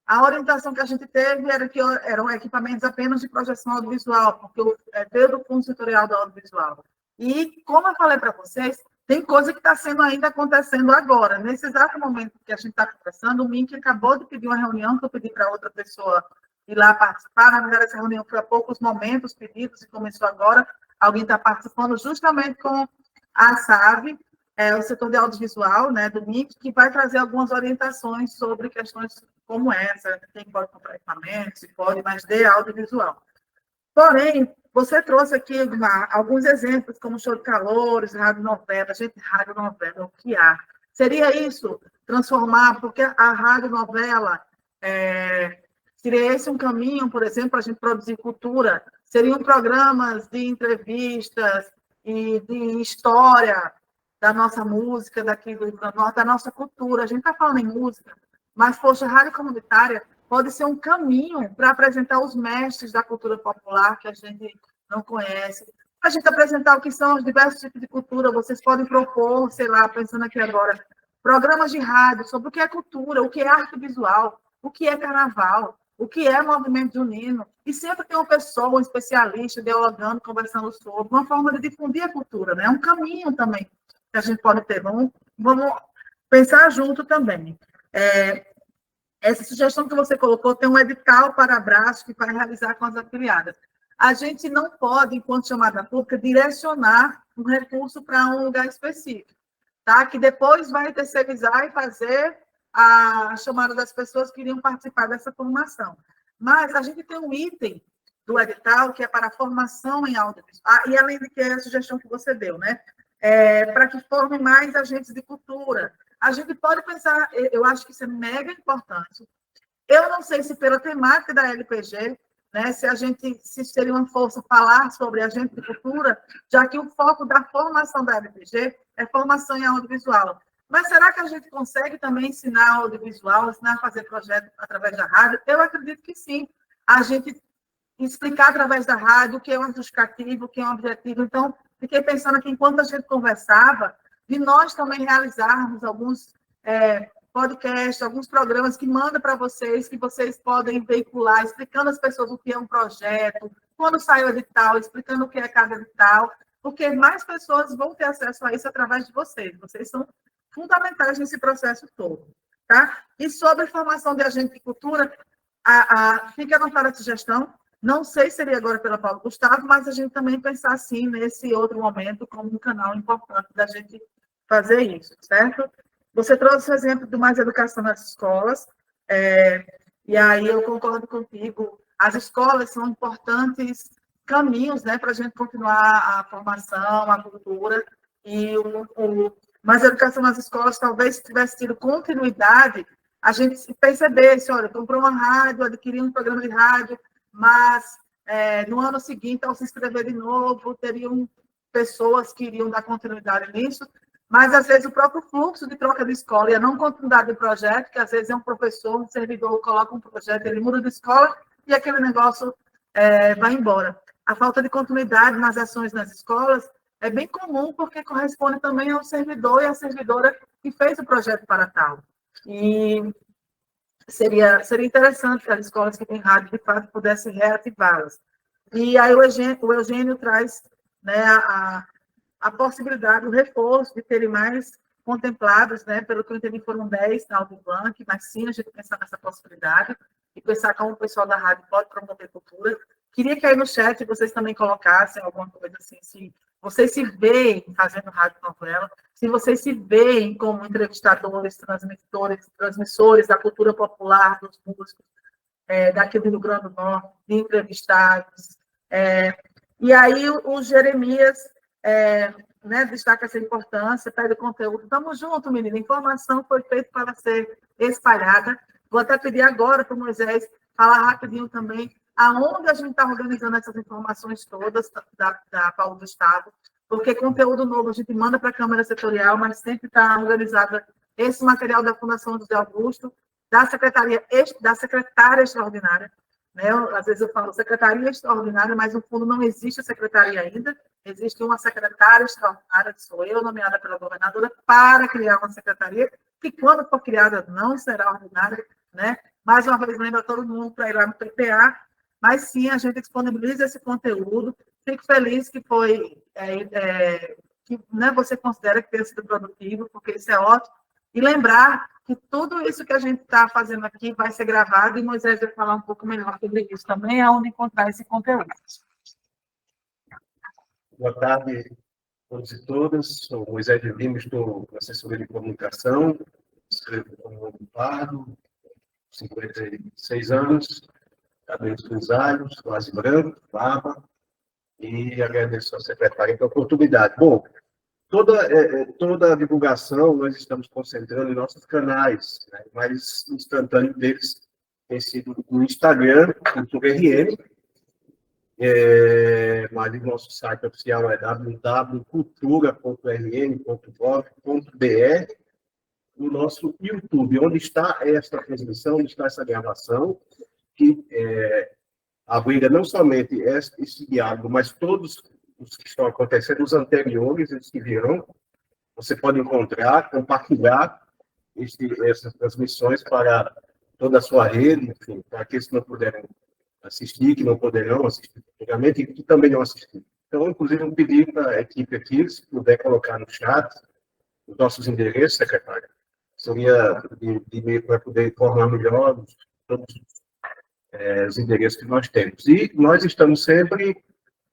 a orientação que a gente teve era que eram equipamentos apenas de projeção audiovisual, porque veio do Fundo Setorial do Audiovisual. E, como eu falei para vocês, tem coisa que está sendo ainda acontecendo agora. Nesse exato momento que a gente está conversando, o Mink acabou de pedir uma reunião que eu pedi para outra pessoa ir lá participar. Na verdade, essa reunião foi há poucos momentos pedidos e começou agora. Alguém está participando justamente com a SAV, o setor de audiovisual, né, do MIC, que vai trazer algumas orientações sobre questões como essa, quem pode comprar equipamentos, se pode, mas de audiovisual. Porém, você trouxe aqui alguns exemplos, como show de calores, rádio novela. Gente, rádio novela, o que há? Seria isso, transformar, porque a rádio novela seria esse um caminho, por exemplo, para a gente produzir cultura? Seriam programas de entrevistas e de história da nossa música, daqui do Rio Grande do Norte, da nossa cultura. A gente está falando em música, mas, poxa, a rádio comunitária pode ser um caminho para apresentar os mestres da cultura popular que a gente não conhece. A gente apresentar o que são os diversos tipos de cultura. Vocês podem propor, sei lá, pensando aqui agora, programas de rádio sobre o que é cultura, o que é arte visual, o que é carnaval, o que é movimento junino. E sempre tem uma pessoa, um especialista, dialogando, conversando sobre uma forma de difundir a cultura, né? É um caminho também que a gente pode ter. Vamos pensar junto também. Essa sugestão que você colocou tem um edital para abraço que vai realizar com as afiliadas. A gente não pode, enquanto chamada pública, direcionar um recurso para um lugar específico, tá? Que depois vai terceirizar e fazer a chamada das pessoas que iriam participar dessa formação. Mas a gente tem um item do edital que é para formação em audiovisual, e além de que é a sugestão que você deu, né? Para que forme mais agentes de cultura. A gente pode pensar, eu acho que isso é mega importante. Eu não sei se pela temática da LPG, né, se seria uma força falar sobre agente de cultura, já que o foco da formação da LPG é formação em audiovisual. Mas será que a gente consegue também ensinar audiovisual, ensinar a fazer projeto através da rádio? Eu acredito que sim. A gente explicar através da rádio o que é um justificativo, o que é um objetivo. Então, fiquei pensando aqui, enquanto a gente conversava, de nós também realizarmos alguns podcasts, alguns programas que mandam para vocês, que vocês podem veicular, explicando às pessoas o que é um projeto, quando sai o edital, explicando o que é cada edital, porque mais pessoas vão ter acesso a isso através de vocês. Vocês são fundamentais nesse processo todo, tá? E sobre formação de agente de cultura, fica anotada a sugestão. Não sei se seria agora pela Paulo Gustavo, mas a gente também pensar assim nesse outro momento como um canal importante da gente fazer isso, certo? Você trouxe o exemplo do Mais Educação nas escolas. E aí eu concordo contigo, as escolas são importantes caminhos, né, para a gente continuar a formação, a cultura, mas a educação nas escolas, talvez, se tivesse tido continuidade, a gente percebesse, olha, comprou uma rádio, adquiriu um programa de rádio, mas no ano seguinte, ao se inscrever de novo, teriam pessoas que iriam dar continuidade nisso, mas, às vezes, o próprio fluxo de troca de escola e a não continuidade do projeto, que, às vezes, é um professor, um servidor, coloca um projeto, ele muda de escola e aquele negócio vai embora. A falta de continuidade nas ações nas escolas é bem comum, porque corresponde também ao servidor e à servidora que fez o projeto para tal. E seria interessante que as escolas que têm rádio, de fato, pudessem reativá-las. E aí o Eugênio traz, né, a possibilidade, o reforço de terem mais contemplados, né, pelo que eu entendi, foram 10 na Aldir Blanc, mas sim, a gente pensar nessa possibilidade e pensar como o pessoal da rádio pode promover cultura. Queria que aí no chat vocês também colocassem alguma coisa assim, se vocês se veem fazendo rádio novela, se vocês se veem como entrevistadores, transmissores da cultura popular, dos músicos, daqui do Rio Grande do Norte, de entrevistados. E aí o Jeremias né, destaca essa importância, pede conteúdo. Estamos juntos, menina. Informação foi feita para ser espalhada. Vou até pedir agora para o Moisés falar rapidinho também aonde a gente está organizando essas informações todas da Paulo do Estado, porque conteúdo novo a gente manda para a Câmara Setorial, mas sempre está organizada esse material da Fundação José Augusto, da secretária extraordinária, né? Às vezes eu falo secretaria extraordinária, mas no fundo não existe a secretaria ainda, existe uma secretária extraordinária, que sou eu, nomeada pela governadora, para criar uma secretaria, que quando for criada não será ordinária, né? Mais uma vez, lembra todo mundo para ir lá no PPA, mas sim, a gente disponibiliza esse conteúdo. Fico feliz que foi, que né, você considera que tenha sido produtivo, porque isso é ótimo. E lembrar que tudo isso que a gente está fazendo aqui vai ser gravado, e Moisés vai falar um pouco melhor sobre isso também, aonde encontrar esse conteúdo. Boa tarde a todos e todas. Sou Moisés de Lima, estou na assessoria de comunicação, escrevo como Pardo, 56 anos, cabelos grisalhos, quase branco, barba, e agradeço ao secretário pela oportunidade. Bom, toda a divulgação nós estamos concentrando em nossos canais, né? O mais instantâneo deles tem sido no Instagram, Cultura RM, mas o nosso site oficial é www.cultura.rm.gov.br, o nosso YouTube, onde está esta transmissão, onde está essa gravação, que abriga não somente esse diálogo, mas todos os que estão acontecendo, os anteriores, eles que virão, você pode encontrar, compartilhar essas transmissões para toda a sua rede, enfim, para aqueles que não puderam assistir, que não poderão assistir futuramente e que também não assistiram. Então, inclusive, eu pedi para a equipe aqui, se puder colocar no chat os nossos endereços, secretário, seria de e-mail para poder informar melhor todos os endereços que nós temos. E nós estamos sempre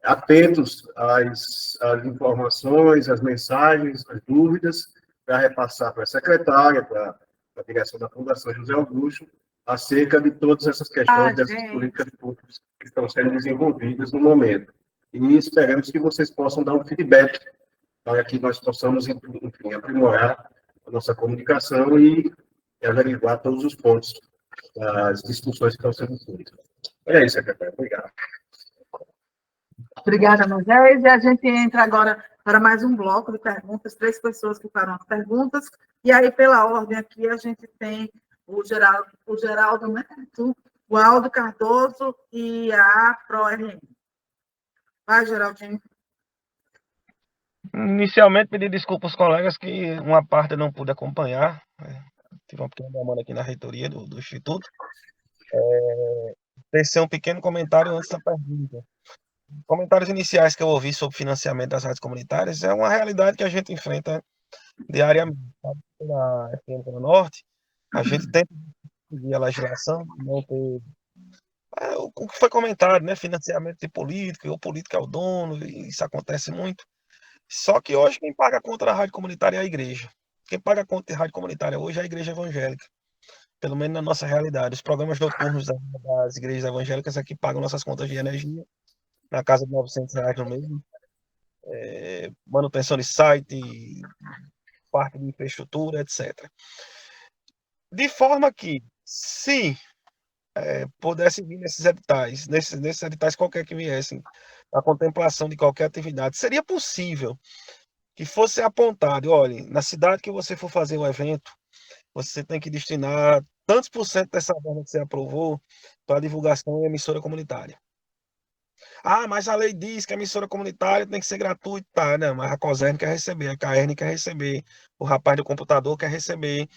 atentos às informações, às mensagens, às dúvidas, para repassar para a secretária, para a direção da Fundação José Augusto, acerca de todas essas questões dessas políticas públicas que estão sendo desenvolvidas no momento. E esperamos que vocês possam dar um feedback para que nós possamos, enfim, aprimorar a nossa comunicação e averiguar todos os pontos das discussões que estão sendo feitas. É isso, secretário. Obrigado. Obrigada, Moisés. E a gente entra agora para mais um bloco de perguntas, 3 pessoas que farão as perguntas, e aí, pela ordem aqui, a gente tem o Geraldo Neto, o Aldo Cardoso e a ProRM. Vai, Geraldinho. Inicialmente, pedir desculpa aos colegas que uma parte eu não pude acompanhar. Tive uma pequena demanda aqui na reitoria do Instituto. Tecer um pequeno comentário antes da pergunta. Comentários iniciais que eu ouvi sobre financiamento das rádios comunitárias é uma realidade que a gente enfrenta diariamente. Na FM Zona Norte, a gente tenta seguir a legislação, não ter o que foi comentado, né? Financiamento de política, ou política é o dono, e isso acontece muito. Só que hoje quem paga contra a rádio comunitária é a igreja. Quem paga contra a rádio comunitária hoje é a igreja evangélica. pelo menos na nossa realidade. Os programas noturnos das igrejas evangélicas aqui pagam nossas contas de energia, na casa de R$ 900 no mês, manutenção de site, parte de infraestrutura, etc. De forma que, se pudesse vir nesses editais qualquer que viessem, a contemplação de qualquer atividade, seria possível que fosse apontado, olha, na cidade que você for fazer o evento, você tem que destinar tantos por cento dessa verba que você aprovou para divulgação em emissora comunitária. Ah, mas a lei diz que a emissora comunitária tem que ser gratuita, tá? Não, mas a COSERN quer receber, a CAERN quer receber, o rapaz do computador quer receber.